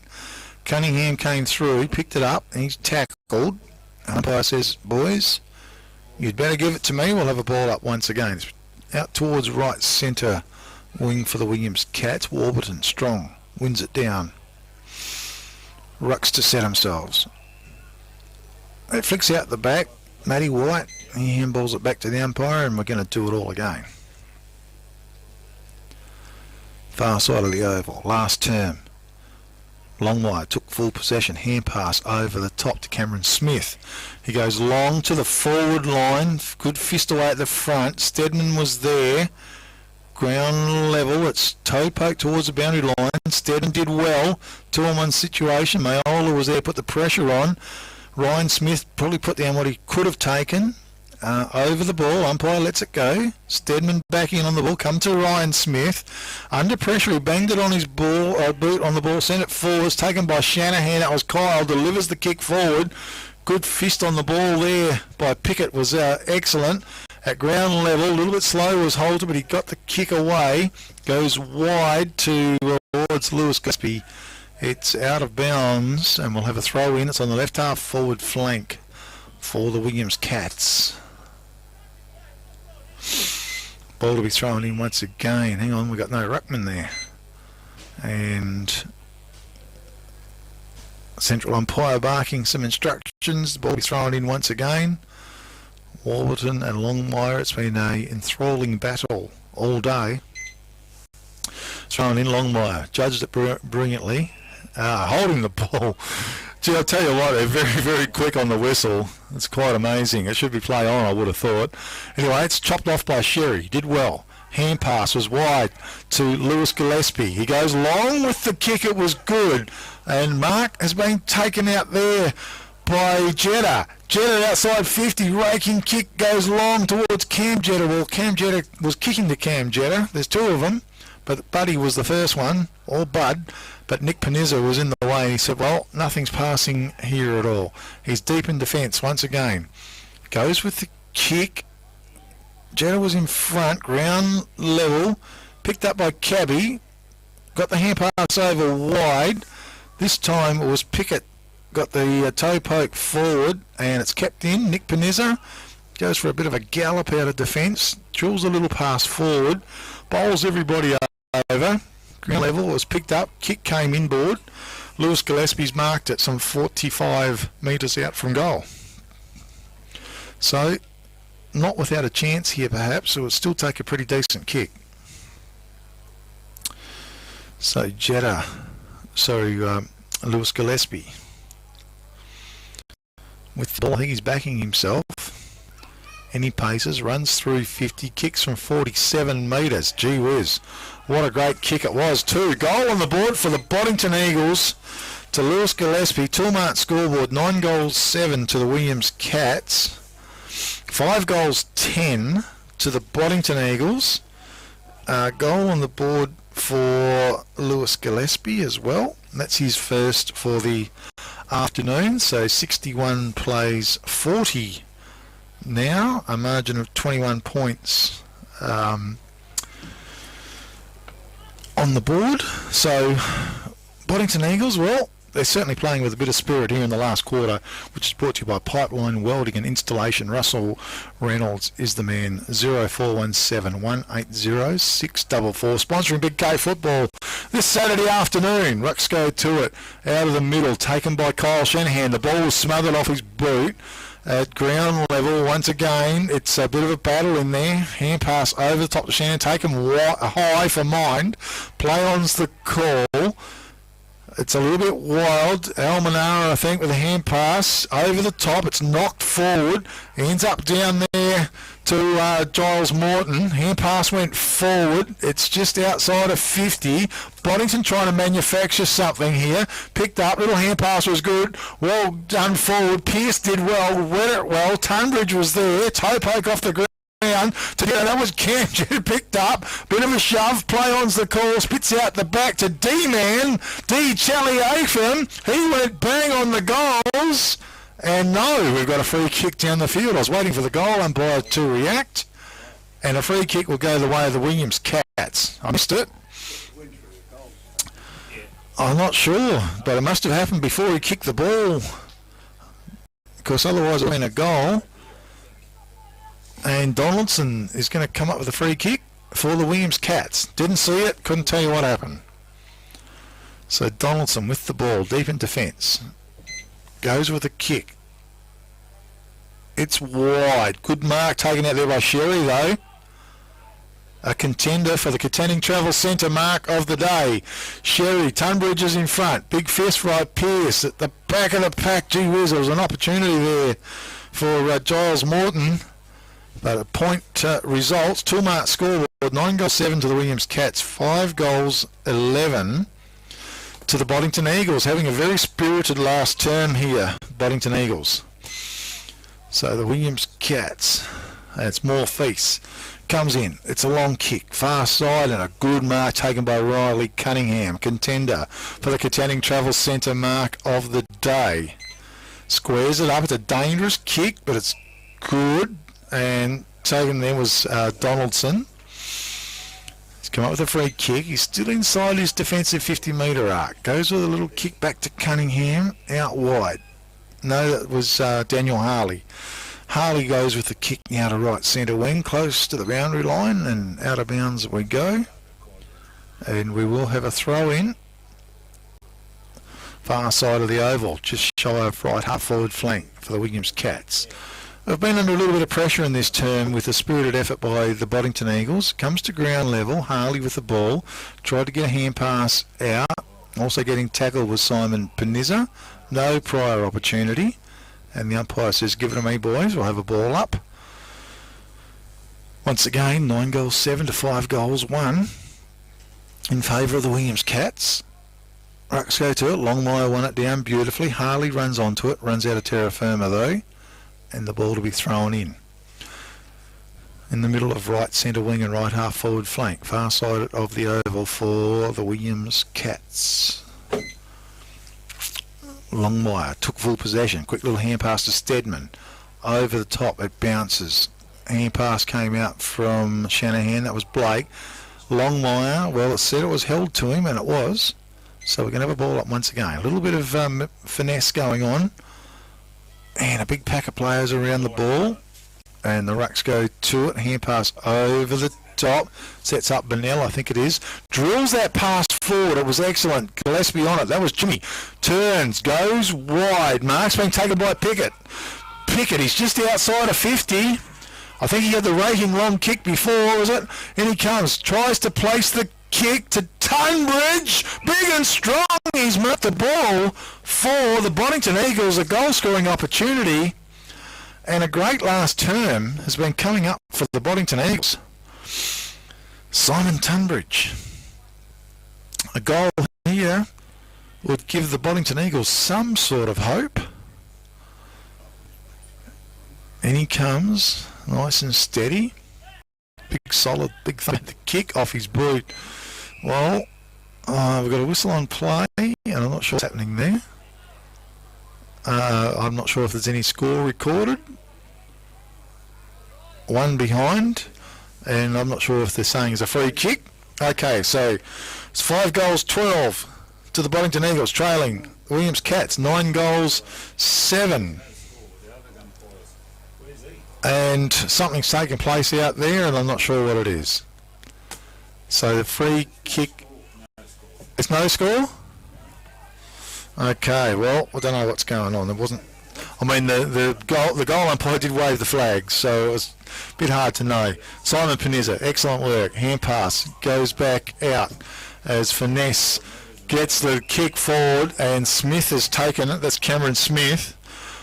Cunningham came through. He picked it up. And he's tackled. Umpire says, boys, you'd better give it to me. We'll have a ball up once again. It's out towards right centre wing for the Williams Cats. Warburton strong. Wins it down. Rucks to set themselves. It flicks out the back. Matty White, he handballs it back to the umpire, and we're going to do it all again. Far side of the oval, last term. Longmire took full possession, hand pass over the top to Cameron Smith. He goes long to the forward line, good fist away at the front. Stedman was there, ground level, it's toe poke towards the boundary line. Stedman did well, 2-on-1 situation. Mayola was there, put the pressure on. Ryan Smith probably put down what he could have taken. Over the ball, umpire lets it go. Stedman back in on the ball, come to Ryan Smith. Under pressure, he banged it on his boot on the ball, sent it forwards, taken by Shanahan. That was Kyle, delivers the kick forward. Good fist on the ball there by Pickett was excellent. At ground level, a little bit slow was Holter, but he got the kick away. Goes wide towards Lewis Gillespie. It's out of bounds, and we'll have a throw in. It's on the left half forward flank for the Williams Cats. Ball to be thrown in once again. Hang on, we've got no ruckman there. And central umpire barking some instructions. The ball to be thrown in once again. Warburton and Longmire. It's been a enthralling battle all day. Thrown in Longmire. Judged it brilliantly. Holding the ball. Gee, I'll tell you what, they're very, very quick on the whistle. It's quite amazing. It should be play on, I would have thought. Anyway, it's chopped off by Sherry. Did well. Hand pass was wide to Lewis Gillespie. He goes long with the kick. It was good. And Mark has been taken out there by Jetta. Jetta outside 50. Raking kick goes long towards Cam Jetta. Well, Cam Jetta was kicking to Cam Jetta. There's two of them. But Buddy was the first one, or Bud. But Nick Panizza was in the way. He said, well, nothing's passing here at all. He's deep in defence once again. Goes with the kick. Jetta was in front, ground level. Picked up by Cabby. Got the hand pass over wide. This time it was Pickett. Got the toe poke forward, and it's kept in. Nick Panizza goes for a bit of a gallop out of defence. Drills a little pass forward. Bowls everybody over. Ground level was picked up, kick came inboard. Lewis Gillespie's marked it some 45 metres out from goal. So, not without a chance here perhaps, it would still take a pretty decent kick. So Lewis Gillespie. With the ball, I think he's backing himself. Any paces, runs through 50, kicks from 47 metres. Gee whiz, what a great kick it was too. Goal on the board for the Boddington Eagles to Lewis Gillespie. Toolmart scoreboard, 9 goals 7 to the Williams Cats. 5 goals 10 to the Boddington Eagles. Goal on the board for Lewis Gillespie as well. That's his first for the afternoon. So 61 plays 40 now, a margin of 21 points on the board. So Boddington Eagles, well, they're certainly playing with a bit of spirit here in the last quarter, which is brought to you by Pipeline Welding and Installation. Russell Reynolds is the man. 0417 180 644. Sponsoring Big K football this Saturday afternoon. Rucks go to it. Out of the middle, taken by Kyle Shanahan. The ball was smothered off his boot. At ground level, once again, it's a bit of a battle in there. Hand pass over the top to Shannon, taken high for mind. Play on's the call. It's a little bit wild. Almanara, I think, with a hand pass over the top. It's knocked forward. Ends up down there to Giles Morton. Hand pass went forward. It's just outside of 50. Boddington trying to manufacture something here. Picked up. Little hand pass was good. Well done forward. Pearce did well. Read it well. Tunbridge was there. Toe poke off the ground. Together, that was Cam Jetta picked up. Bit of a shove. Play on's the call. Spits out the back to D-Man. D. Chaliatham. He went bang on the goals. And no, we've got a free kick down the field. I was waiting for the goal umpire to react. And a free kick will go the way of the Williams Cats. I missed it. I'm not sure, but it must have happened before he kicked the ball. Because otherwise it would have been a goal. And Donaldson is going to come up with a free kick for the Williams Cats. Didn't see it, couldn't tell you what happened. So Donaldson with the ball, deep in defence. Goes with a kick. It's wide. Good mark taken out there by Sherry, though. A contender for the contending travel centre mark of the day. Sherry, Tunbridge is in front. Big fist right, Pierce at the back of the pack. Gee whiz, there was an opportunity there for Giles Morton. But a point results. 2-mark scoreboard. 9 goals 7 to the Williams Cats. 5 goals 11 to the Boddington Eagles. Having a very spirited last term here, Boddington Eagles. So the Williams Cats, it's more feast. Comes in. It's a long kick. Far side and a good mark taken by Riley Cunningham. Contender for the contending travel centre mark of the day. Squares it up. It's a dangerous kick, but it's good. And taken there was Donaldson. He's come up with a free kick. He's still inside his defensive 50-metre arc. Goes with a little kick back to Cunningham. Out wide. No, that was Daniel Harley. Harley goes with the kick now to right centre wing, close to the boundary line, and out of bounds we go. And we will have a throw in. Far side of the oval, just shy of right half forward flank for the Williams Cats. We've been under a little bit of pressure in this term with a spirited effort by the Boddington Eagles. Comes to ground level, Harley with the ball, tried to get a hand pass out. Also getting tackled was Simon Panizza. No prior opportunity. And the umpire says, give it to me, boys. We'll have a ball up. Once again, 9 goals 7 to 5 goals 1 in favour of the Williams Cats. Rucks go to it. Longmire won it down beautifully. Harley runs onto it. Runs out of terra firma, though. And the ball to be thrown in. In the middle of right centre wing and right half forward flank. Far side of the oval for the Williams Cats. Longmire took full possession. Quick little hand pass to Stedman. Over the top, it bounces. Hand pass came out from Shanahan. That was Blake. Longmire, well, it said it was held to him, and it was. So we're going to have a ball up once again. A little bit of finesse going on. And a big pack of players around the ball. And the Rucks go to it. Hand pass over the top. Sets up Bennell, I think it is. Drills that pass forward. It was excellent. Gillespie on it. That was Jimmy. Turns. Goes wide. Mark's being taken by Pickett. Pickett, he's just outside of 50. I think he had the raking long kick before, was it? In he comes. Tries to place the kick to Tunbridge. Big and strong. He's marked the ball for the Boddington Eagles. A goal-scoring opportunity. And a great last term has been coming up for the Boddington Eagles. Simon Tunbridge. A goal here would give the Boddington Eagles some sort of hope. And he comes nice and steady. Big solid, big thump. The kick off his boot. Well, we've got a whistle on play, and I'm not sure what's happening there. I'm not sure if there's any score recorded. 1 behind, and I'm not sure if they're saying it's a free kick. Okay, so it's 5 goals 12 to the Boddington Eagles, trailing Williams Cats 9 goals 7. And something's taken place out there, and I'm not sure what it is. So the free kick, it's no score? Okay, well, I don't know what's going on. There wasn't. I mean, the goal umpire did wave the flag, so it was a bit hard to know. Simon Panizza, excellent work. Hand pass goes back out as Finesse gets the kick forward, and Smith has taken it. That's Cameron Smith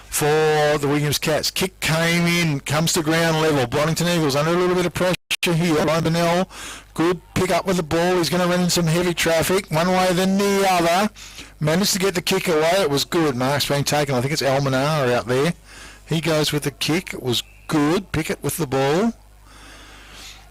for the Williams Cats. Kick came in, comes to ground level. Boddington Eagles under a little bit of pressure here. Ryan Bennell, good pick up with the ball. He's going to run in some heavy traffic, one way then the other. Managed to get the kick away. It was good. Mark's been taken. I think it's Almanar out there. He goes with the kick. It was good. Pickett with the ball.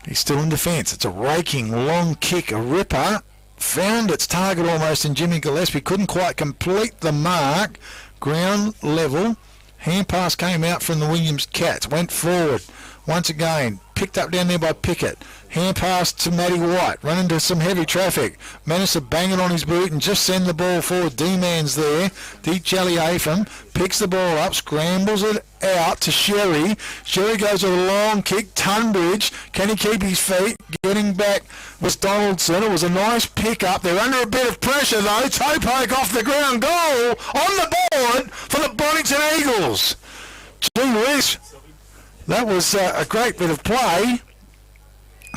He's still in defence. It's a raking long kick, a ripper. Found its target almost in Jimmy Gillespie. Couldn't quite complete the mark. Ground level. Hand pass came out from the Williams Cats. Went forward. Once again, picked up down there by Pickett. Hand pass to Matty White. Run into some heavy traffic. Managed to bang it on his boot and just send the ball forward. D-Man's there. D-Jelly Afam picks the ball up, scrambles it out to Sherry. Sherry goes with a long kick. Tunbridge. Can he keep his feet? Getting back was Donaldson. It was a nice pick up. They're under a bit of pressure though. Toe poke off the ground. Goal on the board for the Boddington Eagles. Gee whiz. That was a great bit of play.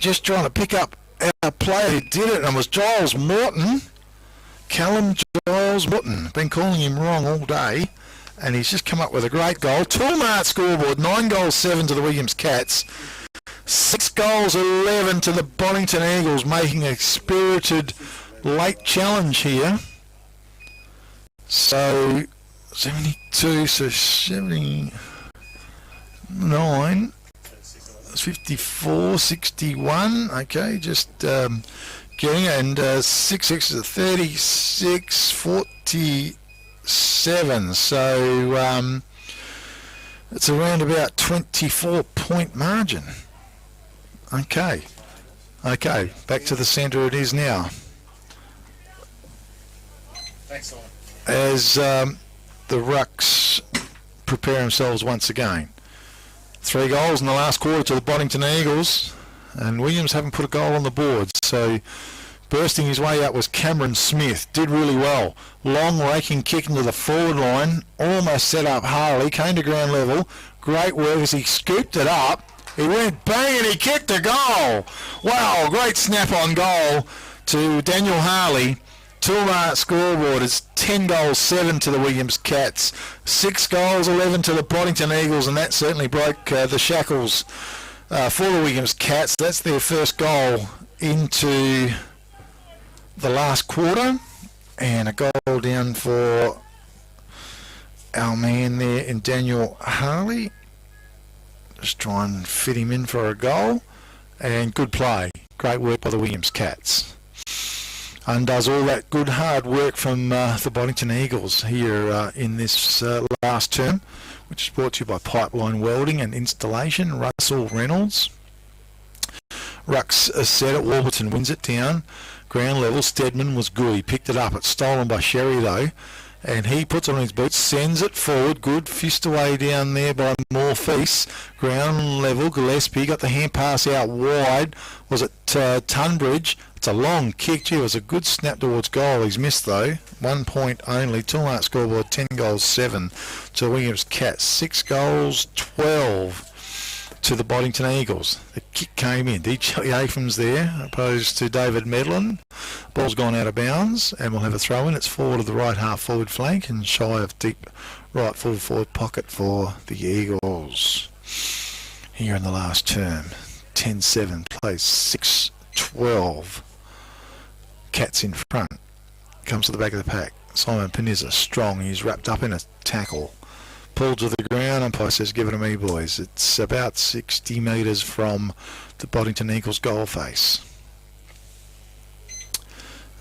Just trying to pick up our player who did it, and it was Giles Morton. Callum Giles Morton. Been calling him wrong all day, and he's just come up with a great goal. Toolmart scoreboard, 9 goals 7 to the Williams Cats. 6 goals 11 to the Boddington Eagles, making a spirited late challenge here. So 72, so 79, 54, 61. Okay, just getting it, and 6 is a 36, 47. So it's around about 24-point margin. Okay, back to the centre it is now. Thanks, Simon. As the Rucks prepare themselves once again. 3 goals in the last quarter to the Boddington Eagles, and Williams haven't put a goal on the board, so bursting his way out was Cameron Smith. Did really well. Long raking kick into the forward line, almost set up Harley, came to ground level. Great work as he scooped it up. He went bang and he kicked a goal. Wow, great snap-on goal to Daniel Harley. Toolmart scoreboard is 10 goals 7 to the Williams Cats, 6 goals 11 to the Boddington Eagles, and that certainly broke the shackles for the Williams Cats. That's their first goal into the last quarter, and a goal down for our man there in Daniel Harley. Just try and fit him in for a goal, and good play. Great work by the Williams Cats. Undoes all that good hard work from the Boddington Eagles here in this last term, which is brought to you by Pipeline Welding and Installation, Russell Reynolds. Rucks set it, Warburton wins it down. Ground level, Stedman was good. He picked it up. It's stolen by Sherry though, and he puts it on his boots, sends it forward. Good fist away down there by Morpheus. Ground level, Gillespie got the hand pass out wide. Was it Tunbridge? It's a long kick. Gee, it was a good snap towards goal. He's missed though. 1 point only. Toolmart scoreboard 10 goals 7 to Williams Cats. 6 goals 12 to the Boddington Eagles. The kick came in. D.J. Afham's there opposed to David Medlin. Ball's gone out of bounds and we'll have a throw in. It's forward of the right half forward flank and shy of deep right full forward pocket for the Eagles. Here in the last term, 10-7 plays 6-12. Cats in front. Comes to the back of the pack. Simon Peniza strong. He's wrapped up in a tackle. Pulled to the ground. Umpire says, give it to me, boys. It's about 60 metres from the Boddington Eagles goal face.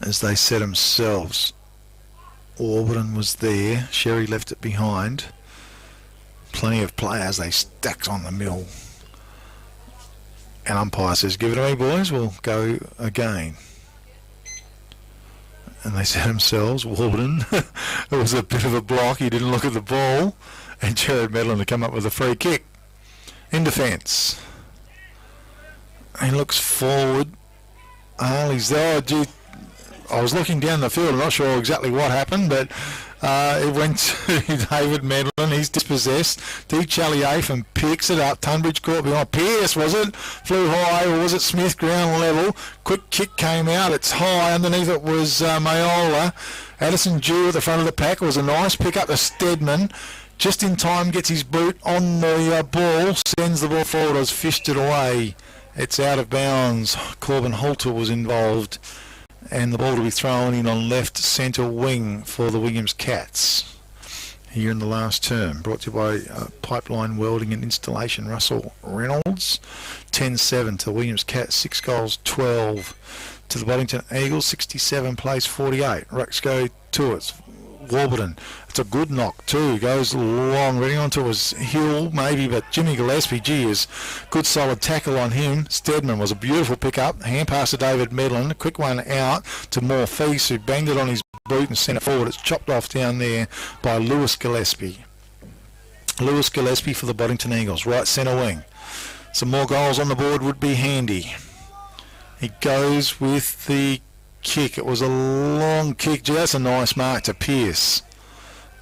As they set themselves. Warburton was there. Sherry left it behind. Plenty of players. They stacked on the mill. And umpire says, give it to me, boys. We'll go again. And they set themselves. Warburton. It was a bit of a block. He didn't look at the ball. And Jared Medlin to come up with a free kick. In defence. He looks forward. Harley's there. I was looking down the field. I'm not sure exactly what happened, but it went to David Medlin. He's dispossessed. D. Charlie Afam picks it up. Tunbridge caught behind. Pierce, was it? Flew high, or was it Smith? Ground level. Quick kick came out. It's high. Underneath it was Mayola. Addison Dew at the front of the pack. It was a nice pick up to Stedman. Just in time, gets his boot on the ball. Sends the ball forward. It was fished it away. It's out of bounds. Corbin Holter was involved. And the ball to be thrown in on left centre wing for the Williams Cats here in the last term. Brought to you by Pipeline Welding and Installation, Russell Reynolds. 10-7 to the Williams Cats, 6 goals 12 to the Boddington Eagles, 67 plays 48. Rucks go to it. Warburton. It's a good knock too. Goes long, ready onto his heel maybe, but Jimmy Gillespie, gee, is good solid tackle on him. Stedman was a beautiful pick-up. Hand pass to David Medlin. A quick one out to Morpheus, who banged it on his boot and sent it forward. It's chopped off down there by Lewis Gillespie. Lewis Gillespie for the Boddington Eagles, right centre wing. Some more goals on the board would be handy. He goes with the kick. It was a long kick. Gee, that's a nice mark to Pierce.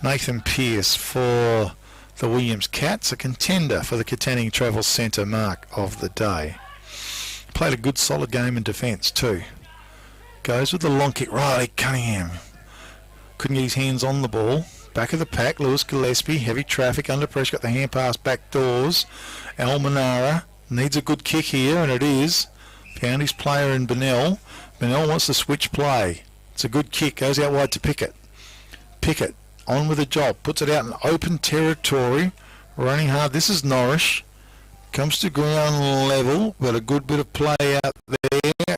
Nathan Pierce for The Williams Cats, a contender for the Katanning Travel Centre mark of the day. Played a good solid game in defence too. Goes with the long kick. Riley Cunningham couldn't get his hands on the ball. Back of the pack, Lewis Gillespie, heavy traffic, under pressure, got the hand pass back doors. Almanara needs a good kick here, and it is. Found his player in Bennell. Bennell wants to switch play. It's a good kick, goes out wide to Pickett. Pickett, on with the job, puts it out in open territory, running hard. This is Norrish. Comes to ground level, but a good bit of play out there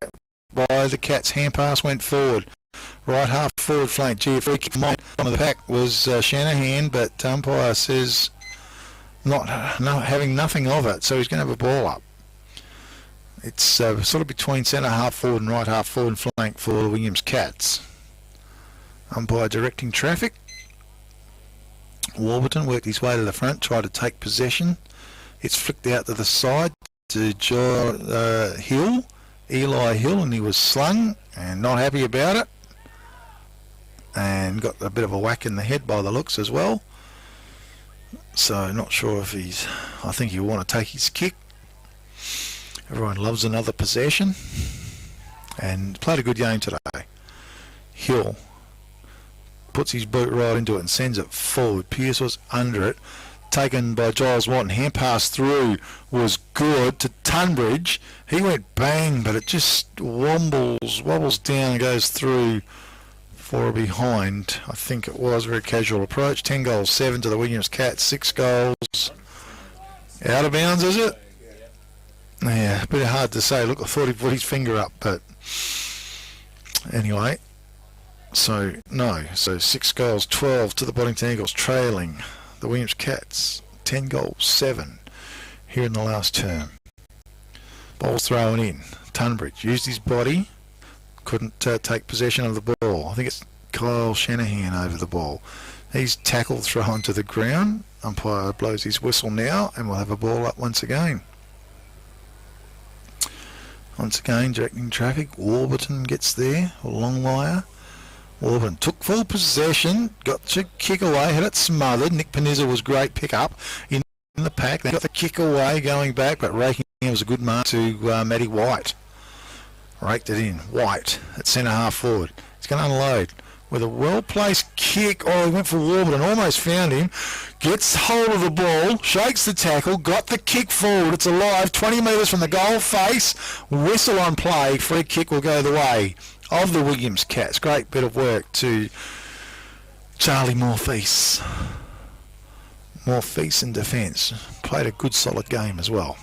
by the Cats. Hand pass went forward. Right half forward flank. Gee, free kick from on the pack was Shanahan, but umpire says having nothing of it, so he's going to have a ball up. It's sort of between centre half forward and right half forward flank for the Williams Cats. Umpire directing traffic. Warburton worked his way to the front, tried to take possession. It's flicked out to the side to Eli Hill, and he was slung and not happy about it. And got a bit of a whack in the head by the looks as well. So not sure if I think he'll want to take his kick. Everyone loves another possession. And played a good game today. Hill puts his boot right into it and sends it forward. Pearce was under it. Taken by Giles Watton. Hand pass through was good to Tunbridge. He went bang, but it just wobbles down and goes through for a behind. I think it was very casual approach. 10 goals, 7 to the Williams Cats. 6 goals. Out of bounds, is it? Yeah, a bit hard to say. Look, I thought he put his finger up, but anyway. So, no. So 6 goals, 12 to the Boddington Eagles, trailing the Williams Cats. 10 goals, 7 here in the last term. Ball's thrown in. Tunbridge used his body. Couldn't take possession of the ball. I think it's Kyle Shanahan over the ball. He's tackled, thrown to the ground. Umpire blows his whistle now, and we'll have a ball up once again. Once again, directing traffic. Warburton gets there, a long wire. Warburton took full possession, got to kick away, had it smothered. Nick Panizza was great pick up in the pack. They got the kick away, going back, but raking in was a good mark to Matty White. Raked it in. White at centre half forward. He's going to unload with a well-placed kick. Oh, he went for Warburton, almost found him. Gets hold of the ball, shakes the tackle, got the kick forward. It's alive, 20 metres from the goal face. Whistle on play. Free kick will go the way of the Williams Cats. Great bit of work to Charlie Morpheus. Morpheus in defence. Played a good solid game as well.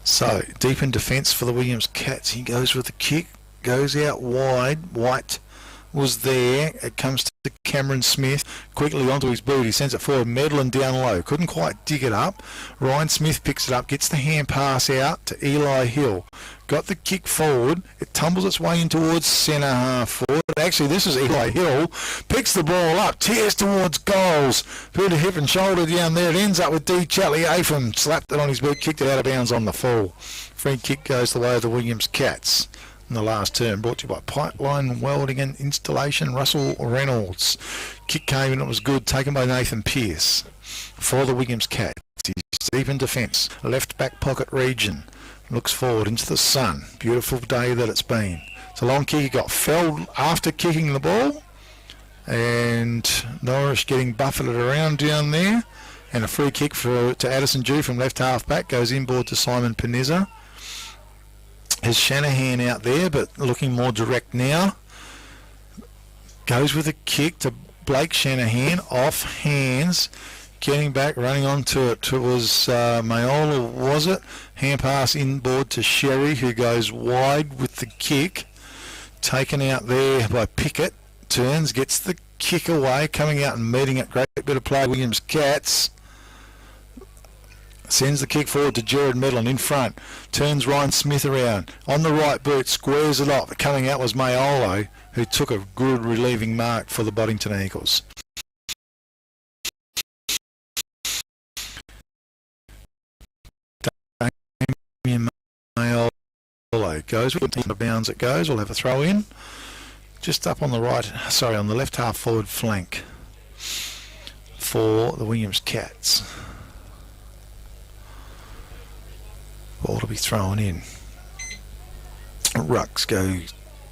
So, deep in defence for the Williams Cats. He goes with the kick, goes out wide. White was there. It comes to Cameron Smith. Quickly onto his boot. He sends it forward. Medlin down low. Couldn't quite dig it up. Ryan Smith picks it up. Gets the hand pass out to Eli Hill. Got the kick forward. It tumbles its way in towards centre half forward. Actually, this is Eli Hill. Picks the ball up. Tears towards goals. Put a hip and shoulder down there. It ends up with D. Chatley. Afram slapped it on his boot. Kicked it out of bounds on the fall. Free kick goes the way of the Williams Cats. In the last term, brought to you by Pipeline Welding and Installation, Russell Reynolds. Kick came and it was good, taken by Nathan Pearce for the Williams Cats. He's deep in defence, left back pocket region, looks forward into the sun. Beautiful day that it's been. It's a long kick. He got felled after kicking the ball, and Norris getting buffeted around down there, and a free kick to Addison Dew from left half back goes inboard to Simon Panizza. Has Shanahan out there, but looking more direct now. Goes with a kick to Blake Shanahan, off hands, getting back, running onto it. It was Mayola, was it? Hand pass inboard to Sherry, who goes wide with the kick. Taken out there by Pickett. Turns, gets the kick away, coming out and meeting it. Great bit of play, Williams Cats. Sends the kick forward to Jared Medlin in front. Turns Ryan Smith around. On the right boot, squares it off. Coming out was Mayolo, who took a good relieving mark for the Boddington Eagles. Damien Mayolo goes with the bounds it goes. We'll have a throw in. Just up on the right, on the left half forward flank for the Williams Cats. Ball to be thrown in. Rucks go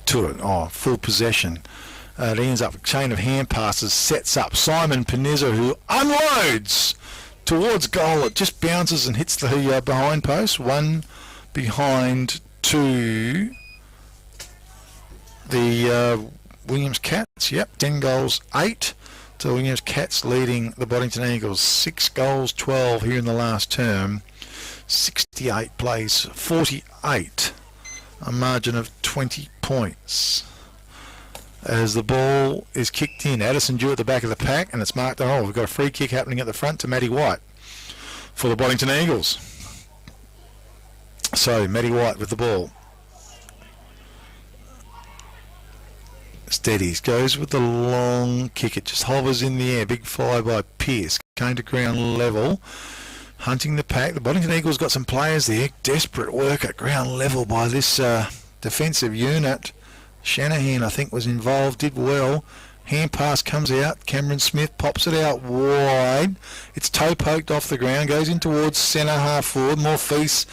to it. Oh, full possession. It ends up a chain of hand passes, sets up Simon Panizza, who unloads towards goal. It just bounces and hits the behind post. One behind to the Williams Cats. Yep, 10 goals, 8 to the Williams Cats, leading the Boddington Eagles. 6 goals, 12 here in the last term. 68 plays, 48. A margin of 20 points. As the ball is kicked in, Addison Dew at the back of the pack, and it's marked on. Oh, we've got a free kick happening at the front to Matty White for the Boddington Eagles. So, Matty White with the ball. Steadies, goes with the long kick. It just hovers in the air. Big fly by Pearce. Going to ground level. Hunting the pack. The Boddington Eagles got some players there. Desperate work at ground level by this defensive unit. Shanahan, I think, was involved, did well. Hand pass comes out. Cameron Smith pops it out wide. It's toe poked off the ground. Goes in towards centre half forward. Morpheus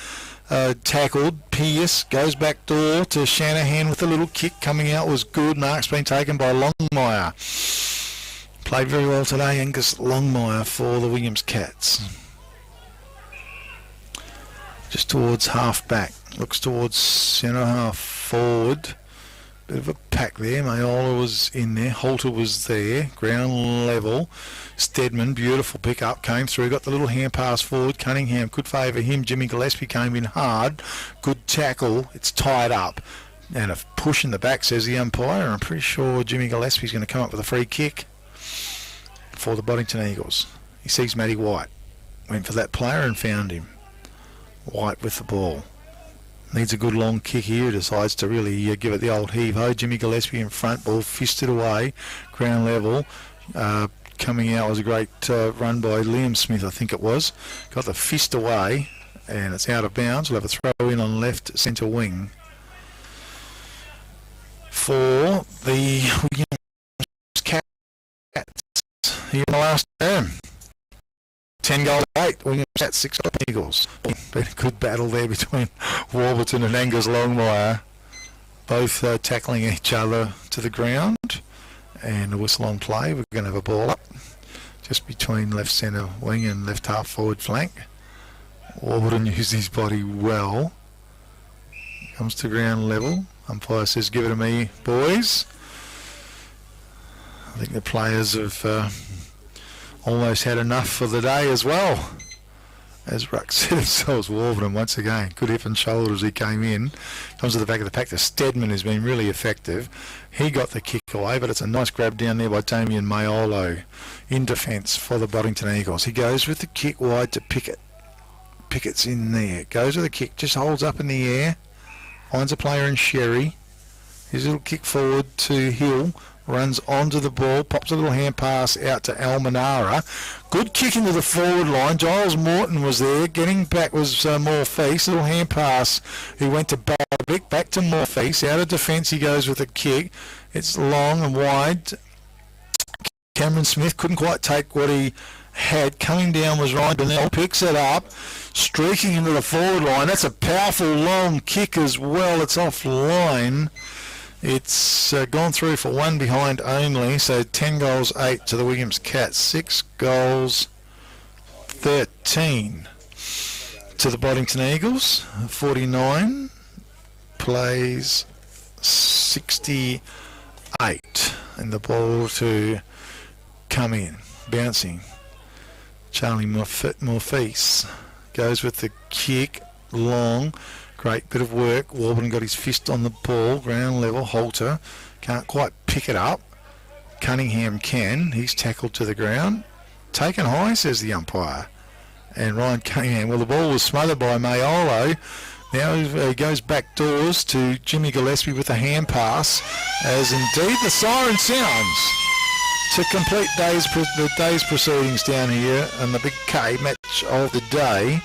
tackled. Pearce goes back door to Shanahan with a little kick. Coming out was good. Mark's been taken by Longmire. Played very well today, Angus Longmire for the Williams Cats. Just towards half back, looks towards centre half forward. Bit of a pack there. Mayola was in there, Holter was there, ground level. Stedman, beautiful pick up, came through, got the little hand pass forward. Cunningham could favour him. Jimmy Gillespie came in hard, good tackle. It's tied up and a push in the back, says the umpire. I'm pretty sure Jimmy Gillespie's going to come up with a free kick for the Boddington Eagles. He sees Matty White, went for that player and found him. White with the ball. Needs a good long kick here. Decides to really give it the old heave-ho. Jimmy Gillespie in front. Ball fisted away. Ground level. Coming out was a great run by Liam Smith, I think it was. Got the fist away. And it's out of bounds. We'll have a throw in on left centre wing for the Williams Cats here in the last term. 10 goals, 8. Williams at 6 Eagles. Been a good battle there between Warburton and Angus Longmire. Both tackling each other to the ground. And a whistle on play. We're going to have a ball up just between left centre wing and left half forward flank. Warburton used his body well. Comes to ground level. Umpire says, give it to me, boys. I think the players have almost had enough for the day as well. As Ruck said themselves, Warburton once again, good hip and shoulder as he came in. Comes to the back of the pack to Stedman, who's been really effective. He got the kick away, but it's a nice grab down there by Damien Mayolo in defence for the Boddington Eagles. He goes with the kick wide to Pickett. Pickett's in there. Goes with the kick, just holds up in the air. Finds a player in Sherry. His little kick forward to Hill. Runs onto the ball, pops a little hand pass out to Almanara. Good kick into the forward line. Giles Morton was there. Getting back was Morpheus. Little hand pass. He went to Babic, back to Morpheus. Out of defence he goes with a kick. It's long and wide. Cameron Smith couldn't quite take what he had. Coming down was Ryan Donnell. Picks it up. Streaking into the forward line. That's a powerful long kick as well. It's offline. It's gone through for one behind only, so 10 goals, 8 to the Williams Cats, 6 goals, 13 to the Boddington Eagles, 49 plays 68, and the ball to come in, bouncing. Charlie Morpheus goes with the kick, long. Great bit of work. Warburton got his fist on the ball, ground level. Holter can't quite pick it up. Cunningham can. He's tackled to the ground. Taken high, says the umpire. And Ryan Cunningham, well, the ball was smothered by Mayolo. Now he goes back doors to Jimmy Gillespie with a hand pass, as indeed the siren sounds to complete the day's proceedings down here and the big K match of the day.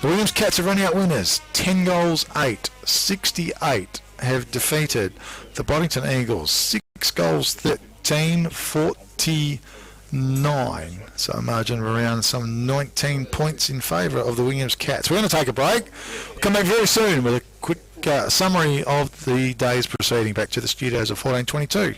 The Williams Cats have run out winners. 10 goals, 8. 68 have defeated the Boddington Eagles. 6 goals, 13. 40 9. So a margin of around some 19 points in favour of the Williams Cats. We're going to take a break. We'll come back very soon with a quick summary of the day's proceeding. Back to the studios of 1422.